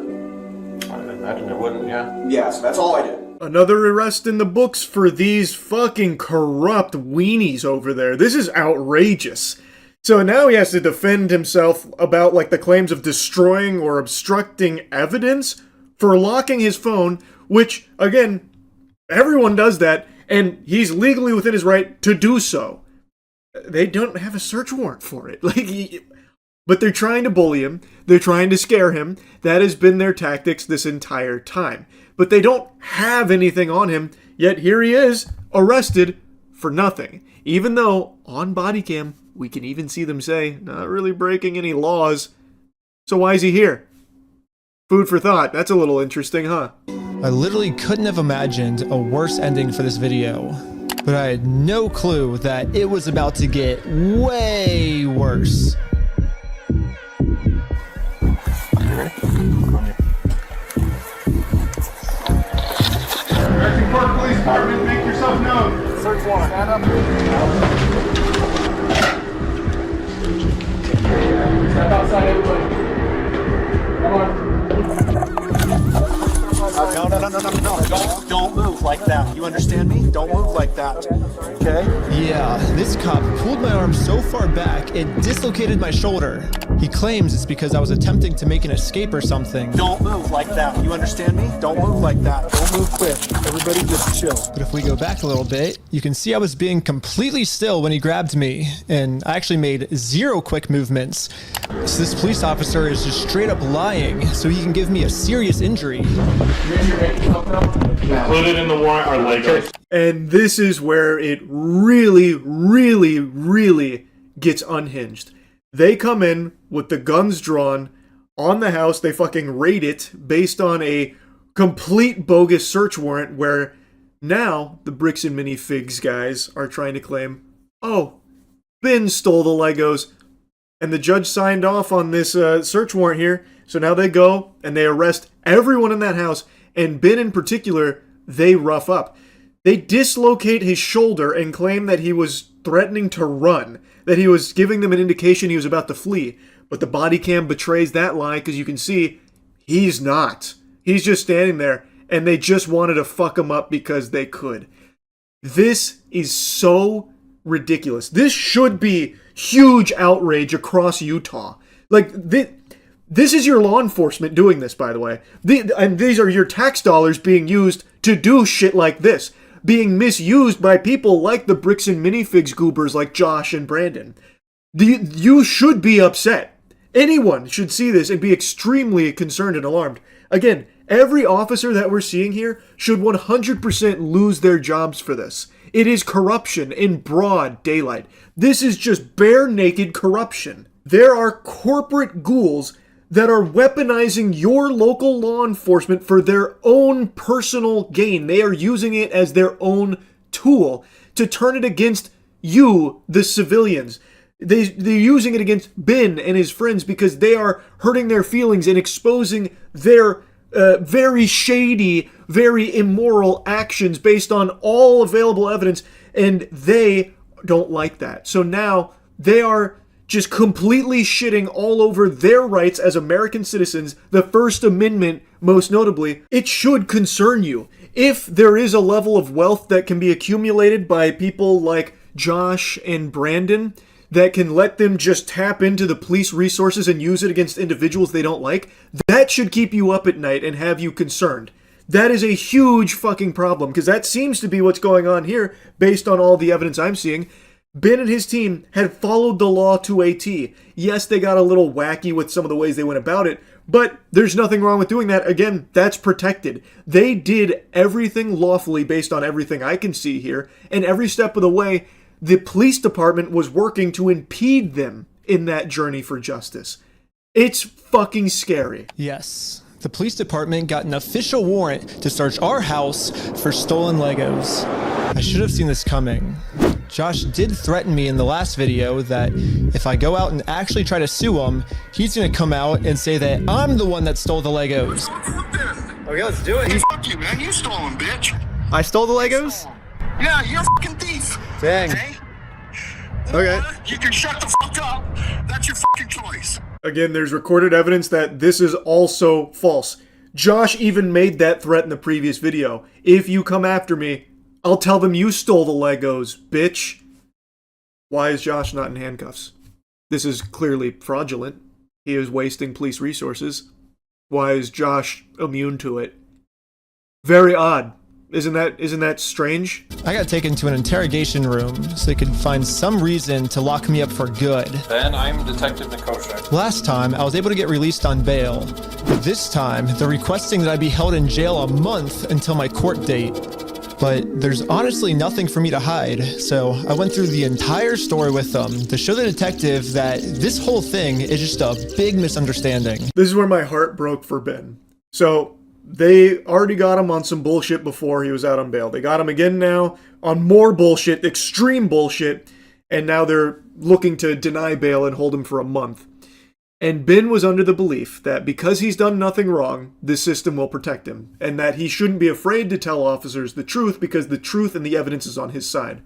I imagine it wouldn't, yeah. Yes, that's all I did. Another arrest in the books for these fucking corrupt weenies over there. This is outrageous. So now he has to defend himself about like the claims of destroying or obstructing evidence for locking his phone, which, again, everyone does that, and he's legally within his right to do so. They don't have a search warrant for it. But they're trying to bully him. They're trying to scare him. That has been their tactics this entire time. But they don't have anything on him, yet here he is, arrested for nothing. Even though, on body cam, we can even see them say, not really breaking any laws. So why is he here? Food for thought. That's a little interesting, huh? I literally couldn't have imagined a worse ending for this video. But I had no clue that it was about to get way worse. American Park Police Department, make yourself known. Search warrant. Stand up. Step outside, everybody. Come on. No. Don't move like that. You understand me? Don't move like that. Okay? Yeah, this cop pulled my arm so far back, it dislocated my shoulder. He claims it's because I was attempting to make an escape or something. Don't move like that. You understand me? Don't move like that. Don't move quick. Everybody just chill. But if we go back a little bit, you can see I was being completely still when he grabbed me, and I actually made 0 quick movements. So this police officer is just straight up lying so he can give me a serious injury. Included in the warrant are Legos. And this is where it really, really, really gets unhinged. They come in with the guns drawn on the house. They fucking raid it based on a complete bogus search warrant where now the Bricks and Minifigs guys are trying to claim, oh, Ben stole the Legos. And the judge signed off on this search warrant here. So now they go and they arrest everyone in that house. And Ben in particular, they rough up. They dislocate his shoulder and claim that he was threatening to run, that he was giving them an indication he was about to flee. But the body cam betrays that lie because you can see he's not. He's just standing there, and they just wanted to fuck him up because they could. This is so ridiculous. This should be huge outrage across Utah. Like, this is your law enforcement doing this, by the way. And these are your tax dollars being used to do shit like this. Being misused by people like the Bricks and Minifigs goobers like Josh and Brandon. You should be upset. Anyone should see this and be extremely concerned and alarmed. Again, every officer that we're seeing here should 100% lose their jobs for this. It is corruption in broad daylight. This is just bare naked corruption. There are corporate ghouls that are weaponizing your local law enforcement for their own personal gain. They are using it as their own tool to turn it against you, the civilians. They're using it against Ben and his friends because they are hurting their feelings and exposing their very shady, very immoral actions based on all available evidence, and they don't like that. So now they are just completely shitting all over their rights as American citizens, the First Amendment most notably, it should concern you. If there is a level of wealth that can be accumulated by people like Josh and Brandon that can let them just tap into the police resources and use it against individuals they don't like, that should keep you up at night and have you concerned. That is a huge fucking problem, because that seems to be what's going on here based on all the evidence I'm seeing. Ben and his team had followed the law to a T. Yes, they got a little wacky with some of the ways they went about it, but there's nothing wrong with doing that. Again, that's protected. They did everything lawfully based on everything I can see here, and every step of the way, the police department was working to impede them in that journey for justice. It's fucking scary. Yes. The police department got an official warrant to search our house for stolen Legos. I should have seen this coming. Josh did threaten me in the last video that if I go out and actually try to sue him, he's gonna come out and say that I'm the one that stole the Legos. Okay, let's do it. Fuck you, man. You stole them, bitch. I stole the Legos? Yeah, you're a fucking thief. Dang. Okay. You can shut the fuck up. That's your fucking choice. Again, there's recorded evidence that this is also false. Josh even made that threat in the previous video. If you come after me, I'll tell them you stole the Legos, bitch. Why is Josh not in handcuffs? This is clearly fraudulent. He is wasting police resources. Why is Josh immune to it? Very odd. Isn't that strange? I got taken to an interrogation room so they could find some reason to lock me up for good. Ben, I'm Detective Nikosha. Last time, I was able to get released on bail. But this time, they're requesting that I be held in jail a month until my court date. But there's honestly nothing for me to hide, so I went through the entire story with them to show the detective that this whole thing is just a big misunderstanding. This is where my heart broke for Ben. So, they already got him on some bullshit before he was out on bail. They got him again now on more bullshit, extreme bullshit, and now they're looking to deny bail and hold him for a month. And Ben was under the belief that because he's done nothing wrong, this system will protect him, and that he shouldn't be afraid to tell officers the truth because the truth and the evidence is on his side.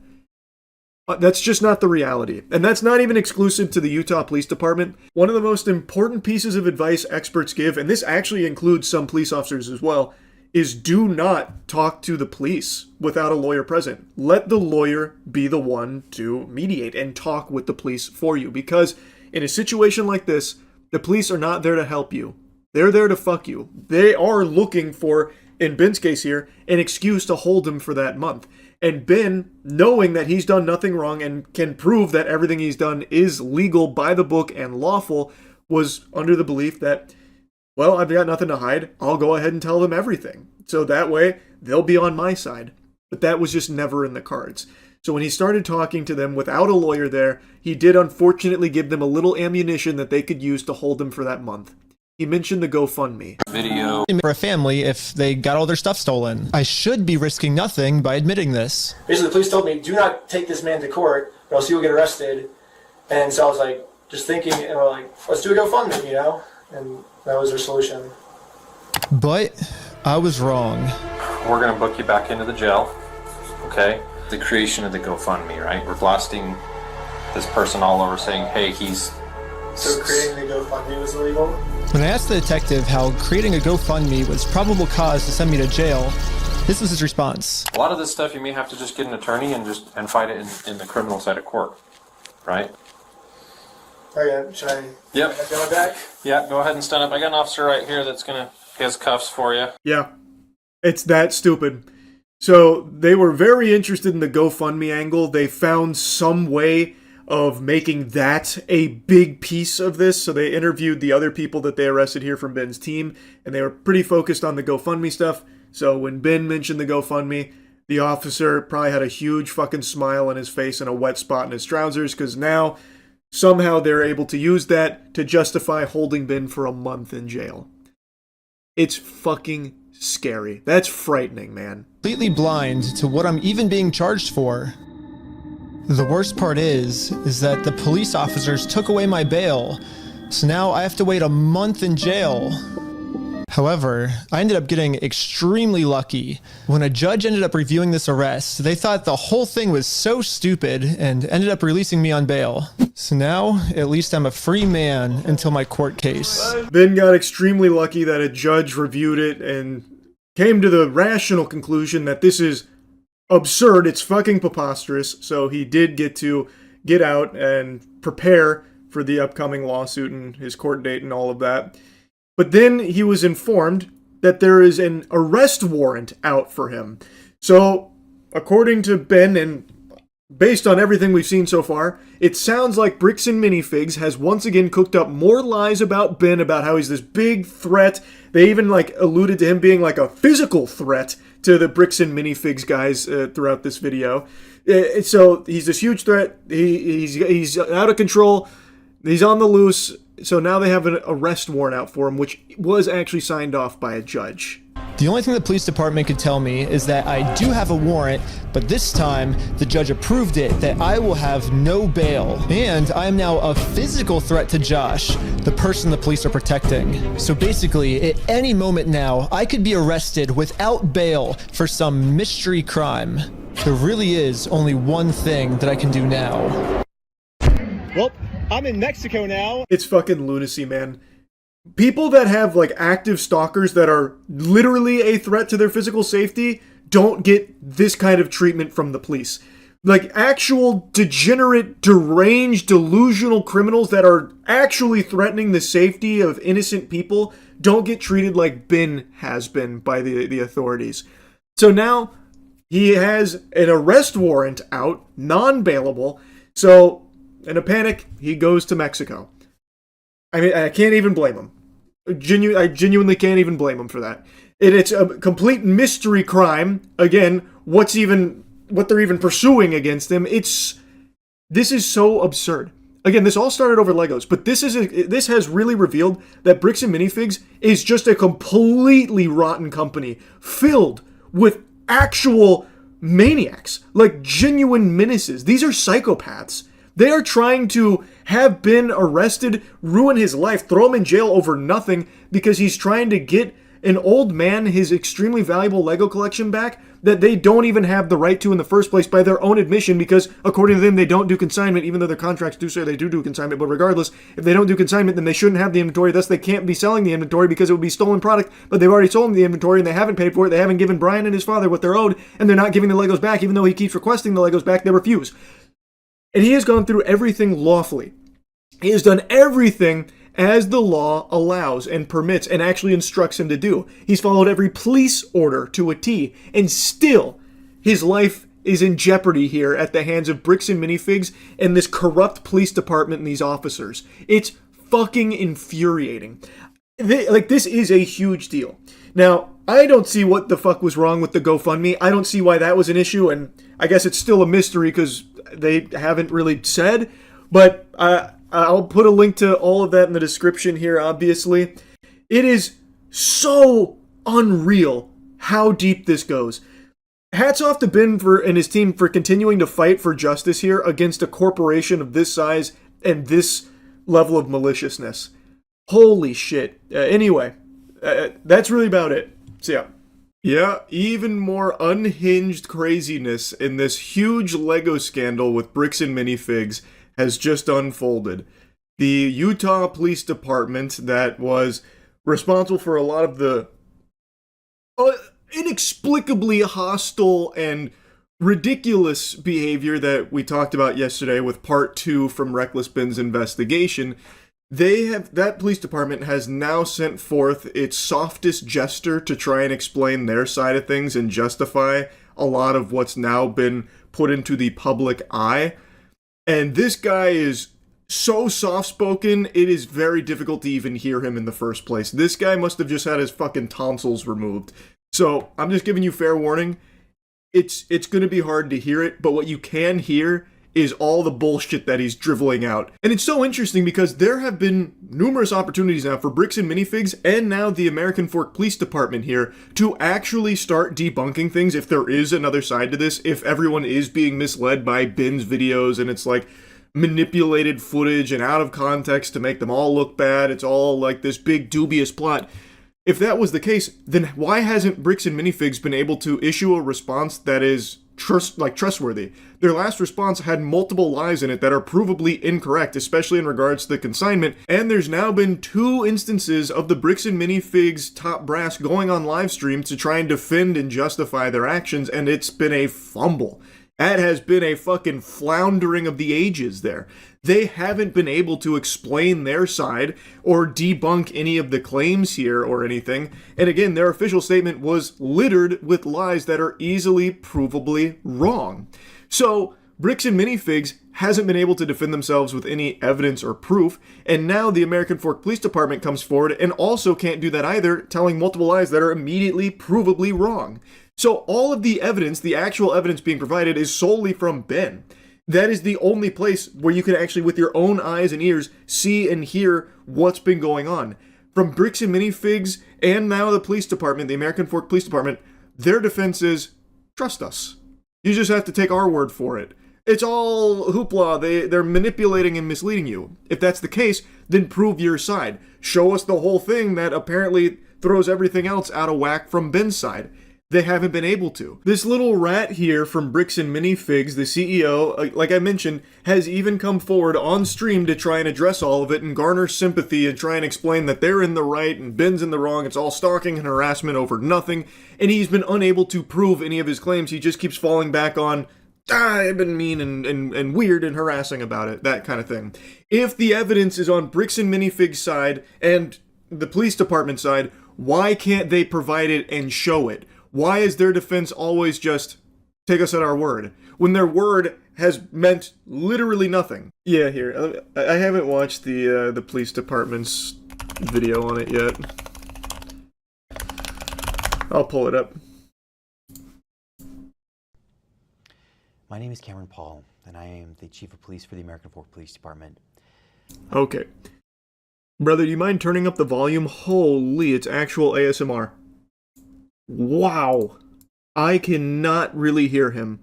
That's just not the reality. And that's not even exclusive to the Utah Police Department. One of the most important pieces of advice experts give, and this actually includes some police officers as well, is do not talk to the police without a lawyer present. Let the lawyer be the one to mediate and talk with the police for you. Because in a situation like this, the police are not there to help you. They're there to fuck you. They are looking for, in Ben's case here, an excuse to hold him for that month. And Ben, knowing that he's done nothing wrong and can prove that everything he's done is legal by the book and lawful, was under the belief that, well, I've got nothing to hide. I'll go ahead and tell them everything. So that way, they'll be on my side. But that was just never in the cards. So when he started talking to them without a lawyer there, he did unfortunately give them a little ammunition that they could use to hold him for that month. He mentioned the GoFundMe video for a family if they got all their stuff stolen. I should be risking nothing by admitting this. Basically, the police told me, do not take this man to court, or else he will get arrested. And so I was like, just thinking, and we're like, let's do a GoFundMe, you know? And that was their solution. But I was wrong. We're going to book you back into the jail, okay? The creation of the GoFundMe, right? We're blasting this person all over saying, hey, he's... So creating the GoFundMe was illegal? When I asked the detective how creating a GoFundMe was probable cause to send me to jail, this was his response. A lot of this stuff you may have to just get an attorney and fight it in the criminal side of court, right? Okay, should I Yep. get my back? Yeah, go ahead and stand up. I got an officer right here that's he has cuffs for you. Yeah, it's that stupid. So they were very interested in the GoFundMe angle. They found some way of making that a big piece of this. So they interviewed the other people that they arrested here from Ben's team, and they were pretty focused on the GoFundMe stuff. So when Ben mentioned the GoFundMe, the officer probably had a huge fucking smile on his face and a wet spot in his trousers, because now somehow they're able to use that to justify holding Ben for a month in jail. It's fucking scary. That's frightening, man. Completely blind to what I'm even being charged for. The worst part is that the police officers took away my bail, so now I have to wait a month in jail. However, I ended up getting extremely lucky. When a judge ended up reviewing this arrest, they thought the whole thing was so stupid and ended up releasing me on bail. So now, at least I'm a free man until my court case. Ben got extremely lucky that a judge reviewed it and came to the rational conclusion that this is absurd, it's fucking preposterous, so he did get to get out and prepare for the upcoming lawsuit and his court date and all of that. But then he was informed that there is an arrest warrant out for him. So, according to Ben, and based on everything we've seen so far, it sounds like Bricks and Minifigs has once again cooked up more lies about Ben, about how he's this big threat. They even alluded to him being like a physical threat to the Bricks and Minifigs guys throughout this video. So he's this huge threat. He's out of control. He's on the loose. So now they have an arrest warrant out for him, which was actually signed off by a judge. The only thing the police department could tell me is that I do have a warrant, but this time the judge approved it that I will have no bail. And I am now a physical threat to Josh, the person the police are protecting. So basically, at any moment now, I could be arrested without bail for some mystery crime. There really is only one thing that I can do now. Well, I'm in Mexico now. It's fucking lunacy, man. People that have active stalkers that are literally a threat to their physical safety don't get this kind of treatment from the police. Actual degenerate, deranged, delusional criminals that are actually threatening the safety of innocent people don't get treated like Ben has been by the authorities. So now he has an arrest warrant out, non-bailable, so in a panic, he goes to Mexico. I mean, I can't even blame him. I genuinely can't even blame him for that. It's a complete mystery crime. Again, what they're even pursuing against him. This is so absurd. Again, this all started over Legos, but this has really revealed that Bricks and Minifigs is just a completely rotten company filled with actual maniacs, genuine menaces. These are psychopaths. They are trying to have Ben arrested, ruin his life, throw him in jail over nothing because he's trying to get an old man his extremely valuable Lego collection back that they don't even have the right to in the first place by their own admission because, according to them, they don't do consignment, even though their contracts do say they do consignment. But regardless, if they don't do consignment, then they shouldn't have the inventory. Thus, they can't be selling the inventory because it would be stolen product, but they've already sold the inventory and they haven't paid for it. They haven't given Brian and his father what they're owed, and they're not giving the Legos back, even though he keeps requesting the Legos back. They refuse. And he has gone through everything lawfully. He has done everything as the law allows and permits and actually instructs him to do. He's followed every police order to a T, and still his life is in jeopardy here at the hands of Bricks and Minifigs and this corrupt police department and these officers. It's fucking infuriating. This is a huge deal. Now, I don't see what the fuck was wrong with the GoFundMe. I don't see why that was an issue, and I guess it's still a mystery because they haven't really said, but I'll put a link to all of that in the description here, obviously. It is so unreal how deep this goes. Hats off to Ben and his team for continuing to fight for justice here against a corporation of this size and this level of maliciousness. Holy shit. Anyway, that's really about it. So yeah. Yeah, even more unhinged craziness in this huge Lego scandal with Bricks and Minifigs has just unfolded. The Utah Police Department that was responsible for a lot of the inexplicably hostile and ridiculous behavior that we talked about yesterday with part 2 from Reckless Ben's investigation, that police department has now sent forth its softest jester to try and explain their side of things and justify a lot of what's now been put into the public eye. And this guy is so soft-spoken, it is very difficult to even hear him in the first place. This guy must have just had his fucking tonsils removed. So, I'm just giving you fair warning. It's going to be hard to hear it, but what you can hear is all the bullshit that he's driveling out. And it's so interesting because there have been numerous opportunities now for Bricks and Minifigs and now the American Fork Police Department here to actually start debunking things if there is another side to this, if everyone is being misled by Ben's videos and it's manipulated footage and out of context to make them all look bad. It's all this big dubious plot. If that was the case, then why hasn't Bricks and Minifigs been able to issue a response that is trustworthy? Their last response had multiple lies in it that are provably incorrect, especially in regards to the consignment, and there's now been 2 instances of the Bricks and Minifigs top brass going on live stream to try and defend and justify their actions, and it's been a fumble. That has been a fucking floundering of the ages there. They haven't been able to explain their side or debunk any of the claims here or anything. And again, their official statement was littered with lies that are easily provably wrong. So, Bricks and Minifigs hasn't been able to defend themselves with any evidence or proof, and now the American Fork Police Department comes forward and also can't do that either, telling multiple lies that are immediately provably wrong. So all of the evidence, the actual evidence being provided, is solely from Ben. That is the only place where you can actually, with your own eyes and ears, see and hear what's been going on. From Bricks and Minifigs, and now the police department, the American Fork Police Department, their defense is, trust us. You just have to take our word for it. It's all hoopla. They're manipulating and misleading you. If that's the case, then prove your side. Show us the whole thing that apparently throws everything else out of whack from Ben's side. They haven't been able to. This little rat here from Bricks and Minifigs, the CEO, like I mentioned, has even come forward on stream to try and address all of it and garner sympathy and try and explain that they're in the right and Ben's in the wrong. It's all stalking and harassment over nothing. And he's been unable to prove any of his claims. He just keeps falling back on, I've been mean and weird and harassing about it, that kind of thing. If the evidence is on Bricks and Minifigs' side and the police department side, why can't they provide it and show it? Why is their defense always just, take us at our word, when their word has meant literally nothing? Yeah, here, I haven't watched the police department's video on it yet. I'll pull it up. My name is Cameron Paul, and I am the Chief of Police for the American Fork Police Department. Okay. Brother, do you mind turning up the volume? Holy, it's actual ASMR. Wow. I cannot really hear him.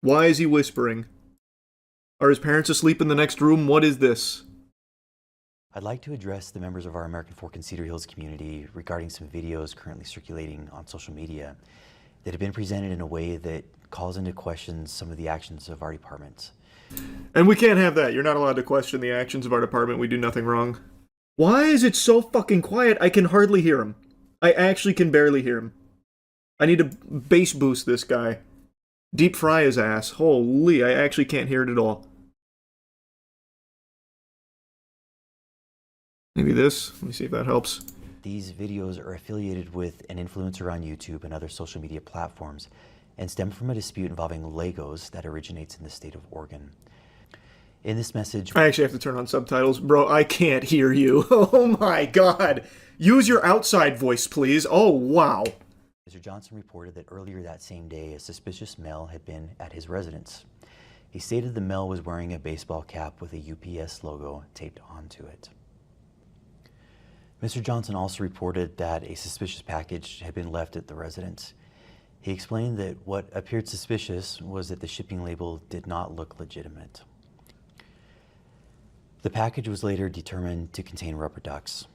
Why is he whispering? Are his parents asleep in the next room? What is this? I'd like to address the members of our American Fork and Cedar Hills community regarding some videos currently circulating on social media that have been presented in a way that calls into question some of the actions of our department. And we can't have that. You're not allowed to question the actions of our department. We do nothing wrong. Why is it so fucking quiet? I can hardly hear him. I actually can barely hear him. I need to bass boost this guy. Deep fry his ass. Holy, I actually can't hear it at all. Maybe this. Let me see if that helps. These videos are affiliated with an influencer on YouTube and other social media platforms and stem from a dispute involving Legos that originates in the state of Oregon. In this message... I actually have to turn on subtitles. Bro, I can't hear you. Oh my god. Use your outside voice, please. Oh, wow. Mr. Johnson reported that earlier that same day, a suspicious male had been at his residence. He stated the male was wearing a baseball cap with a UPS logo taped onto it. Mr. Johnson also reported that a suspicious package had been left at the residence. He explained that what appeared suspicious was that the shipping label did not look legitimate. The package was later determined to contain rubber ducks.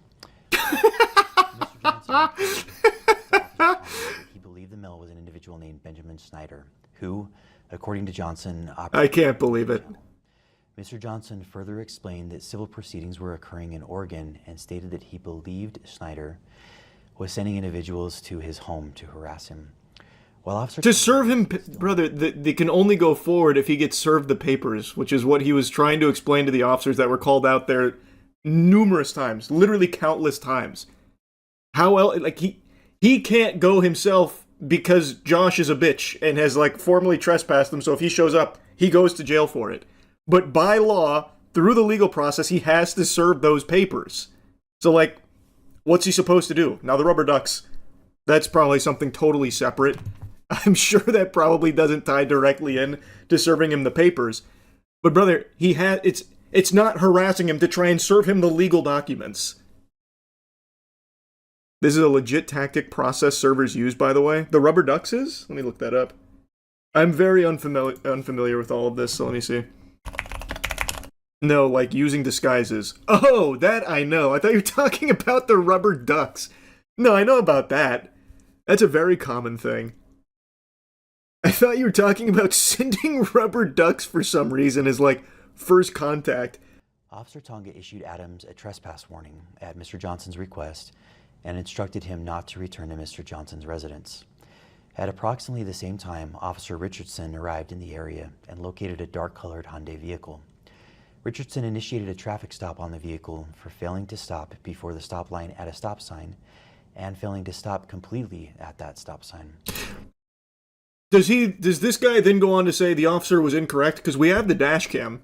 Mr. Johnson he believed the male was an individual named Benjamin Snyder, who, according to Johnson, I can't believe it. Mr. Johnson further explained that civil proceedings were occurring in Oregon and stated that he believed Snyder was sending individuals to his home to harass him. While to serve him, brother, they can only go forward if he gets served the papers, which is what he was trying to explain to the officers that were called out there numerous times, literally countless times. How else, like, he can't go himself because Josh is a bitch and has, like, formally trespassed him, so if he shows up, he goes to jail for it. But by law, through the legal process, he has to serve those papers. So, like, what's he supposed to do? Now, the rubber ducks, that's probably something totally separate. I'm sure that probably doesn't tie directly in to serving him the papers. But, brother, it's not harassing him to try and serve him the legal documents. This is a legit tactic process servers use, by the way. The rubber ducks is? Let me look that up. I'm very unfamiliar with all of this, so let me see. No, like using disguises. Oh, that I know. I thought you were talking about the rubber ducks. No, I know about that. That's a very common thing. I thought you were talking about sending rubber ducks for some reason as, like, first contact. Officer Tonga issued Adams a trespass warning at Mr. Johnson's request and instructed him not to return to Mr. Johnson's residence. At approximately the same time, Officer Richardson arrived in the area and located a dark-colored Hyundai vehicle. Richardson initiated a traffic stop on the vehicle for failing to stop before the stop line at a stop sign and failing to stop completely at that stop sign. Does this guy then go on to say the officer was incorrect? Because we have the dash cam.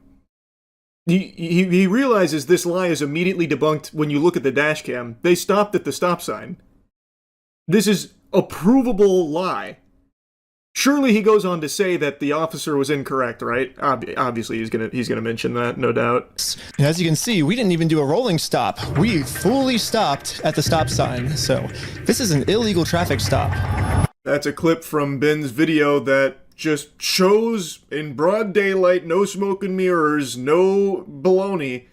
He realizes this lie is immediately debunked when you look at the dash cam. They stopped at the stop sign. This is a provable lie. Surely he goes on to say that the officer was incorrect, right? Obviously he's gonna mention that, no doubt. And as you can see, we didn't even do a rolling stop. We fully stopped at the stop sign. So this is an illegal traffic stop. That's a clip from Ben's video that just shows in broad daylight, no smoke and mirrors, no baloney.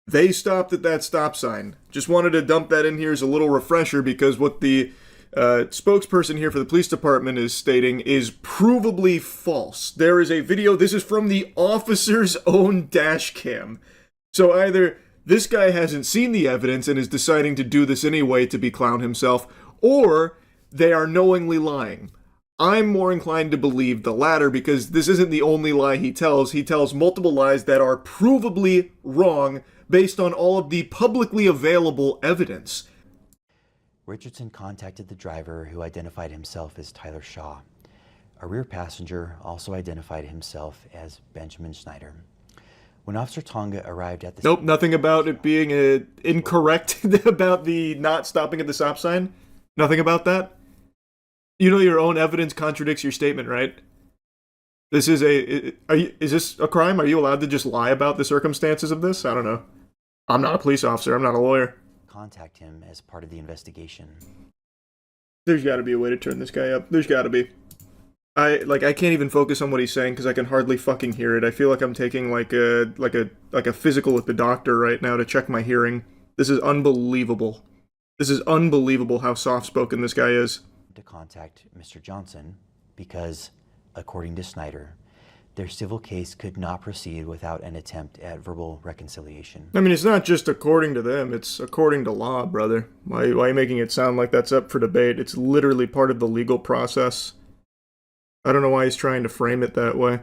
They stopped at that stop sign. Just wanted to dump that in here as a little refresher because what the spokesperson here for the police department is stating is provably false. There is a video, this is from the officer's own dash cam. So either this guy hasn't seen the evidence and is deciding to do this anyway to beclown himself, or they are knowingly lying. I'm more inclined to believe the latter because this isn't the only lie he tells. He tells multiple lies that are provably wrong based on all of the publicly available evidence. Richardson contacted the driver, who identified himself as Tyler Shaw. A rear passenger also identified himself as Benjamin Schneider. When Officer Tonga arrived at the... Nope, nothing about it being incorrect about the not stopping at the stop sign? Nothing about that? You know your own evidence contradicts your statement, right? This is is this a crime? Are you allowed to just lie about the circumstances of this? I don't know. I'm not a police officer. I'm not a lawyer. Contact him as part of the investigation. There's got to be a way to turn this guy up. There's got to be. I can't even focus on what he's saying because I can hardly fucking hear it. I feel like I'm taking like a physical at the doctor right now to check my hearing. This is unbelievable. This is unbelievable how soft-spoken this guy is. To contact Mr. Johnson because, according to Snyder, their civil case could not proceed without an attempt at verbal reconciliation. I mean, it's not just according to them, it's according to law, brother. Why are you making it sound like that's up for debate? It's literally part of the legal process. I don't know why he's trying to frame it that way.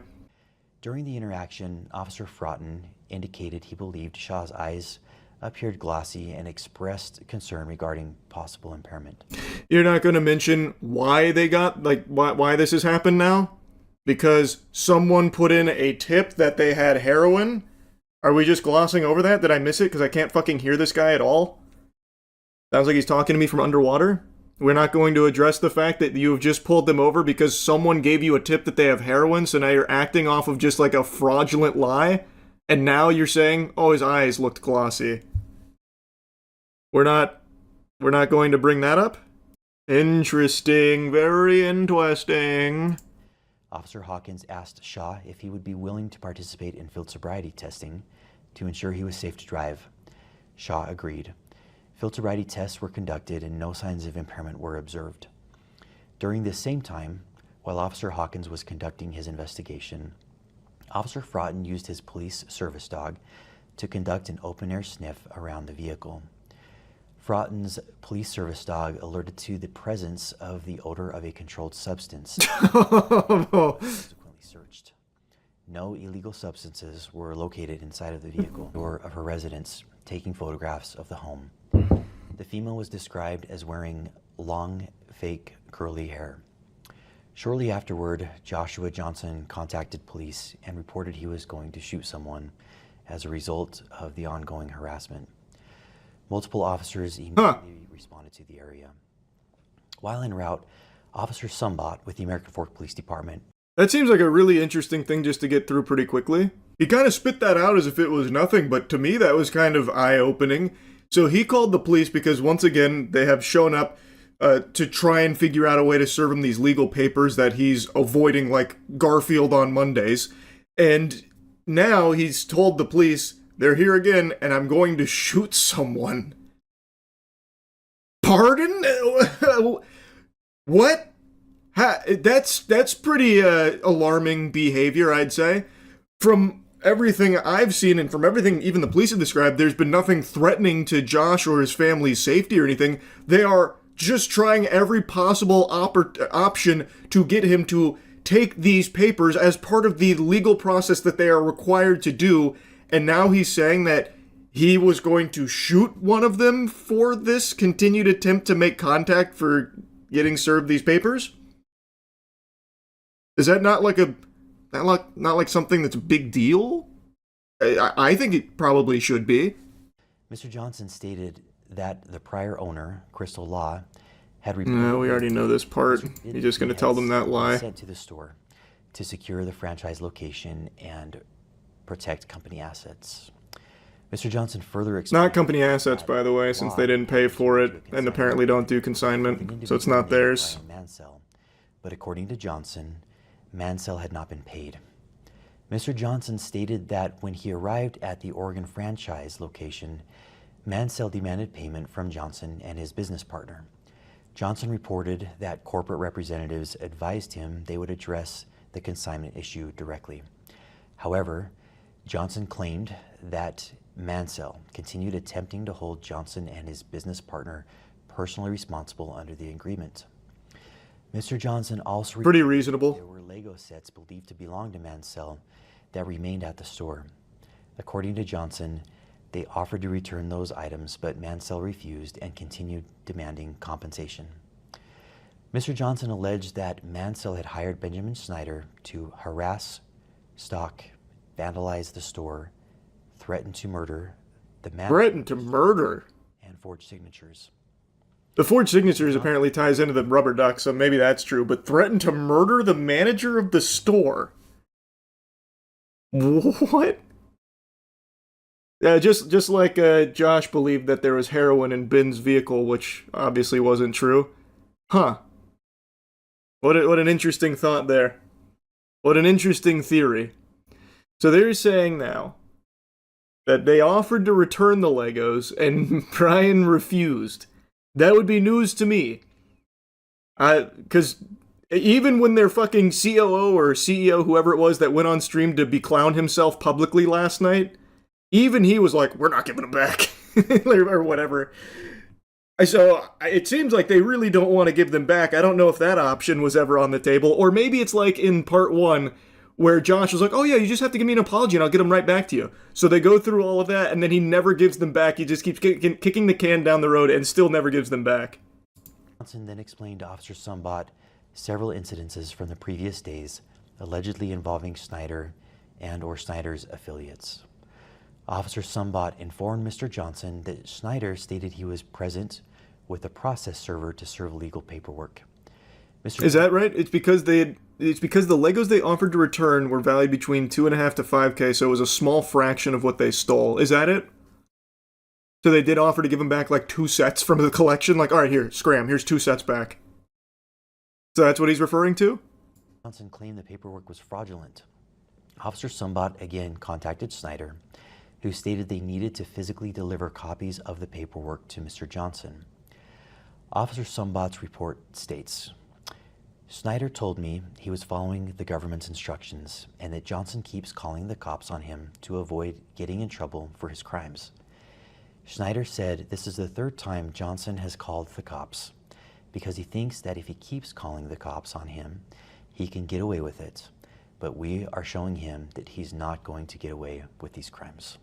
During the interaction, Officer Fraughton indicated he believed Shaw's eyes appeared glossy and expressed concern regarding possible impairment. You're not going to mention why they got, why this has happened now? Because someone put in a tip that they had heroin? Are we just glossing over that? Did I miss it because I can't fucking hear this guy at all? Sounds like he's talking to me from underwater? We're not going to address the fact that you have just pulled them over because someone gave you a tip that they have heroin, so now you're acting off of just like a fraudulent lie? And now you're saying, oh, his eyes looked glossy. We're not going to bring that up? Interesting, very interesting. Officer Hawkins asked Shaw if he would be willing to participate in field sobriety testing to ensure he was safe to drive. Shaw agreed. Field sobriety tests were conducted and no signs of impairment were observed. During this same time, while Officer Hawkins was conducting his investigation, Officer Fraughton used his police service dog to conduct an open-air sniff around the vehicle. Fraughton's police service dog alerted to the presence of the odor of a controlled substance. Subsequently searched. No illegal substances were located inside of the vehicle or of her residence, taking photographs of the home. The female was described as wearing long, fake, curly hair. Shortly afterward, Joshua Johnson contacted police and reported he was going to shoot someone as a result of the ongoing harassment. Multiple officers immediately responded to the area. While en route, Officer Sumbot with the American Fork Police Department. That seems like a really interesting thing just to get through pretty quickly. He kind of spit that out as if it was nothing, but to me that was kind of eye-opening. So he called the police because once again, they have shown up to try and figure out a way to serve him these legal papers that he's avoiding like Garfield on Mondays. And now he's told the police, they're here again, and I'm going to shoot someone. Pardon? What? That's pretty alarming behavior, I'd say. From everything I've seen and from everything even the police have described, there's been nothing threatening to Josh or his family's safety or anything. They are just trying every possible option to get him to take these papers as part of the legal process that they are required to do. And now he's saying that he was going to shoot one of them for this continued attempt to make contact for getting served these papers? Is that not like not like something that's a big deal? I think it probably should be. Mr. Johnson stated that the prior owner, Crystal Law, had reported. No, we already know this part. You're just going to tell them that lie. Sent to the store to secure the franchise location and protect company assets. Mr. Johnson further explained. Not company assets, by the way, since they didn't pay for it and apparently don't do consignment, so it's not theirs. But according to Johnson, Mansell had not been paid. Mr. Johnson stated that when he arrived at the Oregon franchise location, Mansell demanded payment from Johnson and his business partner. Johnson reported that corporate representatives advised him they would address the consignment issue directly. However, Johnson claimed that Mansell continued attempting to hold Johnson and his business partner personally responsible under the agreement. Mr. Johnson also pretty reasonable. There were Lego sets believed to belong to Mansell that remained at the store. According to Johnson, they offered to return those items, but Mansell refused and continued demanding compensation. Mr. Johnson alleged that Mansell had hired Benjamin Snyder to harass, stalk, vandalize the store, threaten to murder the man. Threaten to murder? And forge signatures. The forged signatures apparently ties into the rubber duck, so maybe that's true, but threaten to murder the manager of the store? What? Yeah, just like Josh believed that there was heroin in Ben's vehicle, which obviously wasn't true. Huh. What an interesting thought there. What an interesting theory. So they're saying now that they offered to return the Legos and Brian refused. That would be news to me. Because even when their fucking COO or CEO, whoever it was that went on stream to beclown himself publicly last night, even he was like, we're not giving them back. Or whatever. So it seems like they really don't want to give them back. I don't know if that option was ever on the table. Or maybe it's like in part 1, where Josh was like, oh yeah, you just have to give me an apology and I'll get them right back to you. So they go through all of that and then he never gives them back. He just keeps kicking the can down the road and still never gives them back. Johnson then explained to Officer Sumbot several incidences from the previous days allegedly involving Snyder and or Snyder's affiliates. Officer Sumbot informed Mr. Johnson that Snyder stated he was present with a process server to serve legal paperwork. Is that right? It's because the Legos they offered to return were valued between $2.5 to $5K, so it was a small fraction of what they stole. Is that it? So they did offer to give him back like 2 sets from the collection? Like, alright, here, scram, here's 2 sets back. So that's what he's referring to? Johnson claimed the paperwork was fraudulent. Officer Sumbot again contacted Snyder, who stated they needed to physically deliver copies of the paperwork to Mr. Johnson. Officer Sumbot's report states, Snyder told me he was following the government's instructions and that Johnson keeps calling the cops on him to avoid getting in trouble for his crimes. Snyder said this is the 3rd time Johnson has called the cops because he thinks that if he keeps calling the cops on him, he can get away with it. But we are showing him that he's not going to get away with these crimes.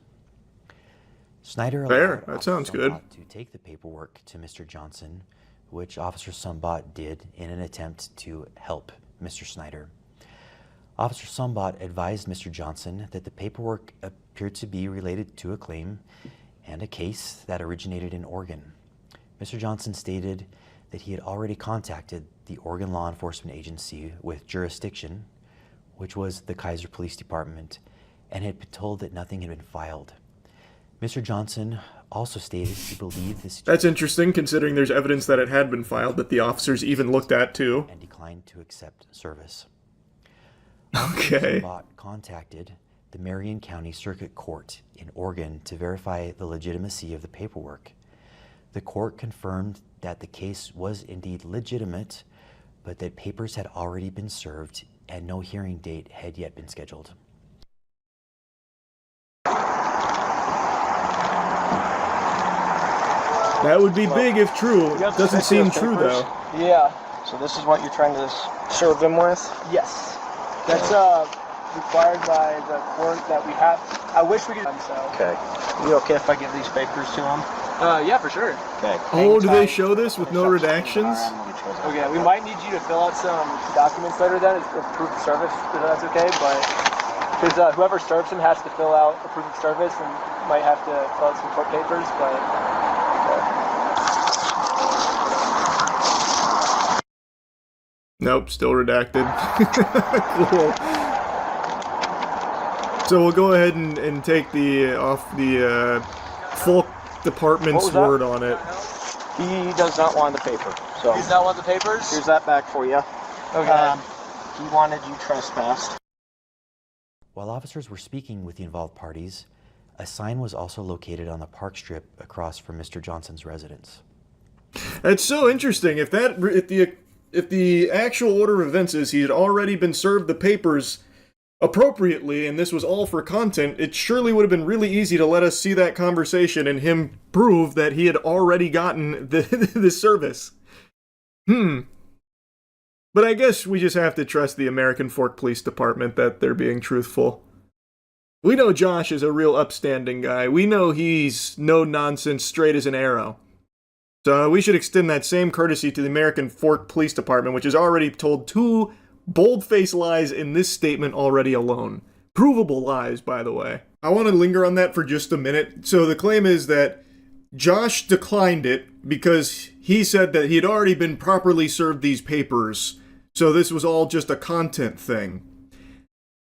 Snyder allowed that sounds good. To take the paperwork to Mr. Johnson, which Officer Sumbot did in an attempt to help Mr. Snyder. Officer Sumbot advised Mr. Johnson that the paperwork appeared to be related to a claim and a case that originated in Oregon. Mr. Johnson stated that he had already contacted the Oregon Law Enforcement Agency with jurisdiction, which was the Kaiser Police Department, and had been told that nothing had been filed. Mr. Johnson also stated he believed this. That's interesting, considering there's evidence that it had been filed that the officers even looked at too. And declined to accept service. Okay. Sumbot contacted the Marion County Circuit Court in Oregon to verify the legitimacy of the paperwork. The court confirmed that the case was indeed legitimate, but that papers had already been served and no hearing date had yet been scheduled. That would be big if true. Doesn't seem true, though. Yeah. So this is what you're trying to serve them with? Yes. That's required by the court that we have. I wish we could. So. Okay. You okay if I give these papers to them? Yeah, for sure. Okay. Oh, do they show this with no redactions? Okay, we might need you to fill out some documents later then, as proof of service, if that's okay, but because whoever serves him has to fill out a proof of service and might have to fill out some court papers, but... Nope, still redacted. Cool. So we'll go ahead and take the full department's word on it. He does not want the paper. So He does not want the papers? Here's that back for you. Okay. He wanted you trespassed. While officers were speaking with the involved parties, a sign was also located on the park strip across from Mr. Johnson's residence. That's so interesting. If the actual order of events is he had already been served the papers appropriately and this was all for content, it surely would have been really easy to let us see that conversation and him prove that he had already gotten the service. But I guess we just have to trust the American Fork Police Department that they're being truthful. We know Josh is a real upstanding guy. We know he's no nonsense, straight as an arrow. So we should extend that same courtesy to the American Fork Police Department, which has already told 2 bold-faced lies in this statement already alone. Provable lies, by the way. I want to linger on that for just a minute. So the claim is that Josh declined it because he said that he had already been properly served these papers, so this was all just a content thing.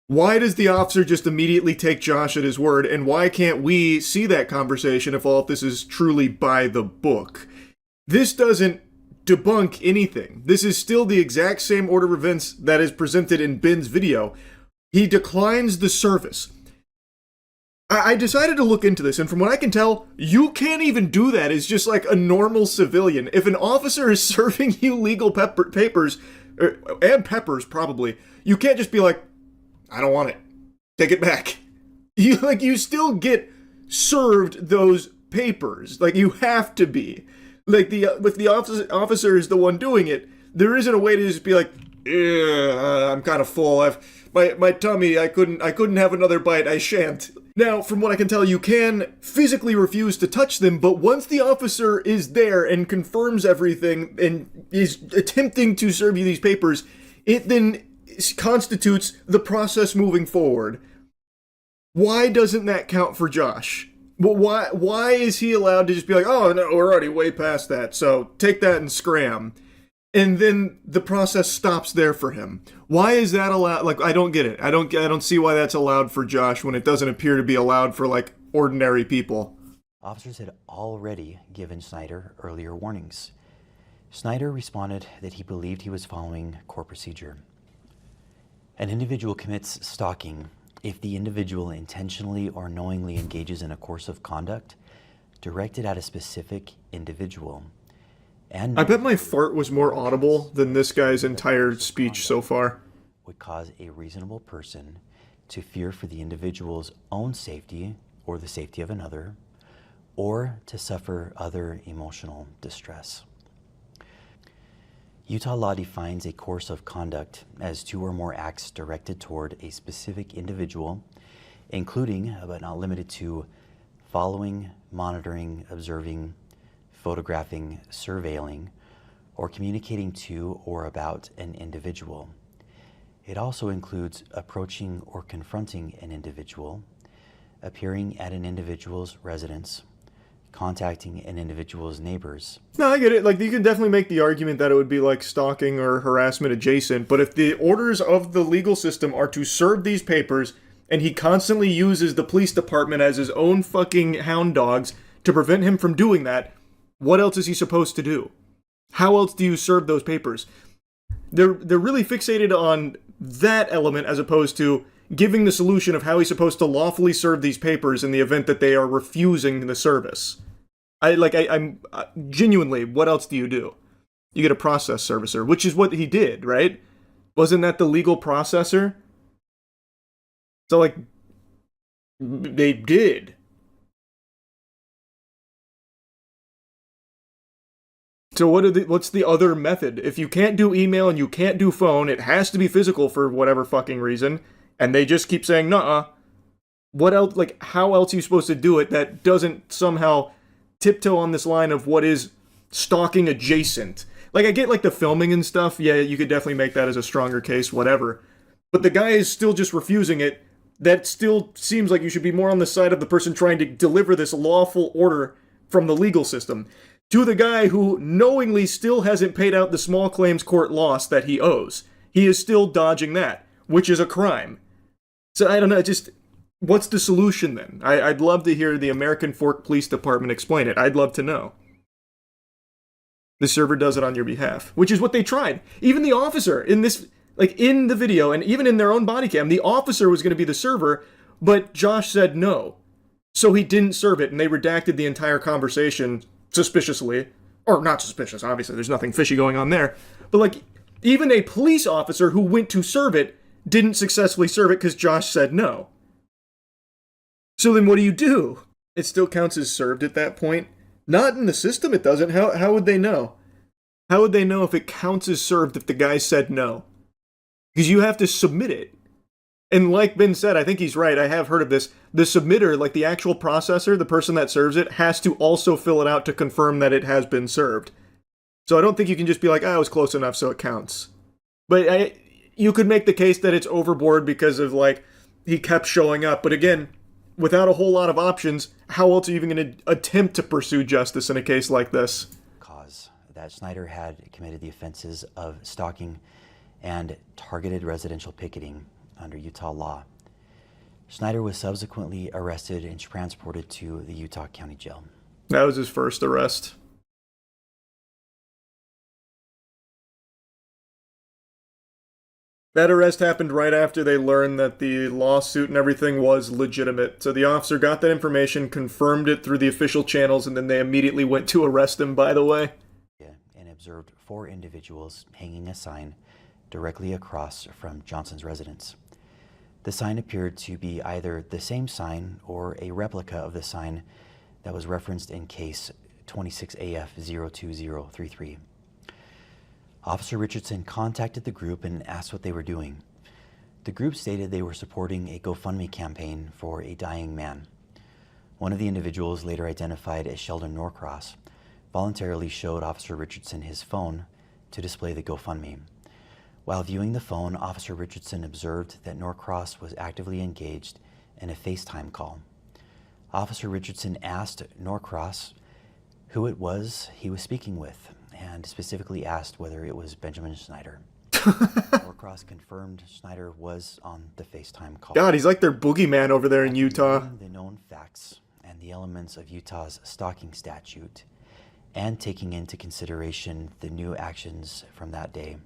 Why does the officer just immediately take Josh at his word, and why can't we see that conversation if all of this is truly by the book? This doesn't debunk anything. This is still the exact same order of events that is presented in Ben's video. He declines the service. I decided to look into this, and from what I can tell, you can't even do that as just like a normal civilian. If an officer is serving you legal papers, and peppers probably, you can't just be like, I don't want it. Take it back. You still get served those papers. Like, you have to be. Like, if the officer is the one doing it, there isn't a way to just be like, I'm kind of full. My tummy, I couldn't have another bite. I shan't. Now, from what I can tell, you can physically refuse to touch them, but once the officer is there and confirms everything and is attempting to serve you these papers, it then constitutes the process moving forward. Why doesn't that count for Josh? Well, why is he allowed to just be like, oh, no, we're already way past that, so take that and scram. And then the process stops there for him. Why is that allowed? Like, I don't get it. I don't see why that's allowed for Josh when it doesn't appear to be allowed for, like, ordinary people. Officers had already given Snyder earlier warnings. Snyder responded that he believed he was following court procedure. An individual commits stalking if the individual intentionally or knowingly engages in a course of conduct directed at a specific individual. And I bet my fart was more audible than this guy's entire speech so far. Would cause a reasonable person to fear for the individual's own safety or the safety of another, or to suffer other emotional distress. Utah law defines a course of conduct as 2 or more acts directed toward a specific individual, including, but not limited to, following, monitoring, observing, photographing, surveilling, or communicating to or about an individual. It also includes approaching or confronting an individual, appearing at an individual's residence, contacting an individual's neighbors. No, I get it. Like, you can definitely make the argument that it would be like stalking or harassment adjacent, but if the orders of the legal system are to serve these papers, and he constantly uses the police department as his own fucking hound dogs to prevent him from doing that, what else is he supposed to do? How else do you serve those papers? They're really fixated on that element as opposed to giving the solution of how he's supposed to lawfully serve these papers in the event that they are refusing the service. I'm genuinely, what else do? You get a process servicer, which is what he did, right? Wasn't that the legal processor? So, like, they did. So what's the other method? If you can't do email and you can't do phone, it has to be physical for whatever fucking reason, and they just keep saying, nuh-uh. What else, like, how else are you supposed to do it that doesn't somehow tiptoe on this line of what is stalking adjacent? Like, I get, like, the filming and stuff, yeah, you could definitely make that as a stronger case, whatever. But the guy is still just refusing it. That still seems like you should be more on the side of the person trying to deliver this lawful order from the legal system to the guy who knowingly still hasn't paid out the small claims court loss that he owes. He is still dodging that, which is a crime. So I don't know, just, what's the solution then? I'd love to hear the American Fork Police Department explain it. I'd love to know. The server does it on your behalf, which is what they tried. Even the officer in this, like in the video and even in their own body cam, the officer was going to be the server, but Josh said no. So he didn't serve it, and they redacted the entire conversation suspiciously. Or not suspicious, obviously, there's nothing fishy going on there. But like, even a police officer who went to serve it didn't successfully serve it because Josh said no. So then what do? It still counts as served at that point? Not in the system, it doesn't. How would they know? How would they know if it counts as served if the guy said no? Because you have to submit it. And like Ben said, I think he's right, I have heard of this, the submitter, like the actual processor, the person that serves it, has to also fill it out to confirm that it has been served. So I don't think you can just be like, it was close enough, so it counts. But you could make the case that it's overboard because of, like, he kept showing up. But again, without a whole lot of options, how else are you even going to attempt to pursue justice in a case like this? That Snyder had committed the offenses of stalking and targeted residential picketing under Utah law. Snyder was subsequently arrested and transported to the Utah County Jail. That was his first arrest. That arrest happened right after they learned that the lawsuit and everything was legitimate. So the officer got that information, confirmed it through the official channels, and then they immediately went to arrest him, by the way. And observed 4 individuals hanging a sign directly across from Johnson's residence. The sign appeared to be either the same sign or a replica of the sign that was referenced in case 26AF02033. Officer Richardson contacted the group and asked what they were doing. The group stated they were supporting a GoFundMe campaign for a dying man. One of the individuals, later identified as Sheldon Norcross, voluntarily showed Officer Richardson his phone to display the GoFundMe. While viewing the phone, Officer Richardson observed that Norcross was actively engaged in a FaceTime call. Officer Richardson asked Norcross who it was he was speaking with, and specifically asked whether it was Benjamin Snyder. Norcross confirmed Snyder was on the FaceTime call. God, he's like their boogeyman over there in Utah. The known facts and the elements of Utah's stalking statute, and taking into consideration the new actions from that day,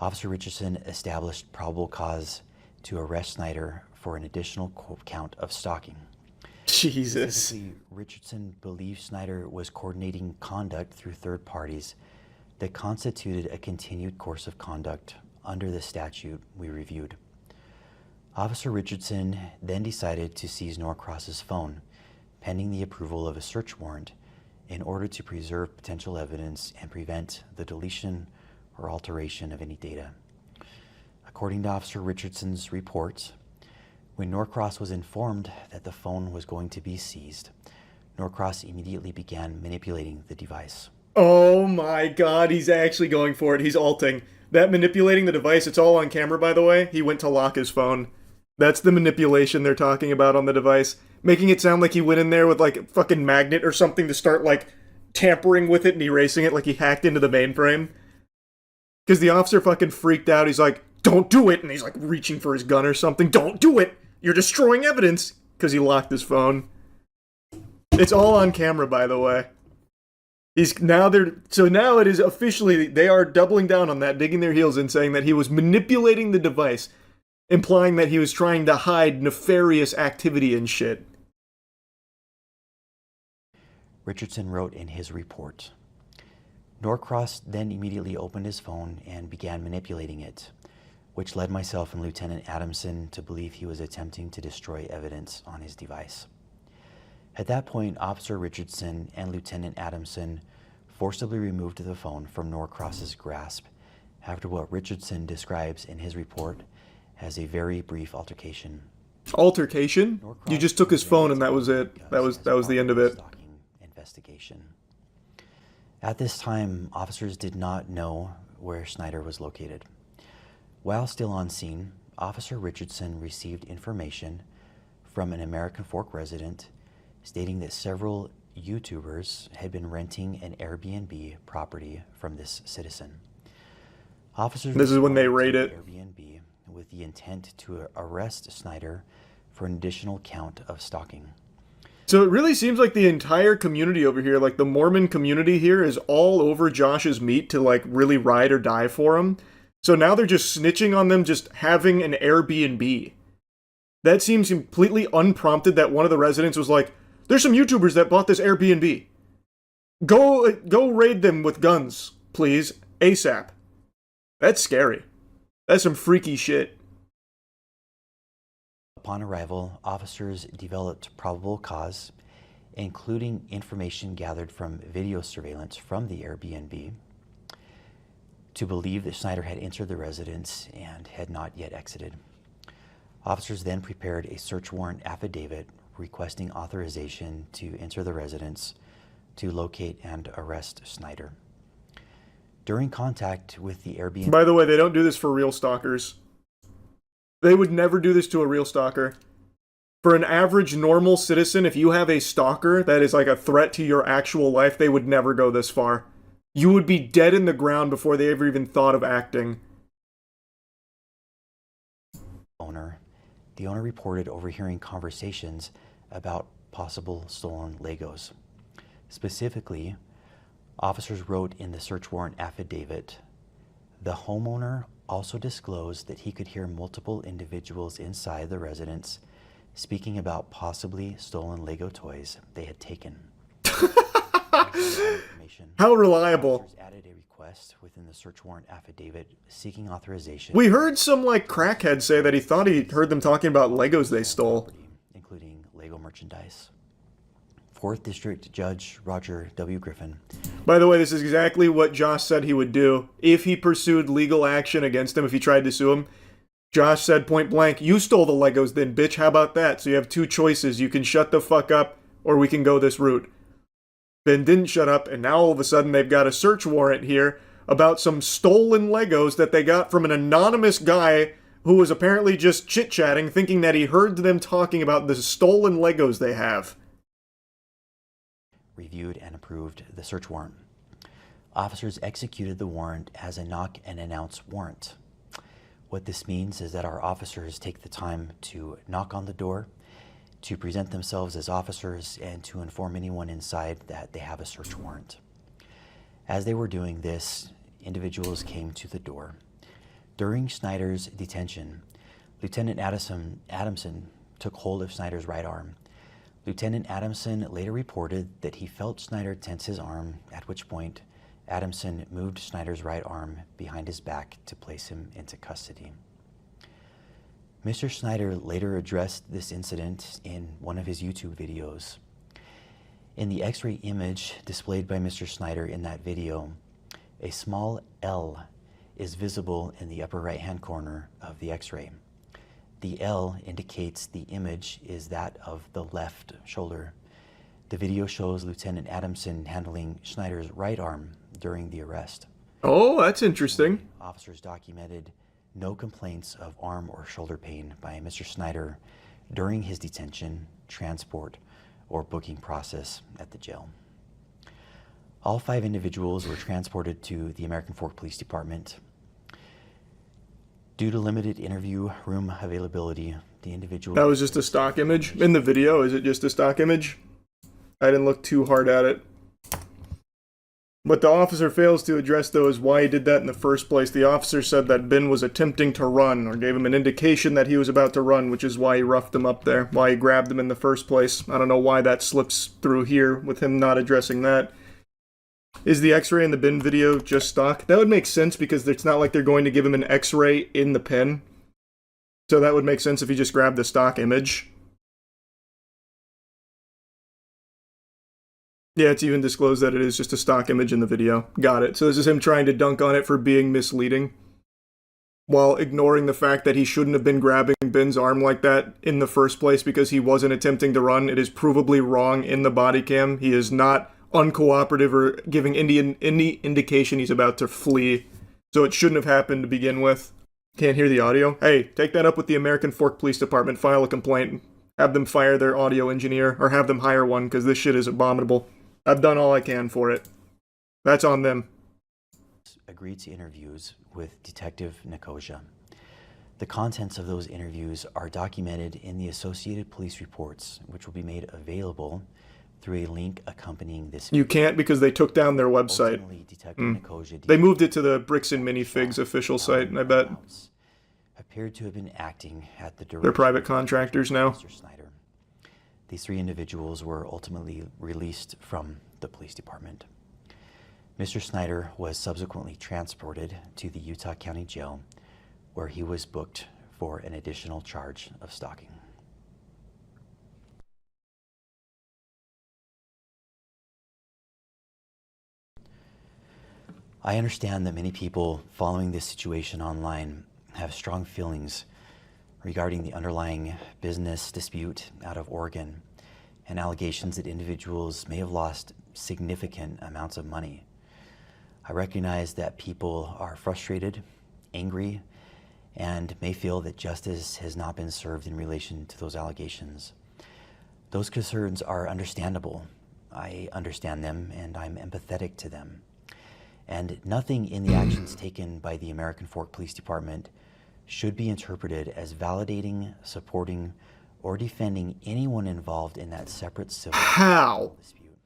Officer Richardson established probable cause to arrest Snyder for an additional count of stalking. Jesus. Richardson believed Snyder was coordinating conduct through third parties that constituted a continued course of conduct under the statute we reviewed. Officer Richardson then decided to seize Norcross's phone, pending the approval of a search warrant, in order to preserve potential evidence and prevent the deletion or alteration of any data. According to Officer Richardson's report, when Norcross was informed that the phone was going to be seized, Norcross immediately began manipulating the device. Oh my god, he's actually going for it. He's alting. That manipulating the device, it's all on camera, by the way. He went to lock his phone. That's the manipulation they're talking about on the device. Making it sound like he went in there with, like, a fucking magnet or something to start, like, tampering with it and erasing it like he hacked into the mainframe. Because the officer fucking freaked out. He's like, don't do it! And he's, like, reaching for his gun or something. Don't do it! You're destroying evidence! Because he locked his phone. It's all on camera, by the way. So now it is officially, they are doubling down on that, digging their heels in, saying that he was manipulating the device, implying that he was trying to hide nefarious activity and shit. Richardson wrote in his report. Norcross then immediately opened his phone and began manipulating it, which led myself and Lieutenant Adamson to believe he was attempting to destroy evidence on his device. At that point, Officer Richardson and Lieutenant Adamson forcibly removed the phone from Norcross's grasp after what Richardson describes in his report as a very brief altercation. Altercation? You just took his phone and that was it. That was the end of it. Investigation. At this time, officers did not know where Snyder was located. While still on scene, Officer Richardson received information from an American Fork resident stating that several YouTubers had been renting an Airbnb property from this citizen. Officers This is when they raid it. Airbnb with the intent to arrest Snyder for an additional count of stalking. So it really seems like the entire community over here, like the Mormon community here, is all over Josh's meat to like really ride or die for him. So now they're just snitching on them just having an Airbnb. That seems completely unprompted that one of the residents was like, there's some YouTubers that bought this Airbnb. Go raid them with guns, please, ASAP. That's scary. That's some freaky shit. Upon arrival, officers developed probable cause, including information gathered from video surveillance from the Airbnb, to believe that Snyder had entered the residence and had not yet exited. Officers then prepared a search warrant affidavit requesting authorization to enter the residence to locate and arrest Snyder. During contact with the Airbnb... By the way, they don't do this for real stalkers. They would never do this to a real stalker. For an average normal citizen, if you have a stalker that is like a threat to your actual life, they would never go this far. You would be dead in the ground before they ever even thought of acting. The owner reported overhearing conversations about possible stolen Legos. Specifically, officers wrote in the search warrant affidavit, the homeowner also disclosed that he could hear multiple individuals inside the residence speaking about possibly stolen Lego toys they had taken. How reliable. Officers added a request within the search warrant affidavit seeking authorization. We heard some like crackhead say that he thought he heard them talking about Legos they stole. Including Lego merchandise. 4th District Judge Roger W. Griffin. By the way, this is exactly what Josh said he would do if he pursued legal action against him, if he tried to sue him. Josh said point blank, you stole the Legos then, bitch, how about that? So you have two choices, you can shut the fuck up, or we can go this route. Ben didn't shut up, and now all of a sudden they've got a search warrant here about some stolen Legos that they got from an anonymous guy who was apparently just chit-chatting, thinking that he heard them talking about the stolen Legos they have. Reviewed and approved the search warrant. Officers executed the warrant as a knock and announce warrant. What this means is that our officers take the time to knock on the door, to present themselves as officers, and to inform anyone inside that they have a search warrant. As they were doing this, individuals came to the door. During Snyder's detention, Lieutenant Adamson took hold of Snyder's right arm. Lieutenant Adamson later reported that he felt Snyder tense his arm, at which point Adamson moved Snyder's right arm behind his back to place him into custody. Mr. Snyder later addressed this incident in one of his YouTube videos. In the X-ray image displayed by Mr. Snyder in that video, a small L is visible in the upper right-hand corner of the X-ray. The L indicates the image is that of the left shoulder. The video shows Lieutenant Adamson handling Snyder's right arm during the arrest. Oh, that's interesting. Officers documented no complaints of arm or shoulder pain by Mr. Snyder during his detention, transport, or booking process at the jail. All 5 individuals were transported to the American Fork Police Department. Due to limited interview room availability, the individual... That was just a stock image? In the video, is it just a stock image? I didn't look too hard at it. What the officer fails to address, though, is why he did that in the first place. The officer said that Ben was attempting to run, or gave him an indication that he was about to run, which is why he roughed him up there, why he grabbed him in the first place. I don't know why that slips through here, with him not addressing that. Is the x-ray in the bin video just stock? That would make sense, because it's not like they're going to give him an x-ray in the pen. So that would make sense if he just grabbed the stock image. Yeah, it's even disclosed that it is just a stock image in the video. Got it. So this is him trying to dunk on it for being misleading, while ignoring the fact that he shouldn't have been grabbing Ben's arm like that in the first place because he wasn't attempting to run. It is provably wrong in the body cam. He is not uncooperative or giving any indication he's about to flee. So it shouldn't have happened to begin with. Can't hear the audio? Hey, take that up with the American Fork Police Department. File a complaint. Have them fire their audio engineer, or have them hire one, because this shit is abominable. I've done all I can for it. That's on them. Agreed to interviews with Detective Nicosia. The contents of those interviews are documented in the Associated Police reports, which will be made available through a link accompanying this video. You can't because they took down their website. They moved it to the Bricks and Minifigs official site, I bet. Appeared to have been acting at the direction. They're private contractors now. Mr. Snyder. These 3 individuals were ultimately released from the police department. Mr. Snyder was subsequently transported to the Utah County Jail, where he was booked for an additional charge of stalking. I understand that many people following this situation online have strong feelings regarding the underlying business dispute out of Oregon and allegations that individuals may have lost significant amounts of money. I recognize that people are frustrated, angry, and may feel that justice has not been served in relation to those allegations. Those concerns are understandable. I understand them and I'm empathetic to them. And nothing in the actions taken by the American Fork Police Department should be interpreted as validating, supporting, or defending anyone involved in that separate civil dispute.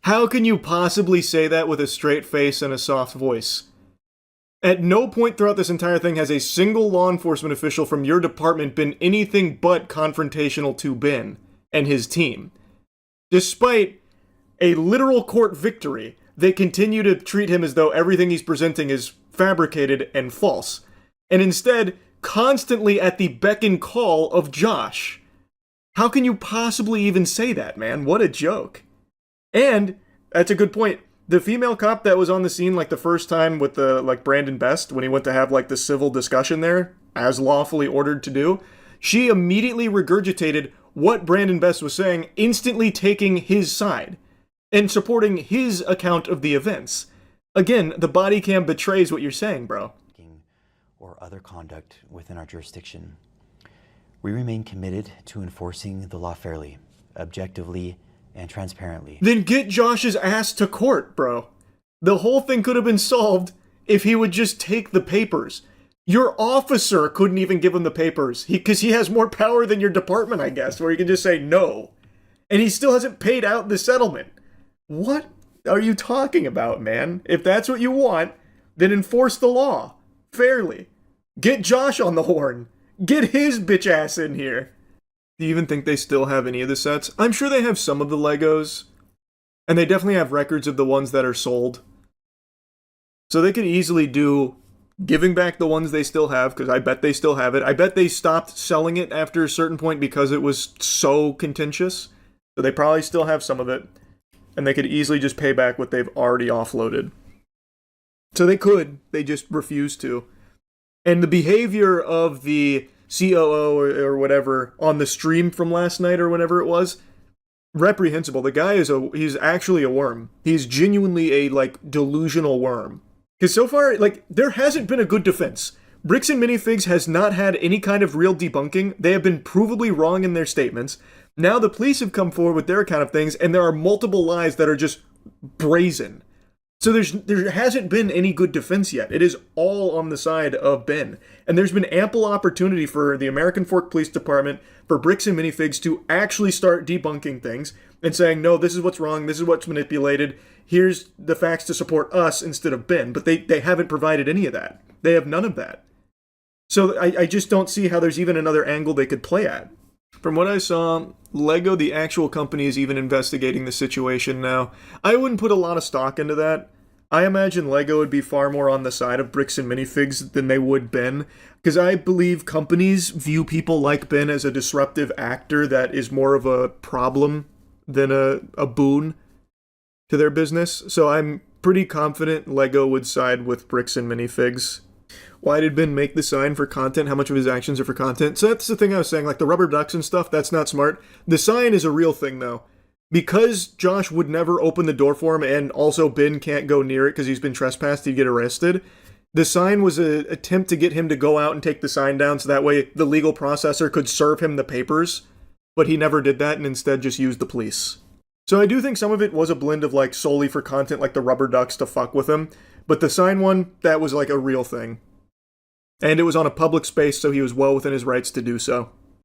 How can you possibly say that with a straight face and a soft voice? At no point throughout this entire thing has a single law enforcement official from your department been anything but confrontational to Ben and his team. Despite a literal court victory, they continue to treat him as though everything he's presenting is fabricated and false. And instead, constantly at the beck and call of Josh. How can you possibly even say that, man? What a joke. And, that's a good point, the female cop that was on the scene like the first time with the Brandon Best, when he went to have like the civil discussion there, as lawfully ordered to do, she immediately regurgitated what Brandon Best was saying, instantly taking his side and supporting his account of the events. Again, the body cam betrays what you're saying, bro. Or other conduct within our jurisdiction. We remain committed to enforcing the law fairly, objectively, and transparently. Then get Josh's ass to court, bro. The whole thing could have been solved if he would just take the papers. Your officer couldn't even give him the papers, because he has more power than your department, I guess, where he can just say no. And he still hasn't paid out the settlement. What are you talking about, man? If that's what you want, then enforce the law. Fairly. Get Josh on the horn. Get his bitch ass in here. Do you even think they still have any of the sets? I'm sure they have some of the Legos. And they definitely have records of the ones that are sold. So they could easily do giving back the ones they still have, because I bet they still have it. I bet they stopped selling it after a certain point because it was so contentious. So they probably still have some of it. And they could easily just pay back what they've already offloaded. So they could, they just refuse to. And the behavior of the COO or whatever on the stream from last night or whatever it was, reprehensible. The guy he's actually a worm. He's genuinely a delusional worm. Because so far, there hasn't been a good defense. Bricks and Minifigs has not had any kind of real debunking. They have been provably wrong in their statements. Now the police have come forward with their account of things, and there are multiple lies that are just brazen. So there hasn't been any good defense yet. It is all on the side of Ben. And there's been ample opportunity for the American Fork Police Department, for Bricks and Minifigs to actually start debunking things and saying, no, this is what's wrong, this is what's manipulated, here's the facts to support us instead of Ben. But they haven't provided any of that. They have none of that. So I just don't see how there's even another angle they could play at. From what I saw, Lego, the actual company, is even investigating the situation now. I wouldn't put a lot of stock into that. I imagine Lego would be far more on the side of Bricks and Minifigs than they would Ben, because I believe companies view people like Ben as a disruptive actor that is more of a problem than a boon to their business. So I'm pretty confident Lego would side with Bricks and Minifigs. Why did Ben make the sign for content? How much of his actions are for content? So that's the thing I was saying, like the rubber ducks and stuff, that's not smart. The sign is a real thing, though. Because Josh would never open the door for him, and also Ben can't go near it because he's been trespassed, he'd get arrested. The sign was an attempt to get him to go out and take the sign down so that way the legal processor could serve him the papers. But he never did that and instead just used the police. So I do think some of it was a blend of like solely for content, like the rubber ducks to fuck with him. But the sign one, that was like a real thing. And it was on a public space, so he was well within his rights to do so.